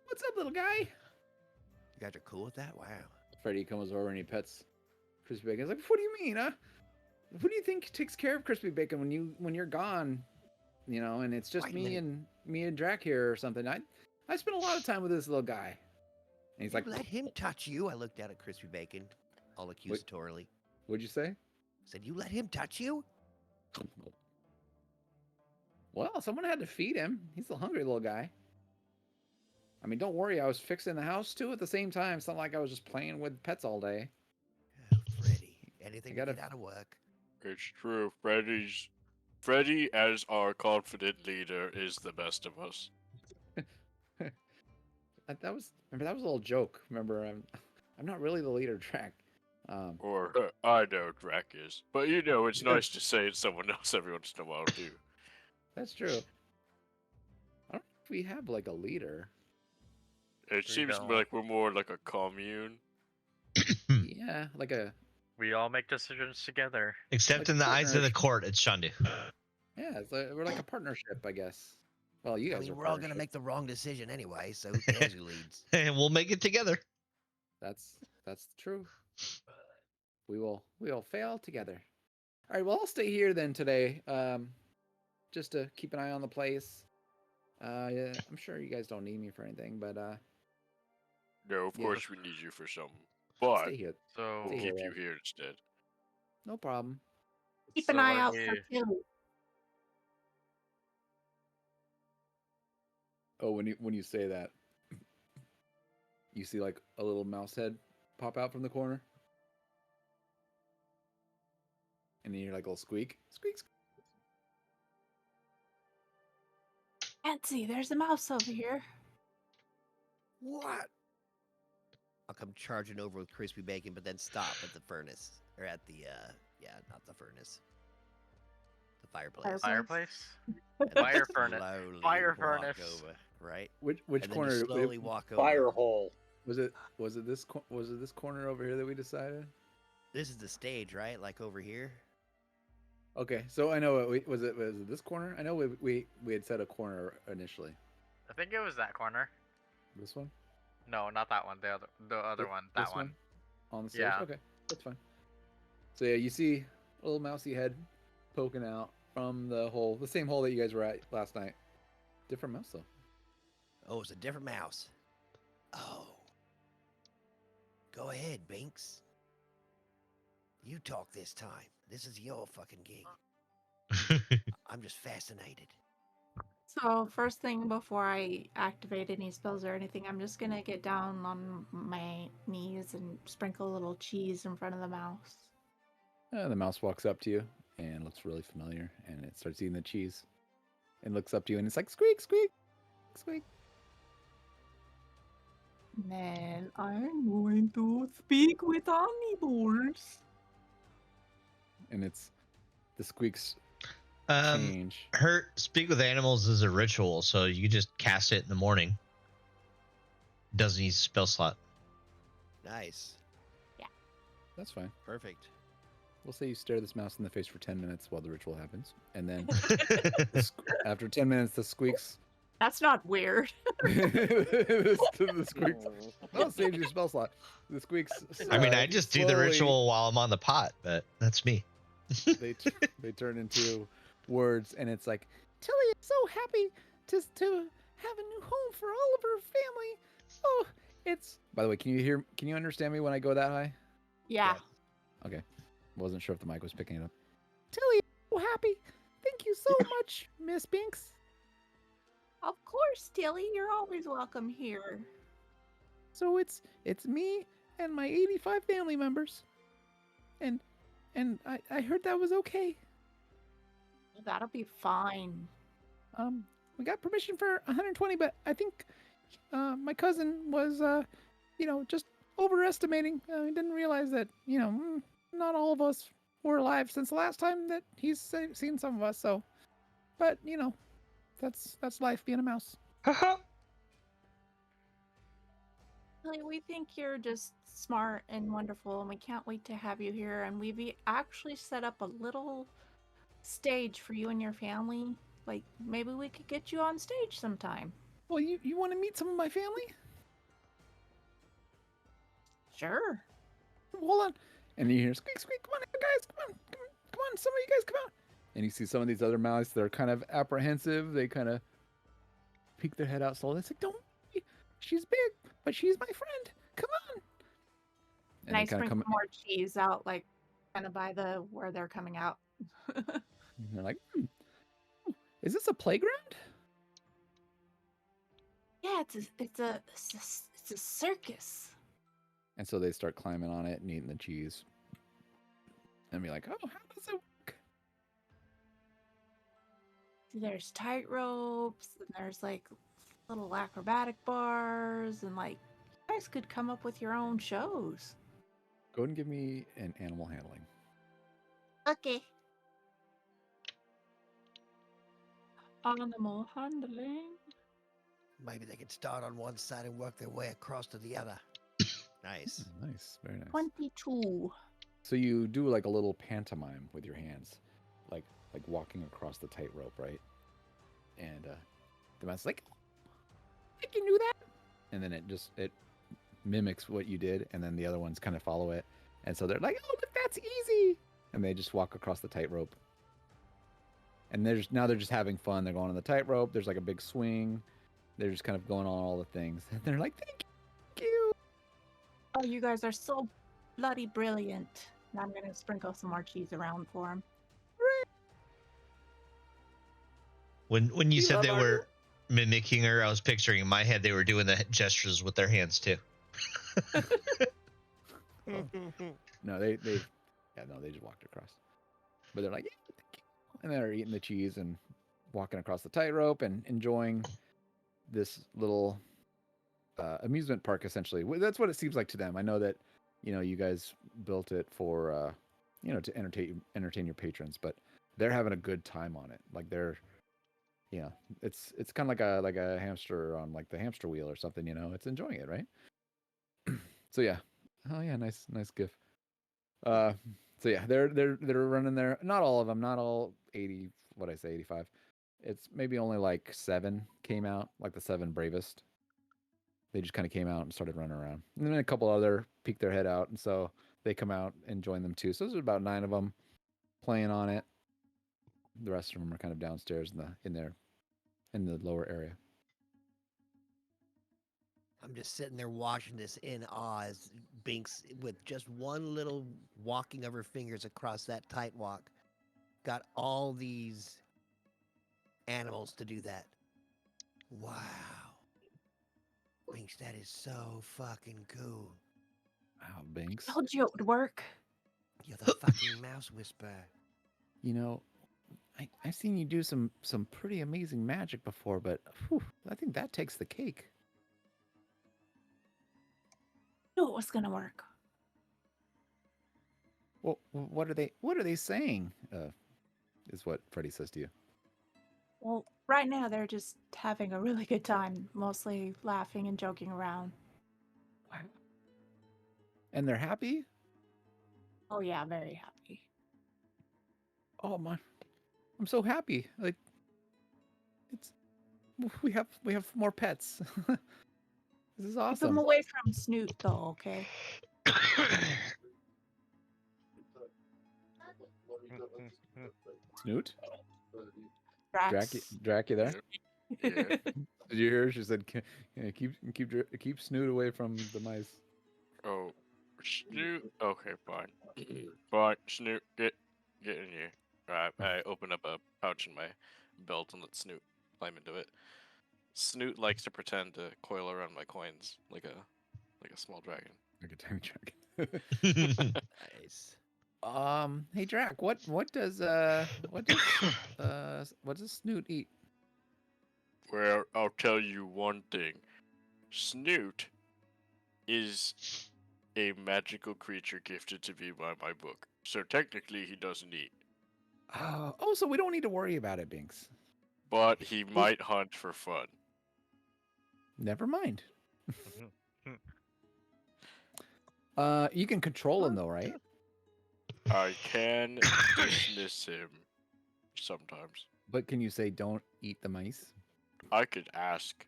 what's up, little guy? You guys are cool with that? Wow. Freddy comes over and he pets Crispy Bacon. He's like, "What do you mean, huh? Who do you think takes care of Crispy Bacon when you're gone? And it's just Wait a minute. me and Drac here or something. I spent a lot of time with this little guy." And he's like, Let him touch you. I looked down at crispy bacon, all accusatorily. "What'd you say?" Said, you let him touch you? Well, someone had to feed him. He's a hungry little guy. I mean, don't worry. I was fixing the house too at the same time. It's not like I was just playing with pets all day. Oh, Freddy. Anything to gotta- get out of work. It's true. Freddy, as our confident leader, is the best of us. That was a little joke. Remember, I'm not really the leader, Drac. Or I know Drac is, but it's nice to say it's someone else every once in a while too. That's true. I don't know if we have like a leader. It seems don't. like we're more like a commune. Yeah, like a We all make decisions together. Except Like in the eyes of the partners. court, it's Shandu. we're like a partnership, I guess. Well, you I guys mean, are. we're all going to partnership. make the wrong decision anyway, so who cares who leads? And we'll make it together. That's true. We will fail together. All right. Well, I'll stay here then today. Just to keep an eye on the place. Yeah, I'm sure you guys don't need me for anything, but No, of Yeah. course we need you for something, I'll but stay here. So Stay we'll keep here. you here instead. No problem. Keep an So eye are out we- for Tilly. Oh, when you say that, you see like a little mouse head pop out from the corner, and then you hear like a little squeak, squeak, squeak. Fancy, there's a mouse over here. What? I'll come charging over with crispy bacon, but then stop at the furnace. Or at the, not the furnace. The fireplace. fireplace? And then Fire furnace. slowly Fire walk furnace. Over, right? Which And then corner? you slowly walk over. Fire hole. Was it this corner over here that we decided? This is the stage, right? Like over here. Okay, so I know was it this corner? I know we had set a corner initially. I think it was that corner. This one? No, not that one. The other Th- one. this That one. on the stage. Yeah. Okay, that's fine. So yeah, you see a little mousy head poking out from the hole, the same hole that you guys were at last night. Different mouse though. Oh, it's a different mouse. Oh. Go ahead, Binks. You talk this time. This is your fucking gig. I'm just fascinated. So first thing before I activate any spells or anything, I'm just gonna get down on my knees and sprinkle a little cheese in front of the mouse. The mouse walks up to you and looks really familiar, and it starts eating the cheese. And looks up to you, and it's like squeak, squeak, squeak. And then I'm going to speak with animals. And it's the squeaks Um, change. her speak with animals is a ritual, so you just cast it in the morning. Doesn't need a spell slot. Nice. That's fine. Perfect. We'll say you stare this mouse in the face for 10 minutes while the ritual happens, and then after 10 minutes, the squeaks. That's not weird. the squeaks. Oh, saves your spell slot. The squeaks. I mean, I just do the slowly- ritual while I'm on the pot, but that's me. They turn into words, and it's like, Tilly is so happy to have a new home for all of her family. Oh, it's. By the way, can you understand me when I go that high? Yeah. Okay, wasn't sure if the mic was picking it up. Tilly is so happy. Thank you so much, Miss Binks. Of course, Tilly, you're always welcome here. So it's me and my 85 family members, and I heard that was okay. That'll be fine. We got permission for 120, but I think my cousin was just overestimating. He didn't realize that not all of us were alive since the last time that he's seen some of us. So, but that's life being a mouse. Tilly, we think you're just smart and wonderful, and we can't wait to have you here. And we've actually set up a little stage for you and your family. Like, maybe we could get you on stage sometime. Well, you want to meet some of my family? Sure. Hold on. And you hear squeak, squeak. Come on, guys. Come on. Some of you guys come out. And you see some of these other mice. They're kind of apprehensive. They kind of peek their head out slowly. It's like, don't worry. She's big, but she's my friend. Come on. And I sprinkle more cheese out, like, kind of by where they're coming out. And they're like, is this a playground? Yeah, it's a circus. And so they start climbing on it and eating the cheese. And be like, oh, how does it work? There's tight ropes, and there's like little acrobatic bars, and like you guys could come up with your own shows. Go ahead and give me an animal handling. Okay. Animal handling. Maybe they could start on one side and work their way across to the other. Nice. Nice, very nice. 22. So you do like a little pantomime with your hands, like walking across the tightrope, right? And the mouse is like, I can do that. And then it mimics what you did, and then the other ones kind of follow it. And so they're like, oh, look, that's easy. And they just walk across the tightrope. And now they're just having fun. They're going on the tightrope. There's like a big swing. They're just kind of going on all the things. And they're like, thank you. Oh, you guys are so bloody brilliant. Now I'm going to sprinkle some more cheese around for them. When you said they were mimicking her, I was picturing in my head they were doing the gestures with their hands too. No, they just walked across. But they're like, yeah, thank you. And they're eating the cheese and walking across the tightrope and enjoying this little amusement park, essentially. That's what it seems like to them. I know that, you guys built it for, to entertain your patrons, but they're having a good time on it. Like they're, it's kind of like a hamster on like the hamster wheel or something. It's enjoying it, right? So yeah, oh yeah, nice gif. So yeah, they're running there. Not all of them, not all 80. What I say, 85. It's maybe only like 7 came out, like the 7 bravest. They just kind of came out and started running around. And then a couple other peeked their head out, and so they come out and join them too. So there's about 9 of them playing on it. The rest of them are kind of downstairs in the lower area. I'm just sitting there watching this in awe as Binks, with just one little walking of her fingers across that tight walk, got all these animals to do that. Wow. Binks, that is so fucking cool. Wow, Binks. Told you it would work. You're the fucking mouse whisperer. You know, I've seen you do some pretty amazing magic before, but whew, I think that takes the cake. Knew it was gonna work. Well, what are they saying? Is what Freddy says to you. Well, right now they're just having a really good time, mostly laughing and joking around. Wow. And they're happy? Oh yeah, very happy. Oh my, I'm so happy. Like, it's we have more pets. This is Keep them awesome. away from Snoot, though, okay? Snoot? Drax. Drac, you there? Yeah. Did you hear her? She said, keep Snoot away from the mice." Oh, Snoot. Okay, fine. Fine, Snoot, get in here. I open up a pouch in my belt and let Snoot climb into it. Snoot likes to pretend to coil around my coins like a small dragon. Like a tiny dragon. Nice. Hey Drac, what does Snoot eat? Well, I'll tell you one thing. Snoot is a magical creature gifted to me by my book. So technically he doesn't eat. Oh, so we don't need to worry about it, Binks. But he might hunt for fun. Never mind. You can control him though, right? I can dismiss him sometimes. But can you say don't eat the mice? I could ask.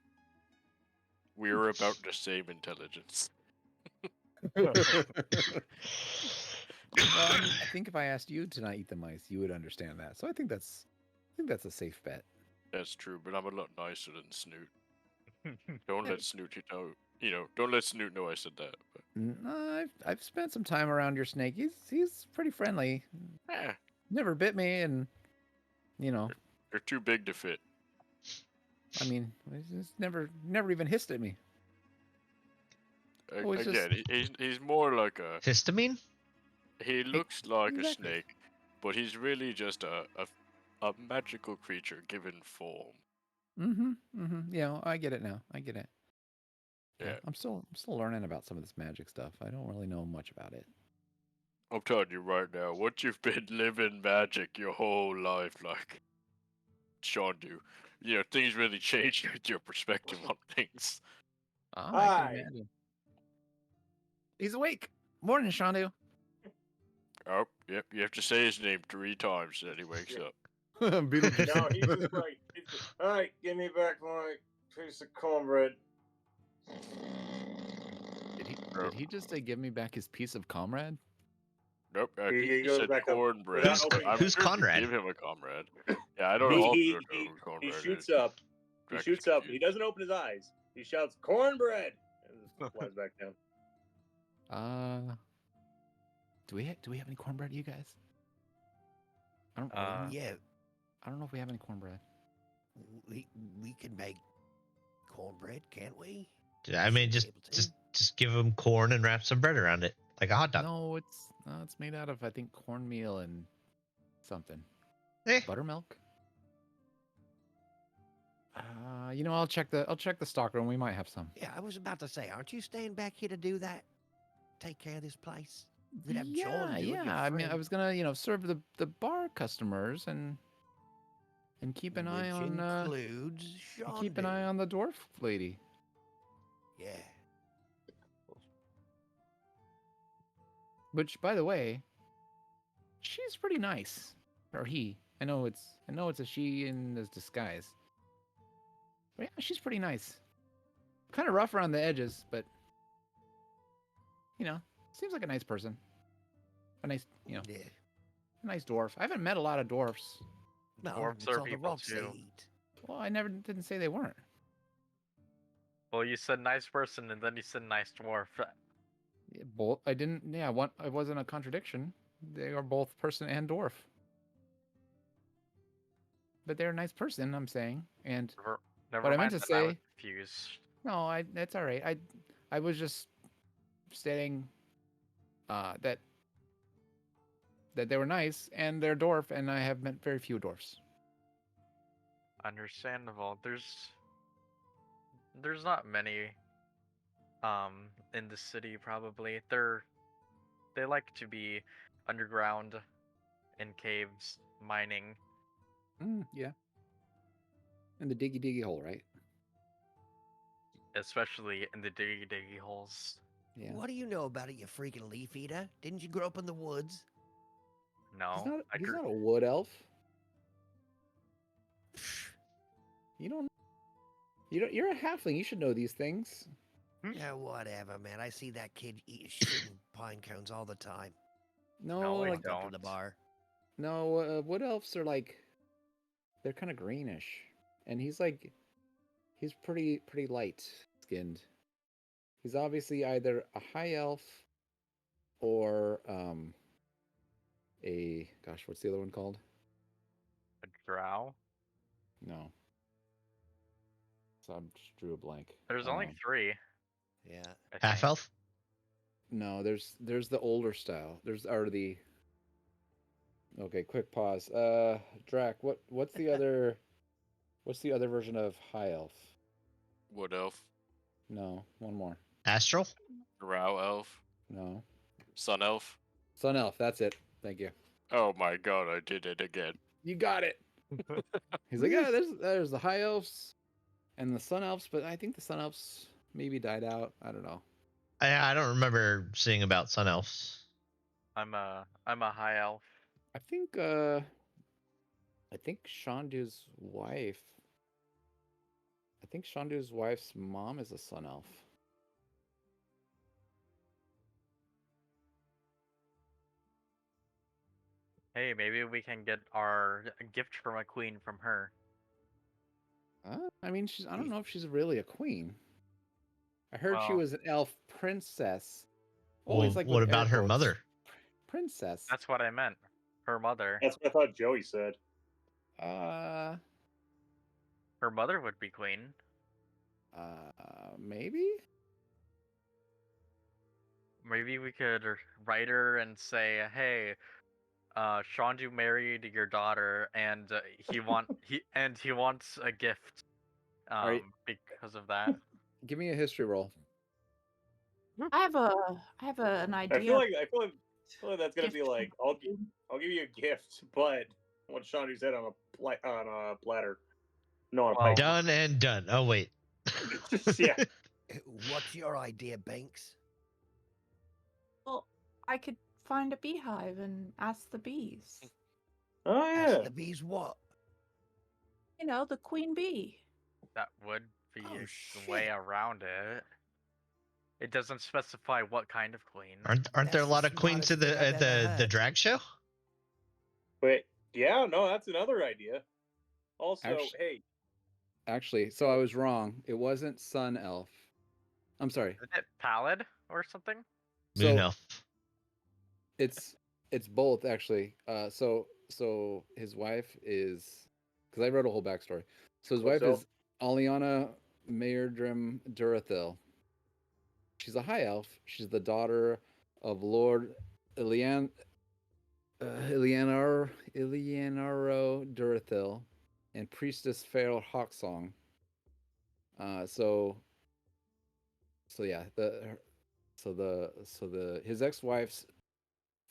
We're about the same intelligence. Well, I mean, I think if I asked you to not eat the mice, you would understand that. So I think that's a safe bet. That's true, but I'm a lot nicer than Snoot. Don't let Snoot don't let Snoot know I said that. But, I've spent some time around your snake. He's pretty friendly. eh, Never bit me, and you know, you're too big to fit. I mean, he's never even hissed at me. Always just- Again, he's more like a. Histamine? He looks like a exactly. snake, but he's really just a magical creature given form. Yeah, I get it now. I get it. Yeah. I'm still learning about some of this magic stuff. I don't really know much about it. I'm telling you right now, once you've been living magic your whole life, like Sean do, things really change your perspective on things. I Hi. can imagine. He's awake. Morning, Shandu. Oh, yep, you have to say his name 3 times, then he wakes up. Beetlejuice. No, he's just like, all right, give me back my piece of cornbread. Did he just say, "Give me back his piece of comrade"? Nope, I He think he goes said back up cornbread. without but opening I'm Who's sure if you Conrad? give him a comrade. Yeah, I don't know He who cornbread shoots is. up. He Drax shoots is up. He confused. doesn't open his eyes. He shouts, "Cornbread!" and just flies back down. Do we have any cornbread, you guys? I don't. Yeah, I don't know if we have any cornbread. we can make cornbread, can't we? I mean, Should be able to. just give them corn and wrap some bread around it, like a hot dog. No, it's made out of, I think, cornmeal and something. Eh. Buttermilk. I'll check the stockroom. We might have some. Yeah, I was about to say, aren't you staying back here to do that? Take care of this place? We could have John do it, your I mean, I friend. was gonna, serve the bar customers and keep an eye Which on includes Sean. keep an eye on the dwarf lady. Yeah. Which, by the way, she's pretty nice. Or he. I know it's a she in this disguise. But yeah, she's pretty nice. Kind of rough around the edges, but seems like a nice person. A nice, Yeah. a nice dwarf. I haven't met a lot of dwarfs. No, Dwarves it's are all the people rocks too. they eat. Well, I never didn't say they weren't. Well, you said nice person and then you said nice dwarf. Yeah, both. I didn't. Yeah, one. It wasn't a contradiction. They are both person and dwarf. but they're a nice person. I'm saying, and Never I mind meant to that I was say- confused. no, that's all right. I was just stating that they were nice and they're dwarf, and I have met very few dwarfs. Understandable. There's not many in the city probably. They like to be underground in caves mining. Yeah. In the diggy hole, right? Especially in the diggy holes. Yeah. What do you know about it, you freaking leaf eater? Didn't you grow up in the woods? No, He's not a wood elf. You don't. You're a halfling. You should know these things. Yeah, whatever, man. I see that kid shitting pine cones all the time. No, No, I like Up in the don't. bar. no. Wood elves are like, they're kind of greenish, and he's pretty light skinned. He's obviously either a high elf or a what's the other one called? A drow? No. So I just drew a blank. There's only 3. Yeah. I Half think. elf? No, there's the older style. Okay, quick pause. Drac, what's the other version of high elf? Wood elf, No, one more. Astral? drow elf, No. sun elf. Sun elf, that's it. Thank you. Oh my god, I did it again. You got it. He's like, yeah, there's the high elves and the sun elves, but I think the sun elves maybe died out. I don't know. I don't remember seeing about Sun Elves. I'm a high elf. I think Shandu's wife. I think Shandu's wife's mom is a sun elf. Hey, maybe we can get our gift from a queen from her. I mean, I don't know if she's really a queen. I heard she Oh. was an elf princess. Well, Always like what with air about her quotes. mother? Princess. That's what I meant. Her mother. That's what I thought Joey said. Uh, Her mother would be queen. maybe. Maybe we could write her and say, "Hey, Shandu married your daughter, and he wants a gift, you- because of that." Give me a history roll. I have an idea. I feel like that's gonna gift be like, I'll give you a gift, but what Shandu said on a platter, no, on a Well, pike. Done and done. Oh, wait. Yeah. What's your idea, Banks? Well, I could find a beehive and ask the bees. Oh Ask yeah. the bees what? You know, the queen bee. that would be Oh, a way shit. around it. It doesn't specify what kind of queen. Aren't there a That's the lot of queens at smartest thing I've ever the heard. drag show? But yeah, no, that's another idea. Also, Actu- hey, Actually, so I was wrong. It wasn't sun elf. I'm sorry. Isn't it pallid or something? Moon So elf. it's both actually. So his wife is, because I wrote a whole backstory. So his wife What's is Aliana Mayerdrim Durathil. She's a high elf. She's the daughter of Lord Ilianaro Durathil and priestess Pharaoh Hawksong. So yeah, his ex-wife's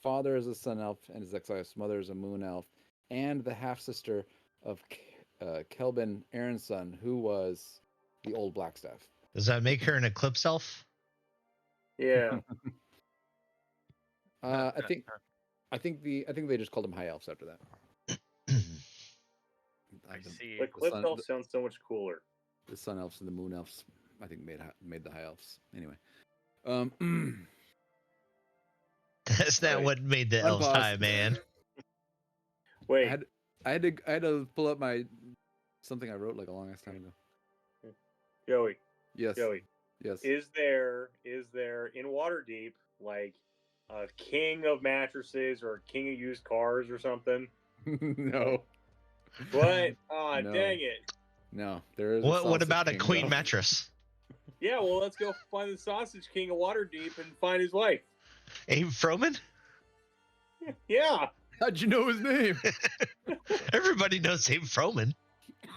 father is a sun elf and his ex-wife's mother is a moon elf, and the half sister of Kelvin Aronson, who was the old Blackstaff. Does that make her an eclipse elf? yeah. I think they just called them high elves after that. I see. The clip elf sounds so much cooler. The sun elves and the moon elves, I think, made the high elves. Anyway, That's not Right. what made the elves Unpause. high, man. Wait, I had to pull up something I wrote like a long ass time ago. Joey, Yes. Joey, Yes. is there in Waterdeep like a king of mattresses or a king of used cars or something? No. What? Aw, No. dang it. No, there is. What Sausage about a King, queen though. mattress? Yeah, well, let's go find the Sausage King of Waterdeep and find his wife. Abe Froman? Yeah. How'd you know his name? Everybody knows Abe Froman.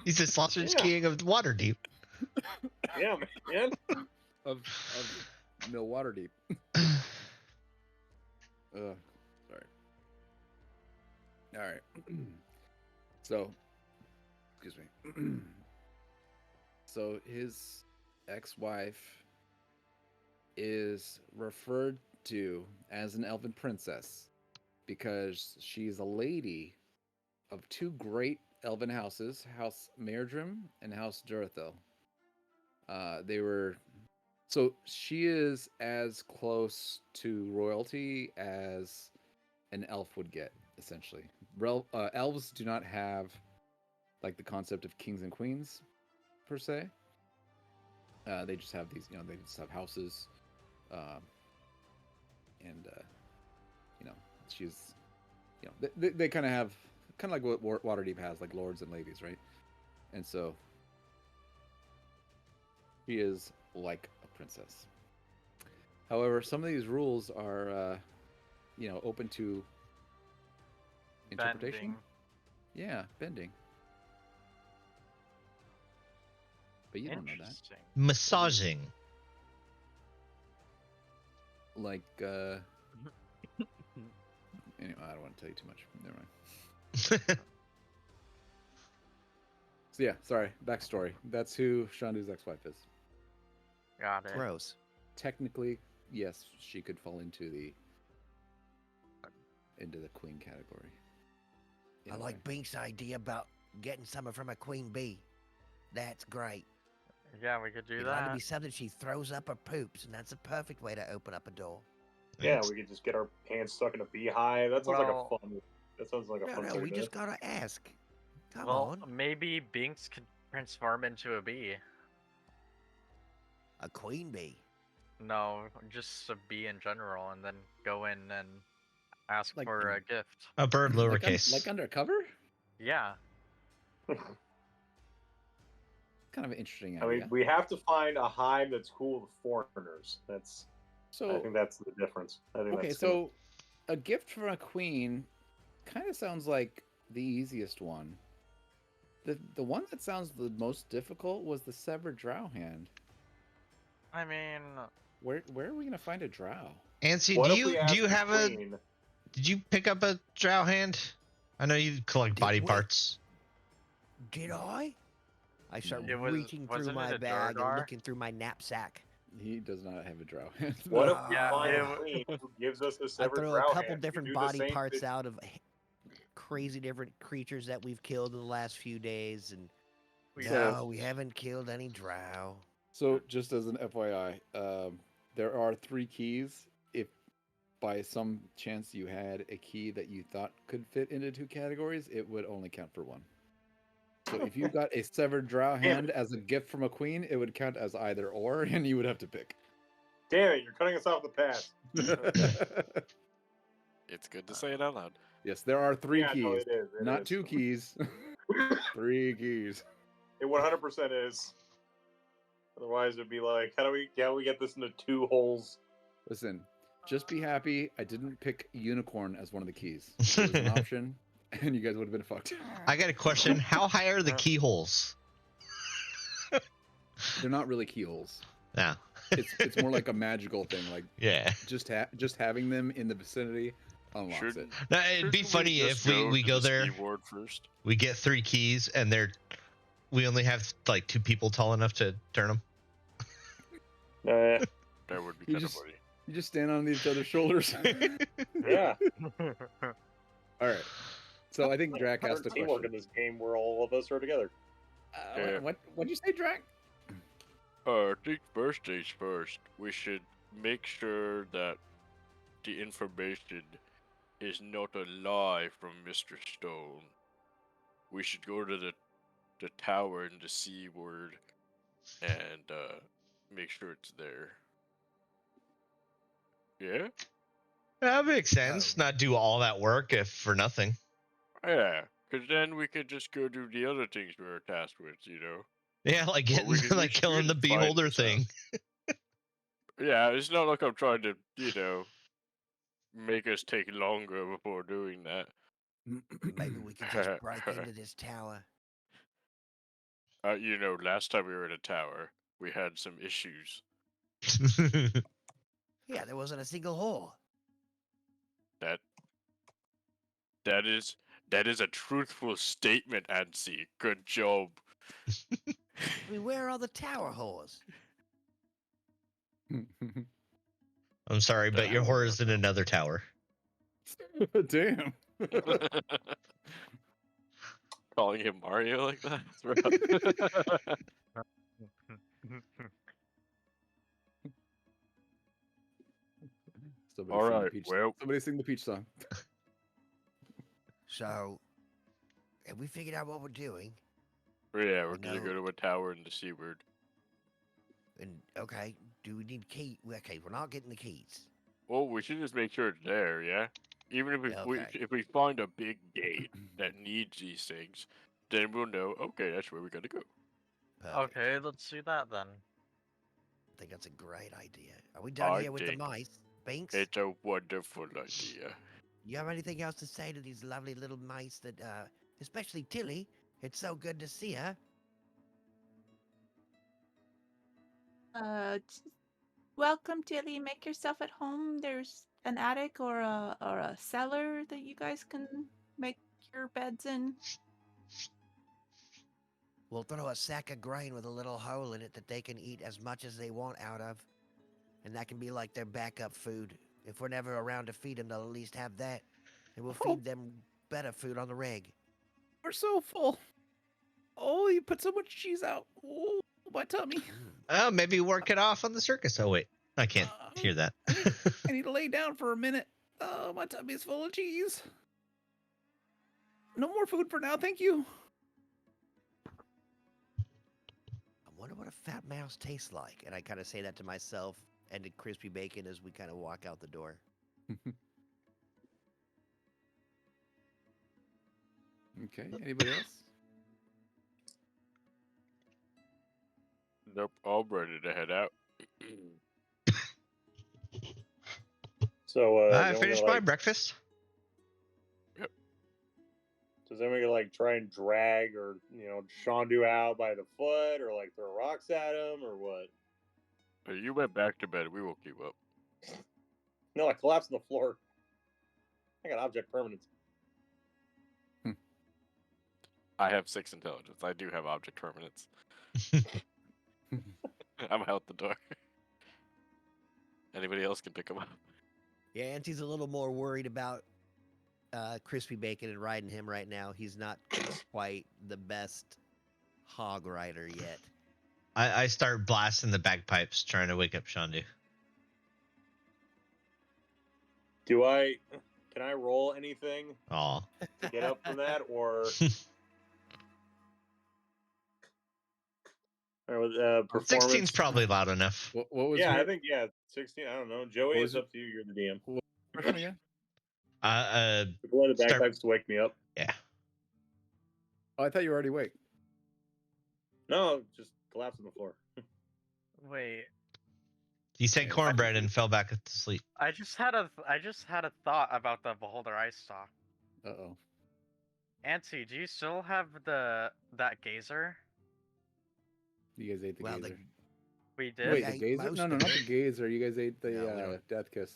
He's the sausage Yeah. king of Waterdeep. Yeah, man. of Mill Waterdeep. Sorry. All right. So, excuse me. So his ex-wife is referred to as an elven princess because she's a lady of two great elven houses, House Mairdrim and House Durthil. So she is as close to royalty as an elf would get, essentially. Elves do not have like the concept of kings and queens per se. They just have these, they just have houses, and she's, they kind of have kind of like what Waterdeep has, like lords and ladies, right? And so she is like a princess. However, some of these rules are, open to interpretation. Bending. Yeah, bending. But you don't know that. Interesting. Massaging. Like, anyway, I don't want to tell you too much. Never mind. So yeah, sorry. Backstory. That's who Shandu's ex-wife is. Got it. Gross. Technically, yes, she could fall into the queen category. I like Bink's idea about getting something from a queen bee. That's great. Yeah, we could do It'll have to that. be something she throws up her poops, and that's a perfect way to open up a door. Yeah, we could just get our hands stuck in a beehive. That sounds like a fun. That sounds like a fun. No, thing we to just do. gotta ask. Come Well, on. maybe Binks could transform into a bee. A queen bee. No, just a bee in general, and then go in and ask Like for in- a gift. A bird lowercase. Like undercover? Yeah. Kind of an interesting I idea. mean, we have to find a hive that's cool with foreigners. I So think that's the difference. I think okay, that's so a gift from a queen kind of sounds like the easiest one. The one that sounds the most difficult was the severed drow hand. I mean, Where are we gonna find a drow? Ansi, What do if we you ask the have queen? did you pick up a drow hand? I know you collect Did body we? parts. Did I? I start It was- reaching through wasn't my it a bag and Duergar? looking through my knapsack. He does not have a drow hand. What if we Yeah, find it a w- queen who gives us a I severed throw drow a couple hand? We different do the body same parts thing. out of crazy different creatures that we've killed in the last few days, and we So- have no, we haven't killed any drow. So, just as an FYI, there are 3 keys. If by some chance you had a key that you thought could fit into 2 categories, it would only count for 1. So, if you got a severed drow hand as a gift from a queen, it would count as either or, and you would have to pick. Damn it, you're cutting us off the path. It's good to say it out loud. Yes, there are 3 Yeah, keys, no, it is. It not is. 2 keys. 3 keys. It 100% is. Otherwise, it'd be like, how do we get this into 2 holes? Listen, just be happy I didn't pick unicorn as one of the keys. It was an option, and you guys would have been fucked. I got a question. How high are the keyholes? They're not really keyholes. Yeah. It's more like a magical thing. Like Yeah. just having them in the vicinity unlocks it. Shouldn't- Now, it'd be shouldn't funny just if we to go the there, Seaward first. we get 3 keys, and we only have like 2 people tall enough to turn them. Yeah. That would be You kind of just- funny. You just stand on each other's shoulders. Yeah. All right. So I think Drac asked a teamwork in question. this game where all of us are together. Yeah. What'd you say, Drac? I think first things first, we should make sure that the information is not a lie from Mr. Stone. We should go to the tower in the Seaward and make sure it's there. Yeah? That makes sense. Not do all that work if for nothing. Yeah. Because then we could just go do the other things we were tasked with, you know? Yeah, like Well, getting we could like just killing the really find beholder this out. thing. Yeah, it's not like I'm trying to, make us take longer before doing that. Maybe we can just break into this tower. Last time we were in a tower, we had some issues. Yeah, there wasn't a single hole. That is a truthful statement, Ansi. Good job. I mean, where are all the tower whores? I'm sorry, but your whore is in another tower. Damn. Calling him Mario like that? All right, well, Somebody sing the Peach song. So, have we figured out what we're doing? yeah, we're We gonna know- go to a tower in the seaward. And okay, do we need key? Okay, we're not getting the keys. Well, we should just make sure it's there, yeah? Even if Okay. if we find a big gate that needs these things, then we'll know, okay, that's where we gotta go. Perfect. Okay, let's do that then. I think that's a great idea. Are we done I here with the think mice? Binks, It's a wonderful idea. you have anything else to say to these lovely little mice that, especially Tilly? It's so good to see her. Welcome, Tilly. Make yourself at home. There's an attic or a cellar that you guys can make your beds in. We'll throw a sack of grain with a little hole in it that they can eat as much as they want out of. And that can be like their backup food. If we're never around to feed them, they'll at least have that. And we'll feed them better food on the reg. We're so full. Oh, you put so much cheese out. Oh, my tummy. Oh, maybe work it off on the circus. Oh wait, I can't hear that. I need to lay down for a minute. Oh, my tummy's full of cheese. No more food for now, thank you. I wonder what a fat mouse tastes like. And I kind of say that to myself and to Crispy Bacon as we kind of walk out the door. Okay, anybody else? Nope, all ready to head out. So, I then we finished gotta, my breakfast. does anybody like try and drag or Shondu out by the foot or like throw rocks at him or what? You went back to bed. We will keep up. No, I collapsed on the floor. I got object permanence. I have 6 intelligence. I do have object permanence. I'm out the door. Anybody else can pick him up. Yeah, Auntie's a little more worried about Crispy Bacon and riding him right now. He's not quite the best hog rider yet. I start blasting the bagpipes, trying to wake up Shandu. Can I roll anything Aw. to get up from that or? Performance. 16's probably loud enough. What was Yeah, your I think 16. I don't know. Joey, What was it's up to you. You're the DM. question again? Blow the Start- bagpipes to wake me up. Yeah. Oh, I thought you were already awake. No, just collapse on the floor. Wait, He said cornbread and fell back to sleep. I just had a thought about the beholder ice stock. Uh-oh. Auntie, do you still have that gazer? You guys ate the Well, gazer. We did. Wait, I the ate gazer? most No, of not it. the gazer. You guys ate the No, we don't. death kiss.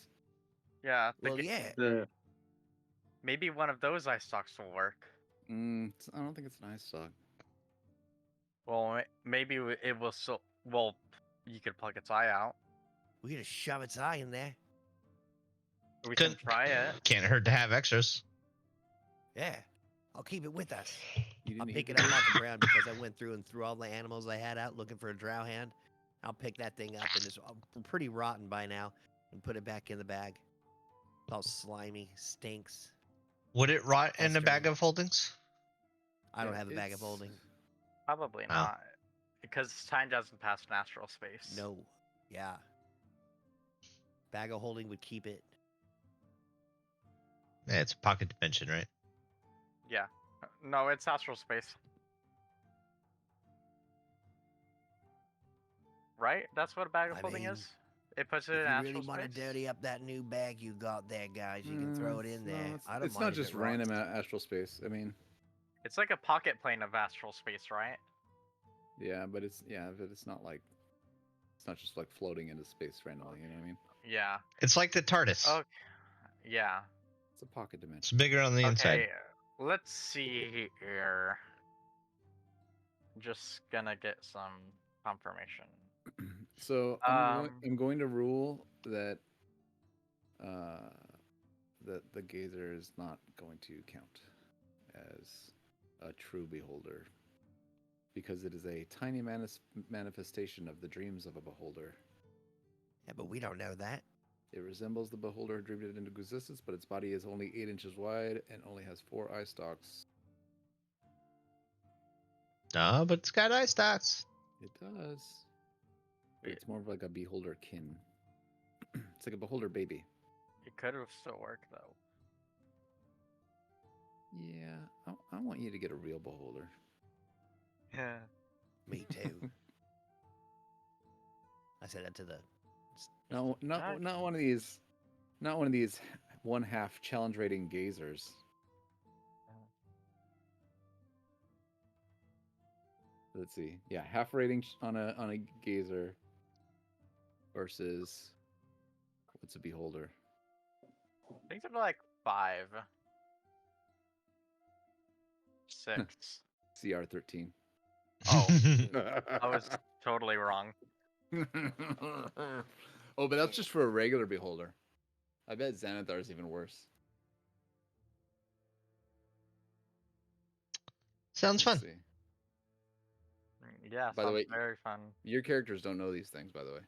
Yeah. Well, yeah. Maybe one of those ice stocks will work. I don't think it's an ice stock. Well, maybe it will still. Well, you could plug its eye out. We could just shove its eye in there. We can Couldn't- try it. Can't hurt to have extras. Yeah. I'll keep it with us. You I'll didn't pick eat it the up gazer? off the ground because I went through and threw all the animals I had out looking for a drow hand. I'll pick that thing up and it's pretty rotten by now and put it back in the bag. It's all slimy, stinks. Would it rot in a Festering. bag of holdings? I don't Yeah, have a bag of it's- holding. Probably Oh. not, because time doesn't pass natural space. No. Yeah. Bag of holding would keep it. Yeah, it's a pocket dimension, right? Yeah. No, it's astral space. Right? That's what a bag of I holding mean, is. It puts it If in you astral really want to space. dirty up that new bag you got there, guys, you can throw it in there. No, I don't it's mind not if just it rots. random astral space. I mean, It's like a pocket plane of astral space, right? yeah, but it's not like it's not just like floating into space randomly. You know what I mean? Yeah. It's like the TARDIS. Oh, yeah. It's a pocket It's dimension. bigger on the inside. Okay, let's see here. Just gonna get some confirmation. So I'm going to rule that that the gazer is not going to count as a true beholder because it is a tiny manifestation of the dreams of a beholder. Yeah, but we don't know that. It resembles the beholder who dreamed it into existence, but its body is only 8 inches wide and only has 4 eye stalks. No, but it's got eye stalks. It does. But it's more of like a beholder kin. It's like a beholder baby. It could have still worked though. Yeah, I want you to get a real beholder. Yeah. Me too. I said that to the. No, not one of these. Not one of these 1/2 challenge rating gazers. Let's see. Yeah, half rating on a gazer versus what's a beholder? I think they're like 5. 6. CR13. Oh, I was totally wrong. Oh, but that's just for a regular beholder. I bet Xanathar is even worse. Sounds fun. Let's see. Yeah, By the sounds way, very fun. Your characters don't know these things, by the way.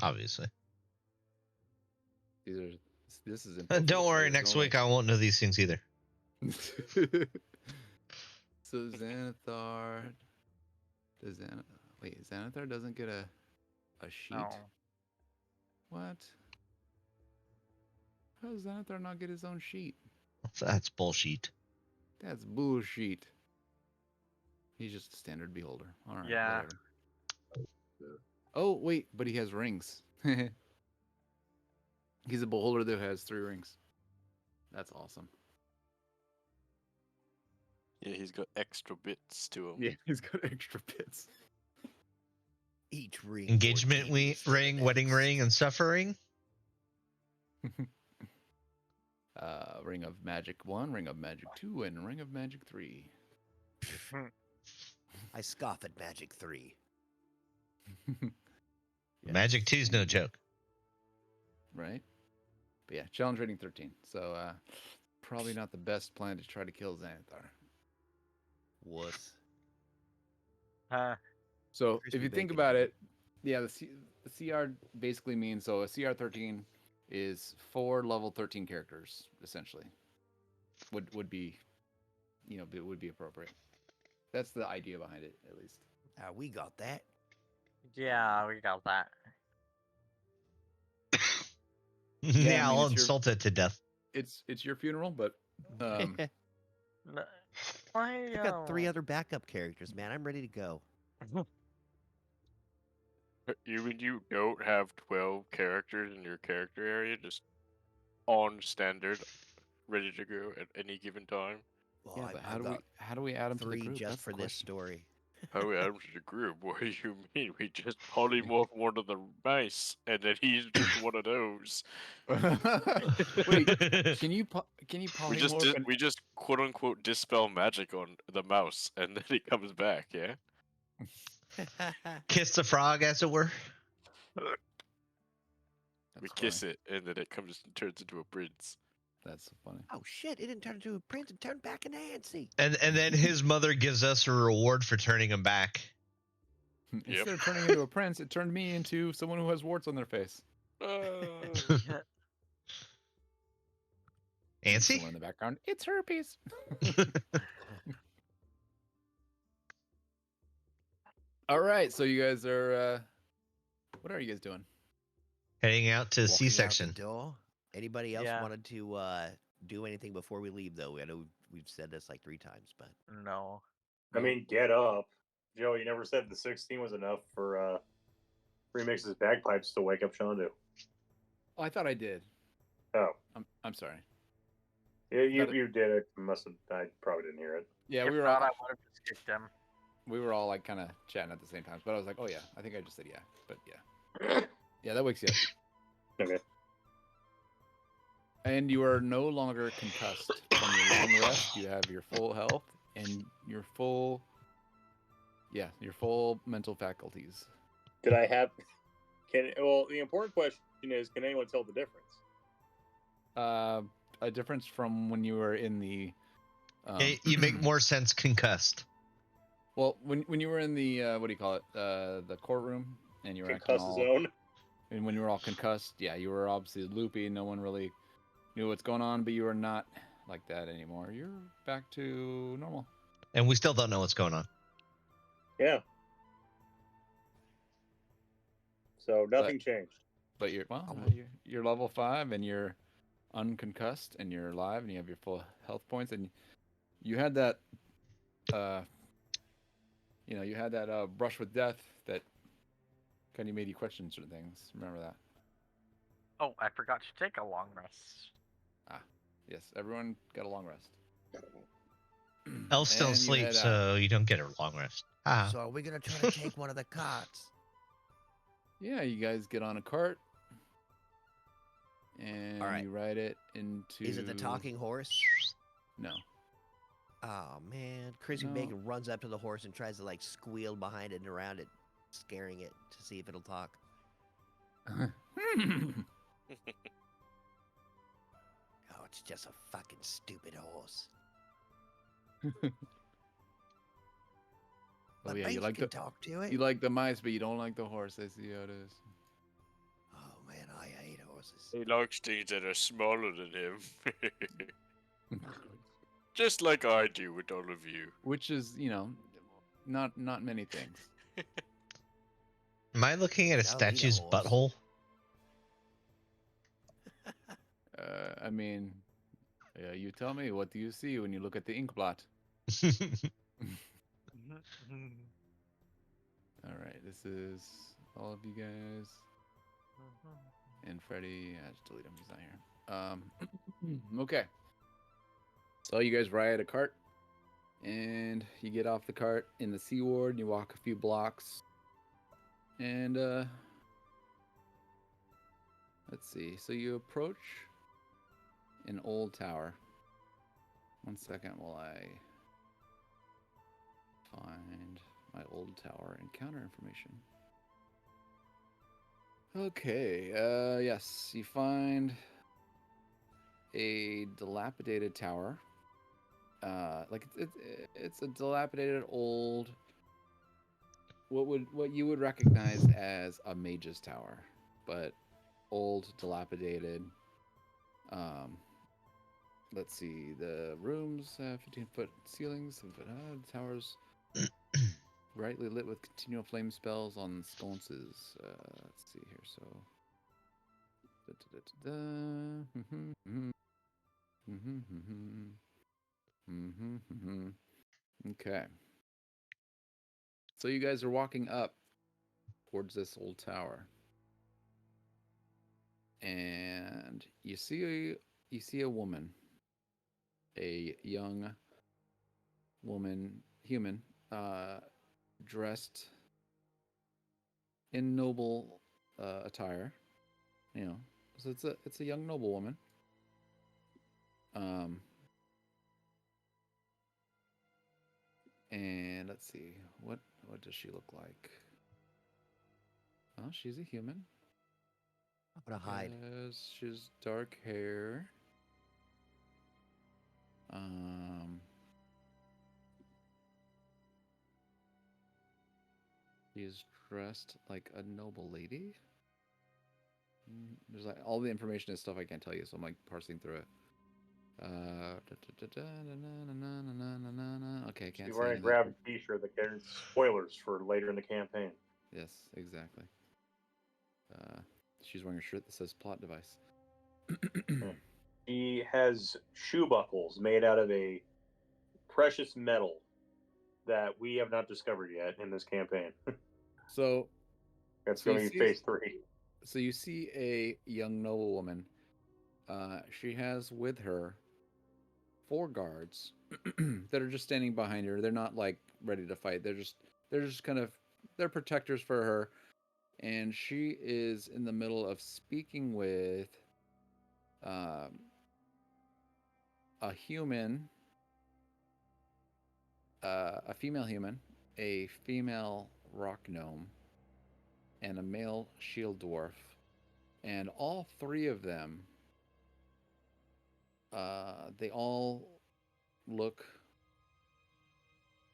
Obviously. This is Don't worry, next week I won't know these things either. So Xanathar Xanathar doesn't get a sheet? No. What? How does Xanathar not get his own sheet? That's bullshit. That's bullshit. He's just a standard beholder. All right. Yeah. Whatever. Oh wait, but he has rings. He's a beholder that has 3 rings. That's awesome. Yeah, he's got extra bits to him. Yeah, he's got extra bits. Each ring. Engagement ordains for the ring, wedding next. ring, and suffering. Ring of Magic 1, Ring of Magic 2, and Ring of Magic 3. I scoff at Magic 3. Yeah. Magic 2's no joke. Right? But yeah, challenge rating 13. So probably not the best plan to try to kill Xanathar. Wuss. So Crispy if you think bacon. about it, yeah, the CR basically means, so a CR 13 is 4 level 13 characters, essentially. Would be, it would be appropriate. That's the idea behind it, at least. We got that. Yeah, we got that. Yeah, I mean, I'll it's your- insult it to death. It's your funeral, but I got 3 other backup characters, man. I'm ready to go. You mean you don't have 12 characters in your character area, just on standard, ready to go at any given time? Well, yeah, I- but I've got how do we add them to the 3 group? just That's for the this question. story. How we add him to the group? What do you mean? We just polymorph one of the mice, and then he's just one of those. Wait, can you We polymorph? we just quote unquote dispel magic on the mouse, and then he comes back. Yeah. Kiss the frog, as it were. We kiss it, and then it turns into a prince. That's so funny. Oh shit! It didn't turn into a prince. It turned back into Nancy. And then his mother gives us a reward for turning him back. Instead of turning into a prince, it turned me into someone who has warts on their face. Nancy? Someone in the background. It's herpes. All right, so you guys are. What are you guys doing? Heading out to Walking out the C-section. door. Anybody else Yeah. wanted to do anything before we leave, though? I know we've we've said this like 3 times, but No. I mean, get up. Joe, you never said the 16 was enough for Remix's bagpipes to wake up Shondu. Oh, I thought I did. Oh. I'm sorry. Yeah, you did it. Must have. I probably didn't hear it. Yeah, If we were not, all I would have just kicked him. we were all like kind of chatting at the same time. But I was like, oh yeah, I think I just said yeah. But yeah, yeah, that wakes you up. Okay. And you are no longer concussed from your long rest. You have your full health and your full mental faculties. Did I have? Well, the important question is, can anyone tell the difference? A difference from when you were in the. You make more sense concussed. Well, when you were in the what do you call it? The courtroom, and you were acting Concuss all. zone. And when you were all concussed, yeah, you were obviously loopy. No one really knew what's going on, but you are not like that anymore. You're back to normal. And we still don't know what's going on. Yeah. So nothing changed. But you're level 5 and you're unconcussed and you're alive and you have your full health points and you had that you had that brush with death that kind of made you question certain things. Remember that? Oh, I forgot to take a long rest. Yes, everyone got a long rest. Elle's still And you asleep, head out. so you don't get a long rest. Ah. so are we gonna try to take one of the carts? Yeah, you guys get on a cart and Alright. you ride it into. Is it the talking horse? No. Oh man, Chrissy No. Bacon runs up to the horse and tries to like squeal behind it and around it, scaring it to see if it'll talk. Oh, it's just a fucking stupid horse. Oh My yeah, you mates like can the talk to it. you like the mice, but you don't like the horse. I see how it is. Oh man, I hate horses. He likes things that are smaller than him. Just like I do with all of you. Which is, not many things. Am I looking at a I'll eat a statue's horse. butthole? I mean, you tell me. What do you see when you look at the ink blot? All right, this is all of you guys. And Freddy, just delete him. He's not here. Okay. So you guys ride a cart, and you get off the cart in the C ward. And you walk a few blocks, and let's see. So you approach an old tower. 1 second while I find my old tower encounter information. Okay, yes, you find a dilapidated tower. Like it's a dilapidated old what you would recognize as a mage's tower, but old, dilapidated. Let's see, the rooms have 15-foot ceilings, 7-foot high. The towers brightly lit with continual flame spells on sconces. Let's see here. So, okay. So you guys are walking up towards this old tower, and you see a woman, a young woman, human, dressed in noble attire. So it's a young noble woman. And let's see, what does she look like? Oh, she's a human. I'm gonna hide. She's dark hair. She's dressed like a noble lady. There's like all the information is stuff I can't tell you, so I'm like parsing through it. Okay, I can't She's say wearing a anything. grab t-shirt that carries spoilers for later in the campaign. Yes, exactly. She's wearing a shirt that says plot device. She has shoe buckles made out of a precious metal that we have not discovered yet in this campaign. So That's So going you to be see- phase 3. so you see a young noble woman. She has with her 4 guards that are just standing behind her. They're not like ready to fight. They're just kind of they're protectors for her. And she is in the middle of speaking with a human, a female human, a female rock gnome, and a male shield dwarf. And all 3 of them, they all look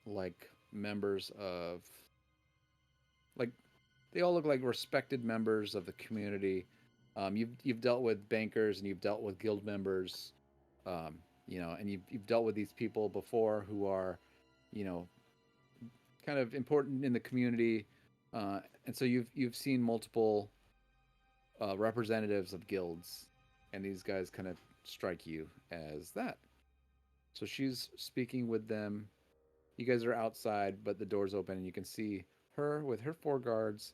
like members of, like, they all look like respected members of the community. You've dealt with bankers and you've dealt with guild members, and you've dealt with these people before who are, you know, kind of important in the community, and so you've seen multiple representatives of guilds, and these guys kind of strike you as that. So she's speaking with them. You guys are outside, but the door's open, and you can see her with her 4 guards,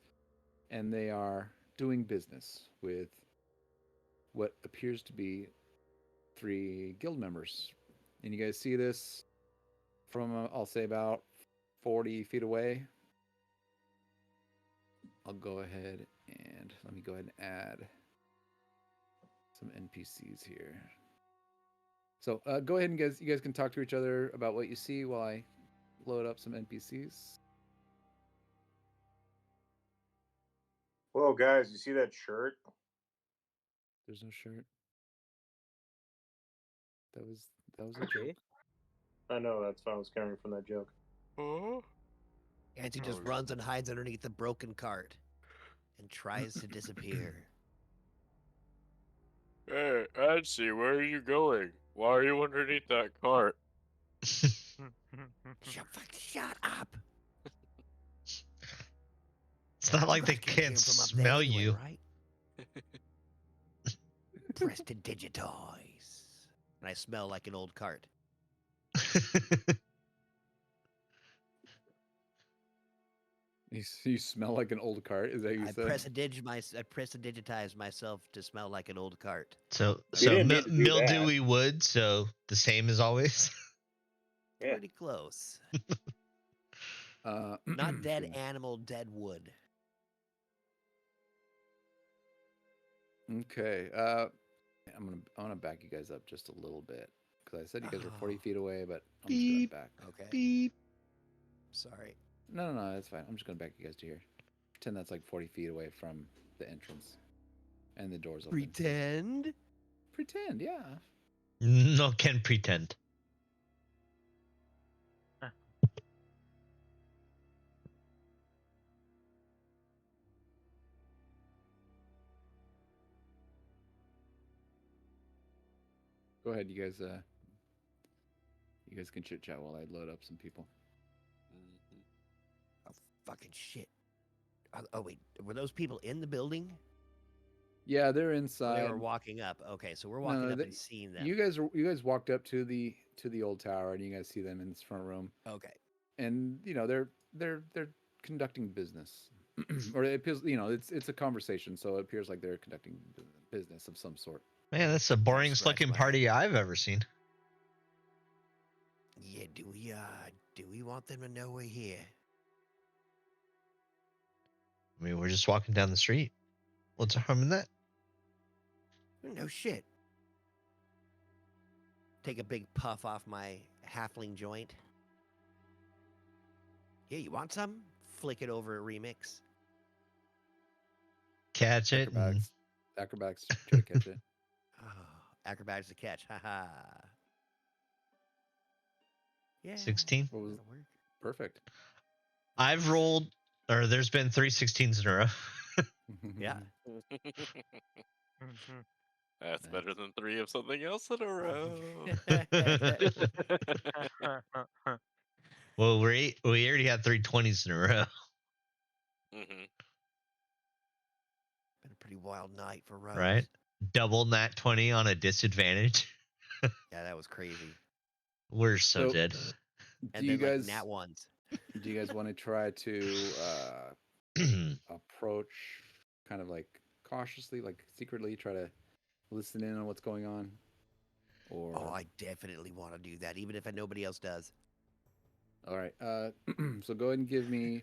and they are doing business with what appears to be 3 guild members. And you guys see this from, I'll say, about 40 feet away. I'll go ahead and let me go ahead and add some NPCs here. So go ahead and you guys can talk to each other about what you see while I load up some NPCs. Whoa, guys, you see that shirt? There's no shirt. That was a joke. I know, that's why I was carrying from that joke. Oh, Nancy just Oh, runs and hides underneath the broken cart and tries to disappear. hey, Nancy, where are you going? Why are you underneath that cart? Shut up! It's not like You they guys can't hear can't him from up there smell anyway, you. right? Press to digitize. And I smell like an old cart. You smell like an old cart. Is that what you I said? press to digitize myself to smell like an old cart. so You didn't need to do that. mildewy wood, so the same as always. Yeah. Pretty close. Not Not dead animal, dead wood. Okay. I'm gonna back you guys up just a little bit because I said you guys were 40 Oh. feet away, but I'm Beep. just gonna back. Okay. Beep. Sorry. No, that's fine. I'm just gonna back you guys to here. Pretend that's like 40 feet away from the entrance, and the doors open. Pretend? Pretend, yeah. No, can pretend. Go ahead, you guys. You guys can chit chat while I load up some people. Oh, fucking shit. Oh, wait. Were those people in the building? Yeah, they're Or inside. they were walking up. Okay, so we're walking up they- and seeing them. You guys walked up to the old tower, and you guys see them in this front room, Okay. and they're conducting business, or it appears it's a conversation, so it appears like they're conducting business of some sort. Man, that's the boringest scratch looking my party I've ever seen. Yeah, do we want them to know we're here? I mean, we're just walking down the street. What's the harm in that? No shit. Take a big puff off my halfling joint. Here, you want some? Flick it over a remix. Catch it. And... Acrobatics try to catch it. Oh, acrobatics to catch. Haha. Yeah. 16. What was That'll work. perfect? I've rolled, or there's been 3 16s in a row. Yeah. That's Nice. better than 3 of something else in a row. Well, we already had 3 20s in a row. Mhm. Been a pretty wild night for Rose. Right? Double nat 20 on a disadvantage. Yeah, that was crazy. We're so So- dead. And do you then guys like nat ones. do you guys want to try to approach kind of like cautiously, like secretly, try to listen in on what's going on? Or Oh, I definitely want to do that, even if nobody else does. all right. So go ahead and give me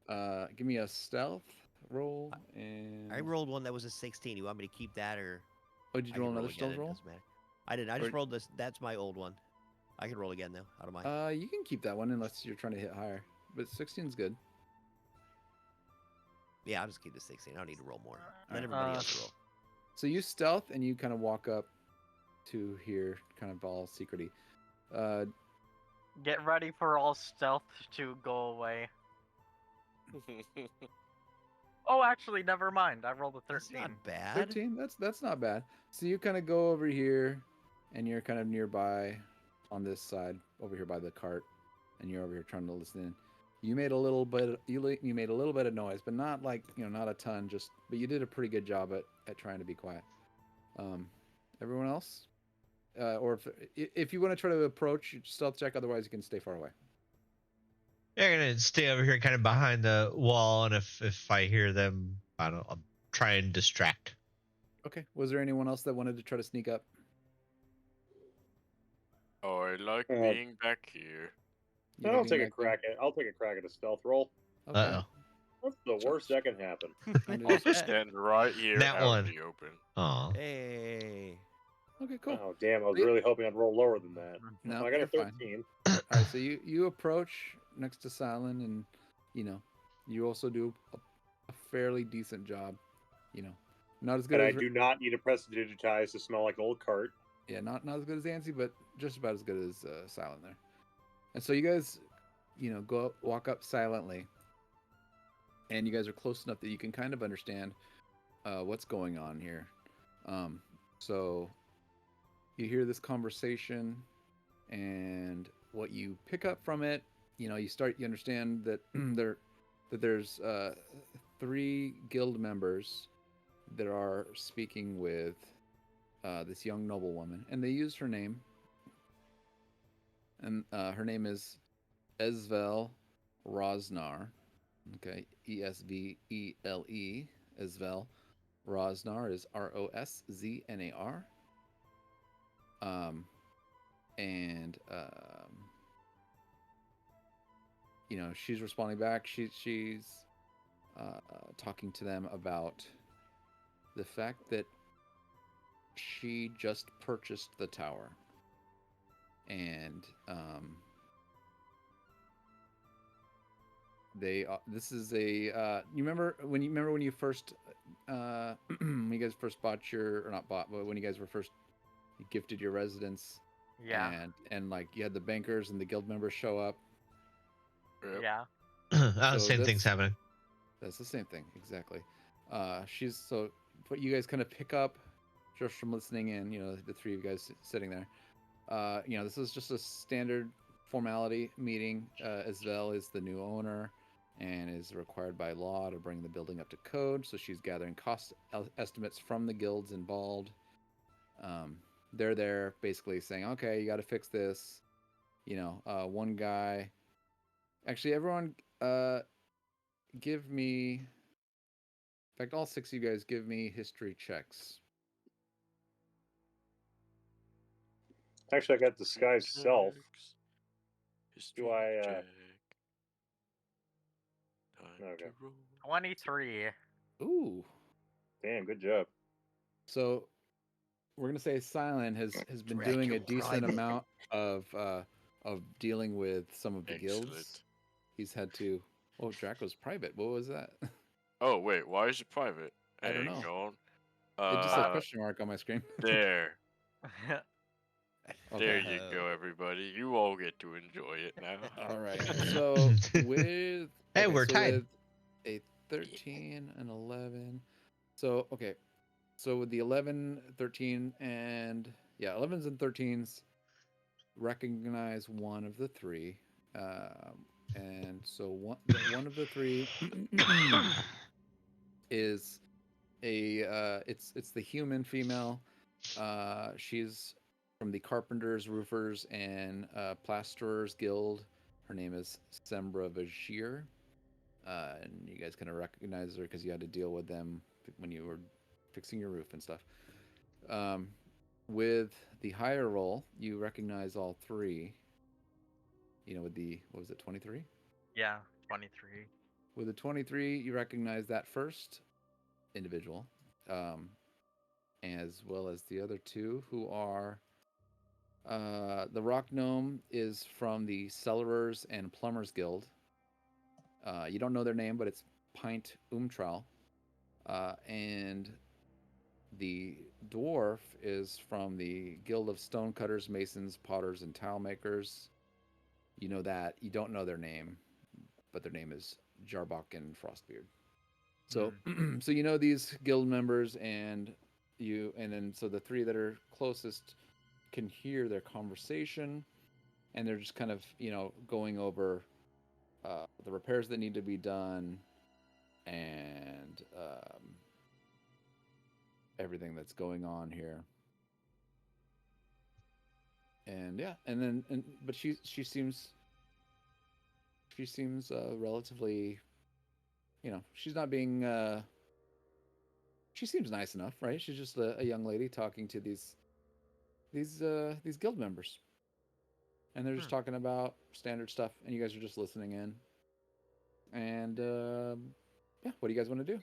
a stealth roll and I rolled one that was a 16. You want me to keep that or? Oh, did you I roll can another again, stealth it roll? doesn't matter. I didn't. I just Or- rolled this. That's my old one. I can roll again though. Out of my. You can keep that one unless you're trying to hit higher. But 16's good. Yeah, I'll just keep the 16. I don't need to roll more. Let Alright. everybody else roll. So you stealth and you kind of walk up to here, kind of all secrety. Get ready for all stealth to go away. Oh, actually, never mind. I rolled a That's 13. not bad. 13. That's not bad. So you kind of go over here, and you're kind of nearby, on this side over here by the cart, and you're over here trying to listen in. You made a little bit. You made a little bit of noise, but not like not a ton. But you did a pretty good job at trying to be quiet. Everyone else, or if you want to try to approach, stealth check. Otherwise, you can stay far away. They're gonna stay over here, kind of behind the wall, and if I hear them, I don't know, I'll try and distract. Okay. Was there anyone else that wanted to try to sneak up? Oh, I like Uh, being back here. You I'll looking take a back crack at. I'll take a crack at a stealth roll. there? Okay. Uh What's the worst that can happen? Time to I'll just- stand right here That out one. in the open. oh. Aw. Hey. Okay, cool. Oh damn! I was Yeah. really hoping I'd roll lower than that. No, I got a you're fine. 13. All right, so you approach next to Silent, and you also do a fairly decent job. Not as good And I as do not need to press digitize to smell like an old cart. yeah, not as good as Ansi, but just about as good as Silent there. And so you guys, walk up silently, and you guys are close enough that you can kind of understand what's going on here. So you hear this conversation, and what you pick up from it, you understand that there's 3 guild members that are speaking with this young noblewoman, and they use her name, and her name is Esvel Rosnar. Okay, Esvele. Esvel Rosnar is Rosznar. And she's responding back. She's talking to them about the fact that she just purchased the tower, and this is a you remember when you first when you guys first bought or not bought, but when you guys were first gifted your residence. Yeah. And like you had the bankers and the guild members show up. Yep. Yeah. So Same thing's happening. That's the same thing, exactly. What you guys kind of pick up just from listening in, the 3 of you guys sitting there. This is just a standard formality meeting. Esvel is the new owner and is required by law to bring the building up to code. So she's gathering cost estimates from the guilds involved. They're there basically saying, okay, you got to fix this. One guy. Actually, everyone, give me. In fact, all 6 of you guys give me history checks. Actually, I got disguise self. History Do I, check. Time okay. to roll. 23. Ooh. Damn, good job. So we're gonna say Silent has been Drag doing a your decent private. amount of dealing with some of the guilds. Excellent. He's had to. Oh, Draco's private. What was that? Oh wait, why is it private? I don't Hang know. on. It just says question mark on my screen. There. Okay. There you go, everybody. You all get to enjoy it now. All right. So with Hey, we're tied. with a 13 and 11. So okay. So with the 11, 13, and 11s and 13s, recognize one of the 3, and so one of the 3 is it's the human female. She's from the Carpenters, Roofers, and Plasterers Guild. Her name is Sembra Vajir. And you guys kind of recognize her because you had to deal with them when you were fixing your roof and stuff. With the higher roll, you recognize all three. With the, what was it, 23? Yeah, 23. With the 23, you recognize that first individual, as well as the other two, who are the Rock Gnome is from the Cellarers and Plumbers Guild. You don't know their name, but it's Pint Umtrau. And the dwarf is from the Guild of Stonecutters, Masons, Potters, and Tile Makers. You know that. You don't know their name, but their name is Jarbok and Frostbeard. So, so you know these guild members, and then so the three that are closest can hear their conversation, and they're just kind of going over the repairs that need to be done, and everything that's going on here. And yeah, but she seems relatively, she's not being she seems nice enough, right? She's just a young lady talking to these guild members, and they're just talking about standard stuff, and you guys are just listening in. And yeah, what do you guys want to do?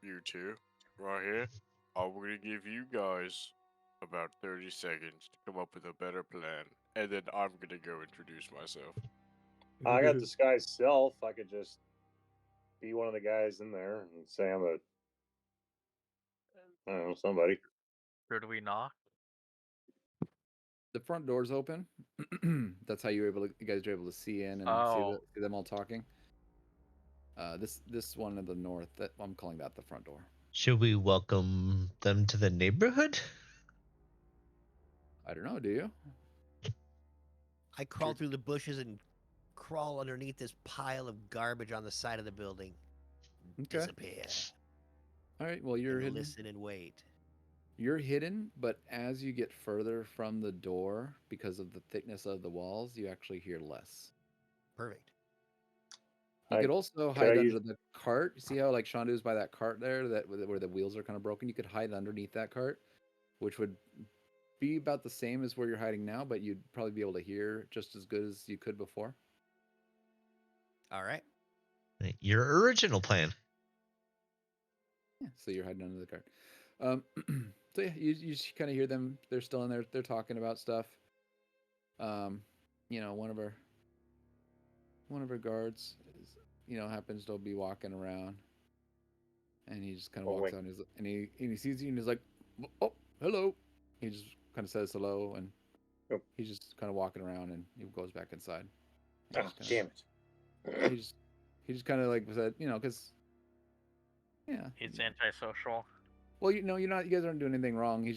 You two, right here. I'm gonna give you guys about 30 seconds to come up with a better plan, and then I'm gonna go introduce myself. I got disguise self. I could just be one of the guys in there and say I'm I don't know, somebody. Should we knock? The front door's open. That's how you guys are able to see in and see them all talking. This one in the north, that I'm calling that the front door. Should we welcome them to the neighborhood? I don't know. Do you? I crawl through the bushes and crawl underneath this pile of garbage on the side of the building. Okay. Disappear. All right. Well, you're hidden. Listen and wait. You're hidden, but as you get further from the door, because of the thickness of the walls, you actually hear less. Perfect. You could also hide under the cart. See how like Shandu's by that cart there, where the wheels are kind of broken? You could hide underneath that cart, which would be about the same as where you're hiding now, but you'd probably be able to hear just as good as you could before. All right. Your original plan. Yeah, so you're hiding under the cart. So yeah, you just kind of hear them. They're still in there. They're talking about stuff. One of our guards happens to be walking around, and he just kind of walks out, and he sees you, and he's like, "Oh, hello." He just kind of says hello, and he's just kind of walking around, and he goes back inside. Damn it! He just kind of like said, because he's antisocial. Well, you're not. You guys aren't doing anything wrong. He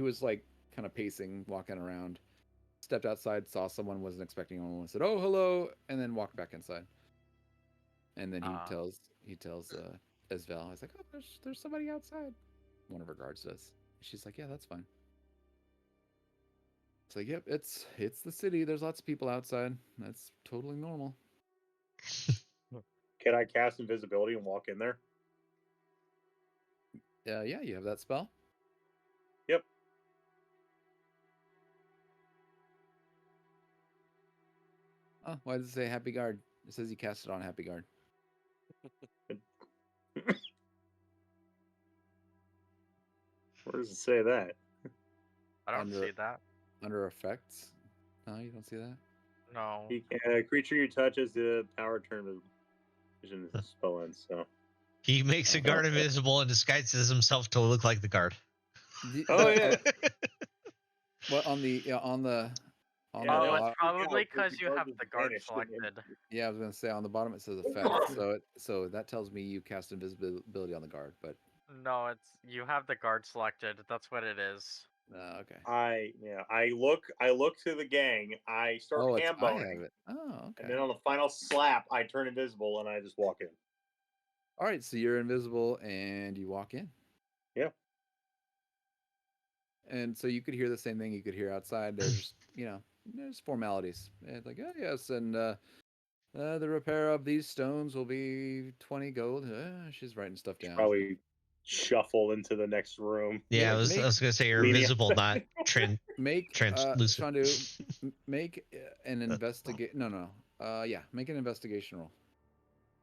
was like kind of pacing, walking around. Stepped outside, saw someone, wasn't expecting anyone, said, "Oh, hello," and then walked back inside. And then he tells Esvel, he's like, "Oh, there's somebody outside." One of her guards does. She's like, "Yeah, that's fine." It's like, "Yep, it's the city. There's lots of people outside. That's totally normal." Can I cast invisibility and walk in there? Yeah, you have that spell. Yep. Oh, why does it say Happy Guard? It says you cast it on Happy Guard. Where does it say that? I don't see that. Under effects? No, you don't see that? No. Creature you touch is the power turn of vision spell ends, so. He makes a guard invisible and disguises himself to look like the guard. Oh yeah. Well, on the it's probably because you have the guard selected. Yeah, I was gonna say on the bottom it says effects, so that tells me you cast invisibility on the guard, but no, it's you have the guard selected. That's what it is. Okay. I look to the gang. I start ham boning. Oh, okay. And then on the final slap, I turn invisible and I just walk in. All right, so you're invisible and you walk in. Yeah. And so you could hear the same thing you could hear outside. They're just, there's formalities. And like, oh, yes, and the repair of these stones will be 20 gold. She's writing stuff down. Probably shuffle into the next room. Yeah, I Make- was gonna say you're leaning invisible, not Make translucent. Shandu, make an investigate. No. Yeah, make an investigation roll.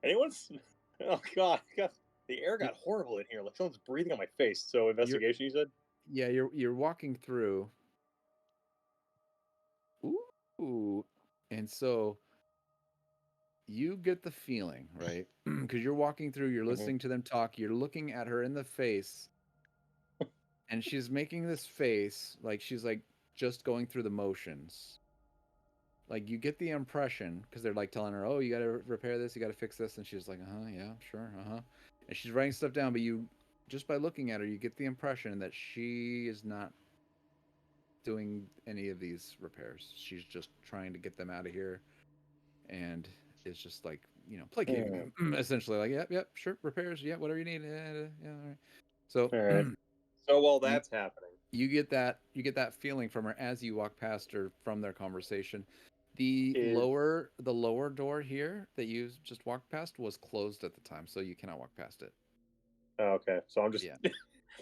Anyone's? Oh God, the air got horrible in here. Like someone's breathing on my face. So investigation, you said? Yeah, you're walking through. Ooh, and so you get the feeling, right? Because you're walking through, you're listening to them talk, you're looking at her in the face, and she's making this face like she's like just going through the motions. Like you get the impression because they're like telling her, "Oh, you got to repair this, you got to fix this," and she's like, yeah, sure, and she's writing stuff down. But you, just by looking at her, you get the impression that she is not doing any of these repairs. She's just trying to get them out of here, and it's just like placating them, essentially. Like, yep, sure, repairs, yeah, whatever you need, yeah, all right. So, All right. So while that's happening, you get that feeling from her as you walk past her from their conversation. The lower door here that you just walked past was closed at the time, so you cannot walk past it. Oh, okay. So I'm just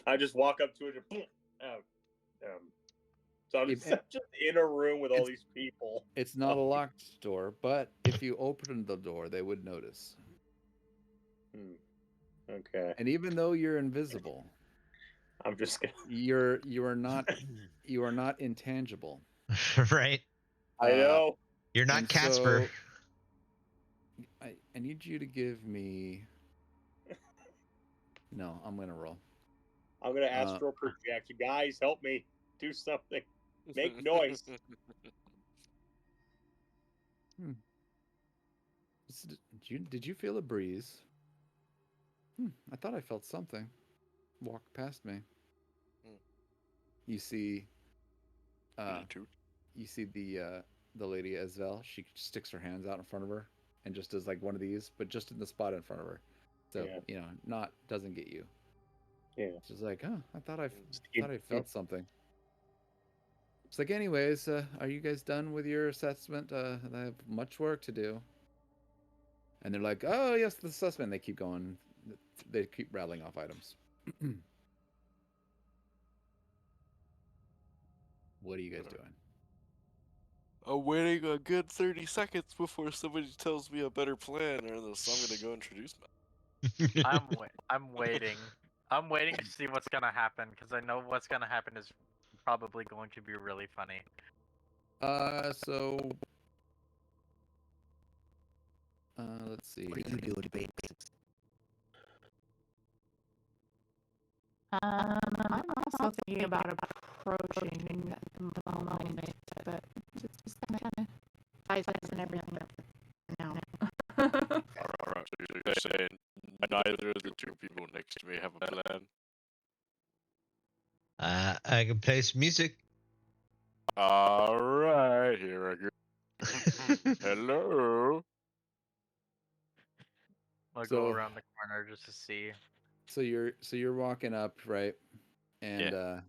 I just walk up to it and so I'm just in a room with all these people. It's not a locked door, but if you opened the door, they would notice. Okay. And even though you're invisible, I'm just gonna... you are not intangible. Right. I know. You're not Casper. So I need you to give me. No, I'm gonna roll. I'm gonna astral project. You guys, help me do something. Make noise. Did you feel a breeze? I thought I felt something walk past me. You see, the lady Esvel. She sticks her hands out in front of her and just does like one of these, but just in the spot in front of her. So doesn't get you. Yeah. She's like, oh, I thought I felt something. It's like, anyways, are you guys done with your assessment? I have much work to do. And they're like, oh, yes, the assessment. They keep going. They keep rattling off items. What are you guys doing? I'm waiting a good 30 seconds before somebody tells me a better plan, or else I'm gonna go introduce myself. I'm waiting. I'm waiting to see what's gonna happen because I know what's gonna happen is probably going to be really funny. Let's see. What are you doing, baby? I'm also thinking about approaching the moment, but just kind of ties and everything now. Alright, so you're saying neither of the two people next to me have a plan? I can play some music. Alright, here I go. Hello. I'll go around the corner just to see. So you're walking up, right? And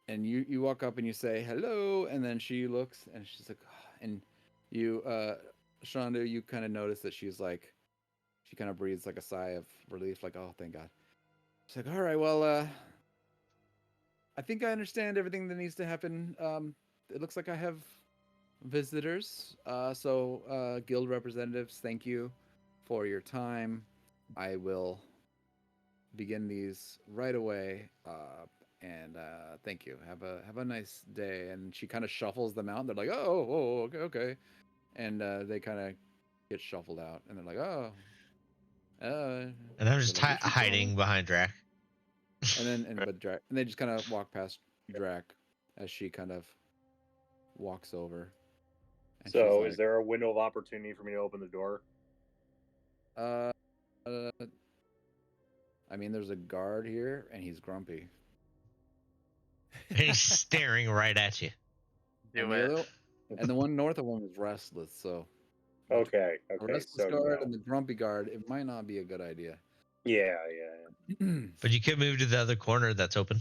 and you walk up and you say hello, and then she looks and she's like, and you Shonda, you kind of notice that she kind of breathes like a sigh of relief, like, oh, thank God. She's like, all right, well, I think I understand everything that needs to happen. It looks like I have visitors. So guild representatives, thank you for your time. I will begin these right away. And thank you. Have a nice day. And she kind of shuffles them out. And they're like, oh, okay. And they kind of get shuffled out. And they're like, oh. And I'm just hiding behind Drac. And they just kind of walk past Drac as she kind of walks over. And so, is there a window of opportunity for me to open the door? I mean, there's a guard here, and he's grumpy. He's staring right at you. Do it. And the one north of him is restless, so Okay. A Okay. restless So guard no. and the grumpy guard, it might not be a good idea. Yeah. But you could move to the other corner that's open.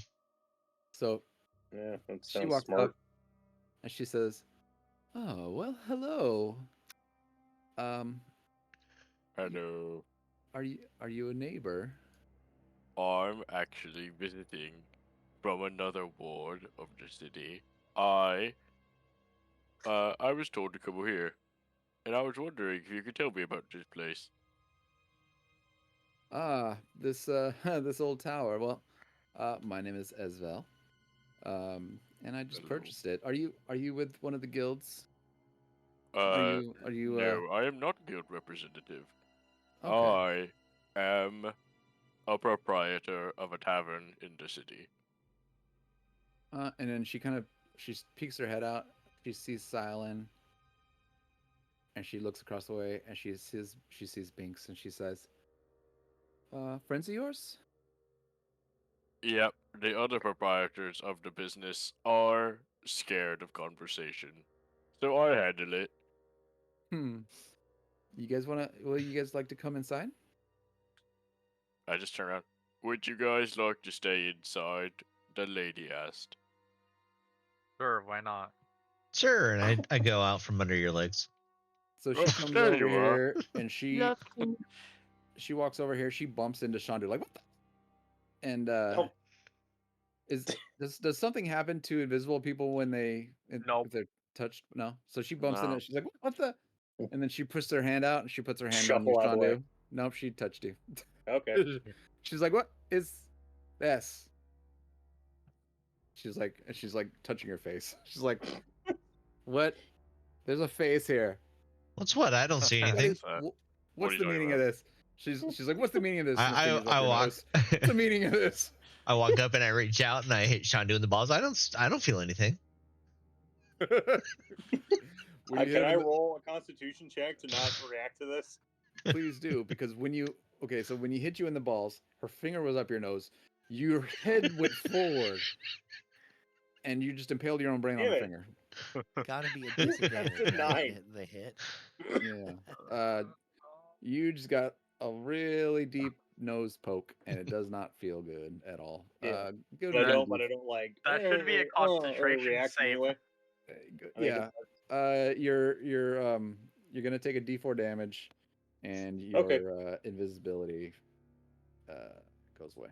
So Yeah. That she sounds walks smart. up and she says, "Oh, well, hello. Um, Hello. are you a neighbor?" I'm actually visiting from another ward of the city. I was told to come over here, and I was wondering if you could tell me about this place. This this old tower. Well, my name is Esvel. And I just Hello. purchased it. Are you with one of the guilds? Are you No, I am not guild representative. okay? I am a proprietor of a tavern in the city. And then she peeks her head out. She sees Silent, and she looks across the way, and she sees Binks, and she says, friends of yours?" Yep, the other proprietors of the business are scared of conversation, so I handle it. Hmm. You guys will you guys like to come inside? I just turn around. Would you guys like to stay inside? The lady asked. Sure, why not? Sure, and I go out from under your legs. So she Oh, comes there over you are. here, and Love to. she walks over here. She bumps into Shandu like, what the? And Oh. does something happen to invisible people when Nope. if they're touched? No. So she bumps into No. it. She's like, what the? And then she puts her hand out, and she puts her hand on you, Shuffle out of the way. Shandu. Nope, she touched you. Okay. She's like, what is this? She's like touching her face. She's like, what? There's a face here. What's what? I don't see What anything. is, What are what's you the talking meaning of about? this? She's like, what's the meaning of this? And her fingers up I your walk. nose. What's the meaning of this? I walk up and I reach out and I hit Shandu in the balls. I don't feel anything. What do you Can have I in the- roll a Constitution check to not react to this? Please do, because when you hit you in the balls, her finger was up your nose, your head went forward, and you just impaled your own brain on Damn the it. finger. Gotta be a disadvantage. That's a right? 9. The hit. Yeah. You just got a really deep nose poke, and it does not feel good at all. Yeah. Go But I to don't like. That should be a or concentration react save. anyway. I think Yeah. You're gonna take a D4 damage, and your Okay. invisibility goes away.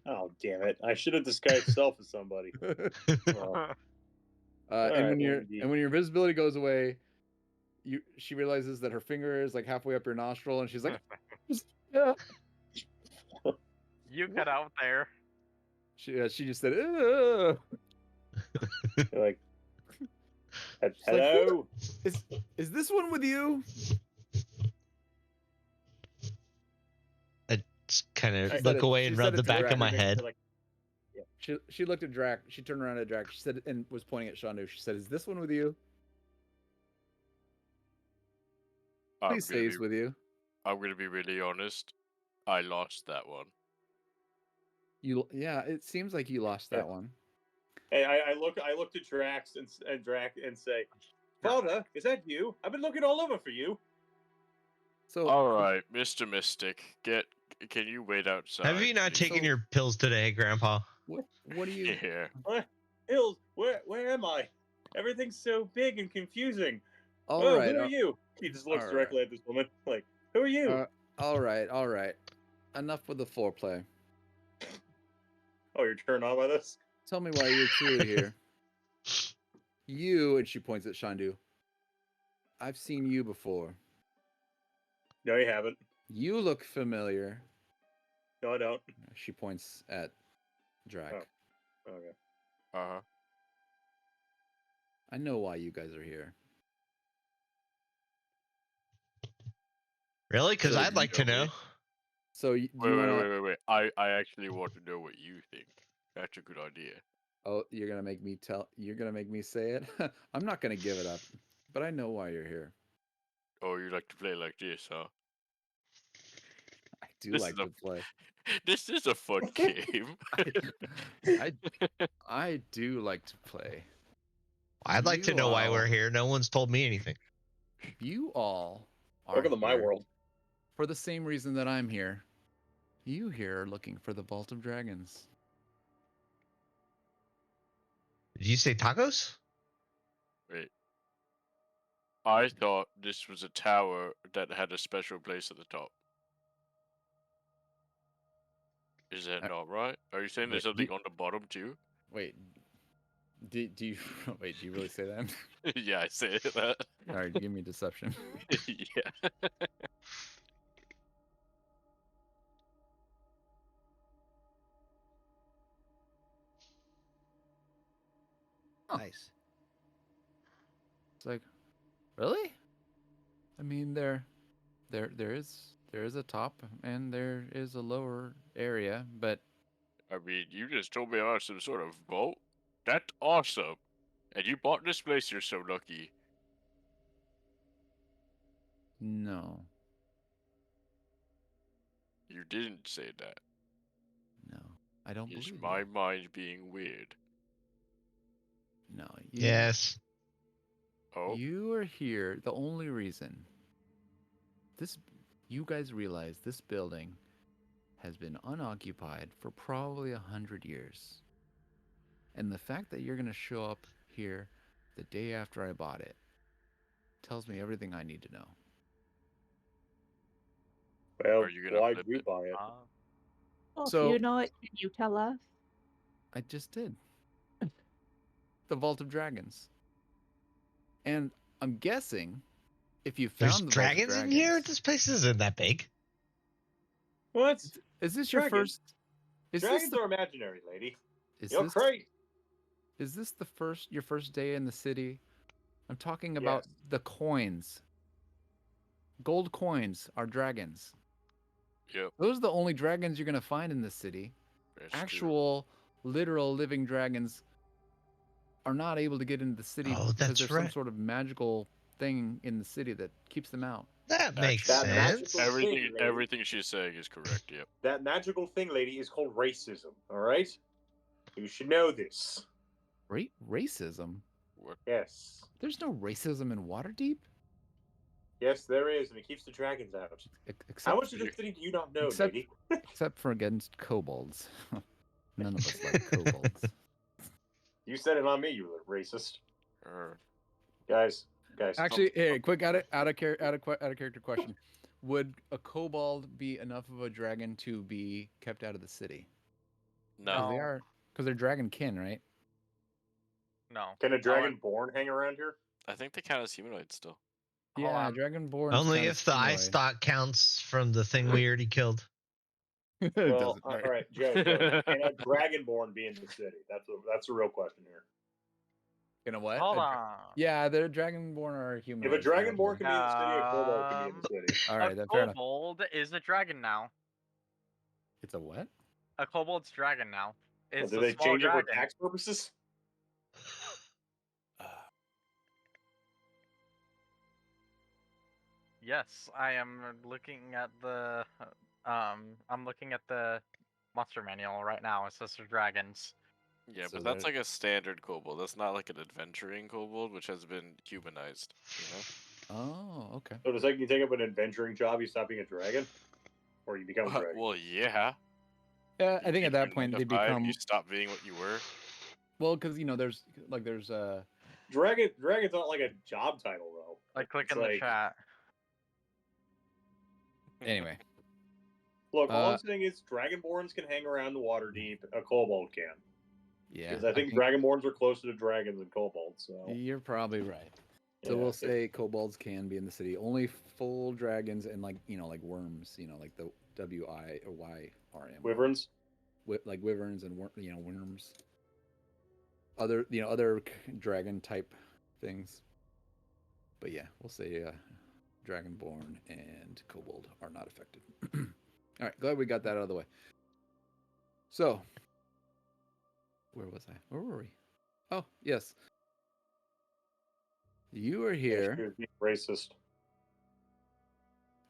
Oh damn it! I should have disguised self as somebody. Well, And when well, your invisibility goes away, she realizes that her finger is like halfway up your nostril, and she's like, yeah. You got out there. She just said, "Ugh." like, She's like, hello. is this one with you? I just kind She of said look it- away she and said rub it the to back Drac. of my head. Like, She looked at Drac. She turned around at Drac. She said, and was pointing at Shandu. She said, "Is this one with you? Please say he's with you." I'm gonna be really honest. I lost that one. Yeah, it seems like you lost that one. hey, I look at Drax and Drac and say, "Father, is that you? I've been looking all over for you." So, All right, Mr. Mystic, can you wait outside? Have you not please? taken your pills today, Grandpa? what do you? Yeah. What? Hills, where am I? Everything's so big and confusing. All Oh, right, who are you? He just looks all directly at this woman. Like, who are you? all right. Enough with the foreplay. Oh, you're turned on by this? Tell me why you're truly here. You, and she points at Shandu. I've seen you before. No, you haven't. You look familiar. No, I don't. She points at Drac. Oh. Okay. Uh-huh. I know why you guys are here. Really? Because So I'd you like to tell know. me. So do you Wait, want wait. I actually want to know what you think. That's a good idea. Oh, you're gonna make me say it? I'm not gonna give it up. But I know why you're here. Oh, you like to play like this, huh? I do This like is a- to play. This is a fun game. I do like to play. I'd like to You know why all- we're here. No one's told me anything. You all are Welcome to my here world. for the same reason that I'm here. You here are looking for the Vault of Dragons. Did you say tacos? Wait. I thought this was a tower that had a special place at the top. Is that not right? Are you saying there's something on the bottom too? Wait, do you wait? Do you really say that? Yeah, I say that. All right, give me deception. Yeah. Huh. Nice. It's like, really? I mean, there is a top and there is a lower area, but I mean, you just told me about some sort of vault. That's awesome. And you bought this place. You're so lucky. no, You didn't say that. no, I don't Is believe my you. mind being weird? No, Yes. Oh, You are here. The only reason this, you guys realize this building has been unoccupied for probably 100 years. And the fact that you're going to show up here the day after I bought it tells me everything I need to know. Well, are you gonna why'd flip you it? buy it? Well, if So- you know it, can you tell us? I just did. The Vault of Dragons. And I'm guessing if you There's found the dragons Vault of in here? Dragons, This place isn't that big. What? is this your Dragons. first? Is Dragons this are imaginary, lady. is You're this crazy. is this your first day in the city? I'm talking about Yes. the coins. Gold coins are dragons. Yep. Those are the only dragons you're gonna find in this city. That's true. Actual, literal living dragons are not able to get into the city Oh, because that's there's some right. sort of magical thing in the city that keeps them out. That makes Actually, That magical sense. Everything, thing, lady. everything she's saying is correct. Yep. That magical thing, lady, is called racism. All right. You should know this. Racism? What? Yes. There's no racism in Waterdeep. Yes, there is, and it keeps the dragons out. Except, How much of this city do you not know, except- lady? except for against kobolds. None of us like kobolds. You said it on me, you little racist. Er, Guys. Actually, hey, quick out of character question: would a kobold be enough of a dragon to be kept out of the city? Because no. they are, because they're dragon kin, right? No. Can a I dragon went- born hang around here? I think they count as humanoids still. Hold Yeah, on. dragonborn. Only if the eye stock counts from the thing we already killed. it Well, doesn't. all Right. right, Joe. Can a dragonborn be in the city? That's a real question here. You know what? Hold on. Yeah, they're dragonborn or human. If a dragonborn can be in the city, a kobold can be in the city. All right, a then fair enough. kobold is a dragon now. It's a what? A kobold's dragon now. Well, It's do a they small change it for dragon. tax purposes? Yes, I am looking at the I'm looking at the monster manual right now. It says for dragons. Yeah, So but that's they're- like a standard kobold. That's not like an adventuring kobold, which has been humanized. You know. Oh, okay. So the second you take up an adventuring job, you stop being a dragon, or you become a dragon. Well, yeah. Yeah, I You think at keep that your point 9 they to 5, become You stop being what you were. well, because there's Dragon's not like a job title though. Like click It's in the like- chat. anyway. Look, all I'm saying is dragonborns can hang around the water deep. A kobold can. Yeah, Because I think dragonborns are closer to dragons than kobolds. So you're probably right. So yeah. we'll say kobolds can be in the city. Only full dragons and like worms. Like the WIRM. wyverns. Like wyverns and worms. Other other dragon type things. But yeah, we'll say dragonborn and kobold are not affected. All right, glad we got that out of the way. So, where was I? Where were we? Oh, yes. You were Yeah, here. she was being racist.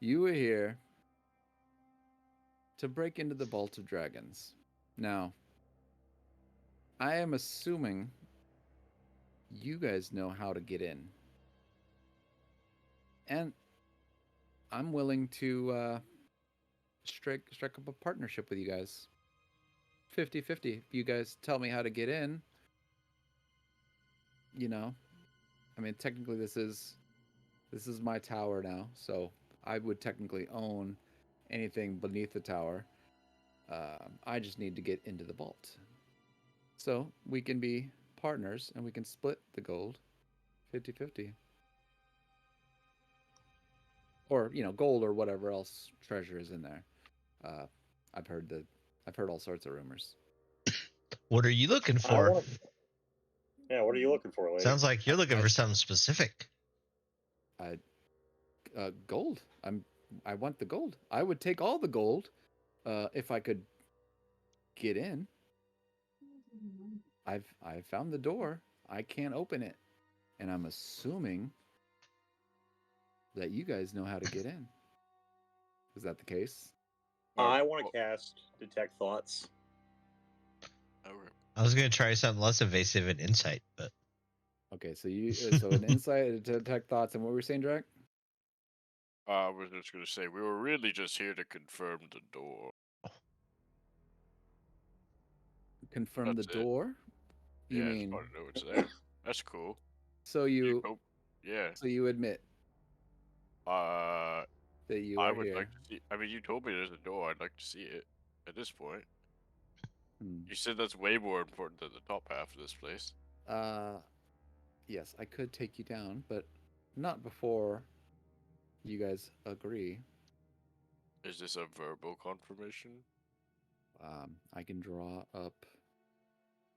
You were here to break into the Vault of Dragons. Now, I am assuming you guys know how to get in. And I'm willing to strike up a partnership with you guys. 50-50. If you guys tell me how to get in, you know, I mean, technically this is my tower now, so I would technically own anything beneath the tower. I just need to get into the vault. So we can be partners and we can split the gold 50-50. Or, gold or whatever else treasure is in there. Uh, I've heard all sorts of rumors. What are you looking I for? wanna- Yeah, what are you looking for, lady? Sounds like you're looking for something specific. Gold. I want the gold. I would take all the gold if I could get in. I found the door. I can't open it. And I'm assuming that you guys know how to get in. Is that the case? I want to cast Detect Thoughts. Okay. I was gonna try something less evasive and insight, but Okay, so so an insight to detect thoughts, and what were we saying, Drac? I was just gonna say we were really just here to confirm the door. Confirm That's the it. door. You Yeah, mean just want to know it's there. That's cool. so you Yeah. so you admit Uh, that you I are would here? like to see. I mean, you told me there's a door. I'd like to see it. At this point, Hmm. you said that's way more important than the top half of this place. Yes, I could take you down, but not before you guys agree. Is this a verbal confirmation? I can draw up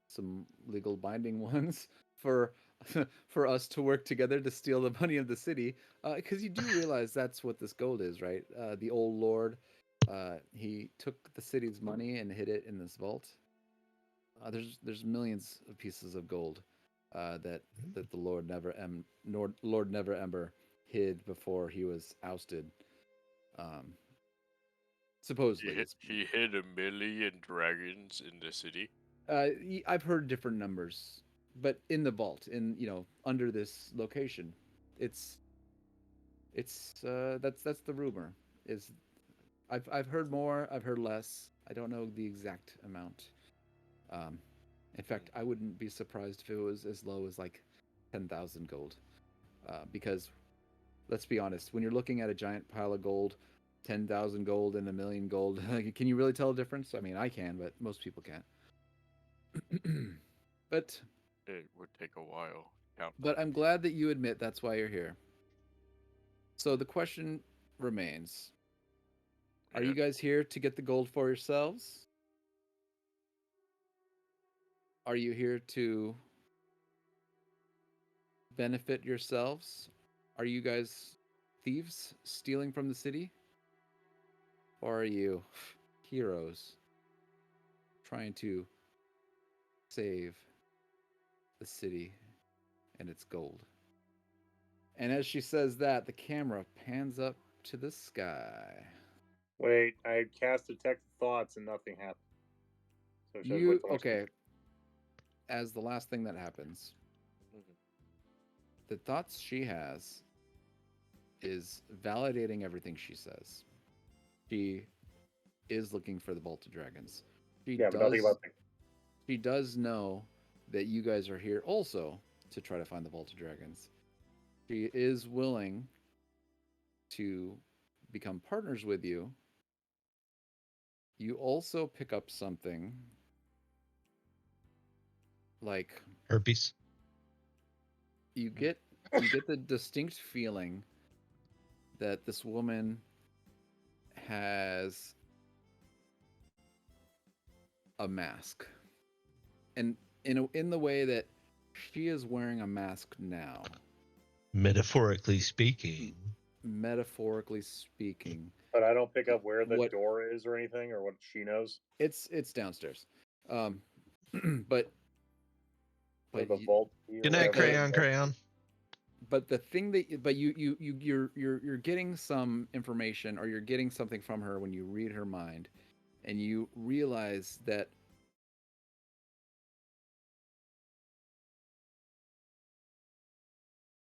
some legal binding ones for for us to work together to steal the money of the city. Because you do realize that's what this gold is, right? The old lord, he took the city's money and hid it in this vault. There's millions of pieces of gold that the Lord Never Ember hid before he was ousted. Um, supposedly, He hid 1,000,000 dragons in the city. I've heard different numbers, but in the vault, under this location, it's that's the rumor. Is I've heard more, I've heard less. I don't know the exact amount. Um, in fact, I wouldn't be surprised if it was as low as like 10,000 gold, because let's be honest, when you're looking at a giant pile of gold, 10,000 gold and 1,000,000 gold, can you really tell a difference? I mean, I can, but most people can't. But It would take a while. Count but I'm glad that you admit that's why you're here. So the question remains: are you guys here to get the gold for yourselves? Are you here to benefit yourselves? Are you guys thieves stealing from the city? Or are you heroes trying to save the city and its gold? And as she says that, the camera pans up to the sky. Wait, I cast Detect Thoughts and nothing happened. So it shows what thoughts- Okay. As the last thing that happens, the thoughts she has is validating everything she says. She is looking for the Vault of Dragons. but nothing about the... She does know that you guys are here also to try to find the Vault of Dragons. She is willing to become partners with you. You also pick up something like herpes. You get the distinct feeling that this woman has a mask, and in the way that she is wearing a mask now. Metaphorically speaking. Metaphorically speaking. But I don't pick up where the door is or anything, or what she knows. It's downstairs. But the vault. Good night, crayon. But the thing that you're getting some information, or you're getting something from her when you read her mind, and you realize that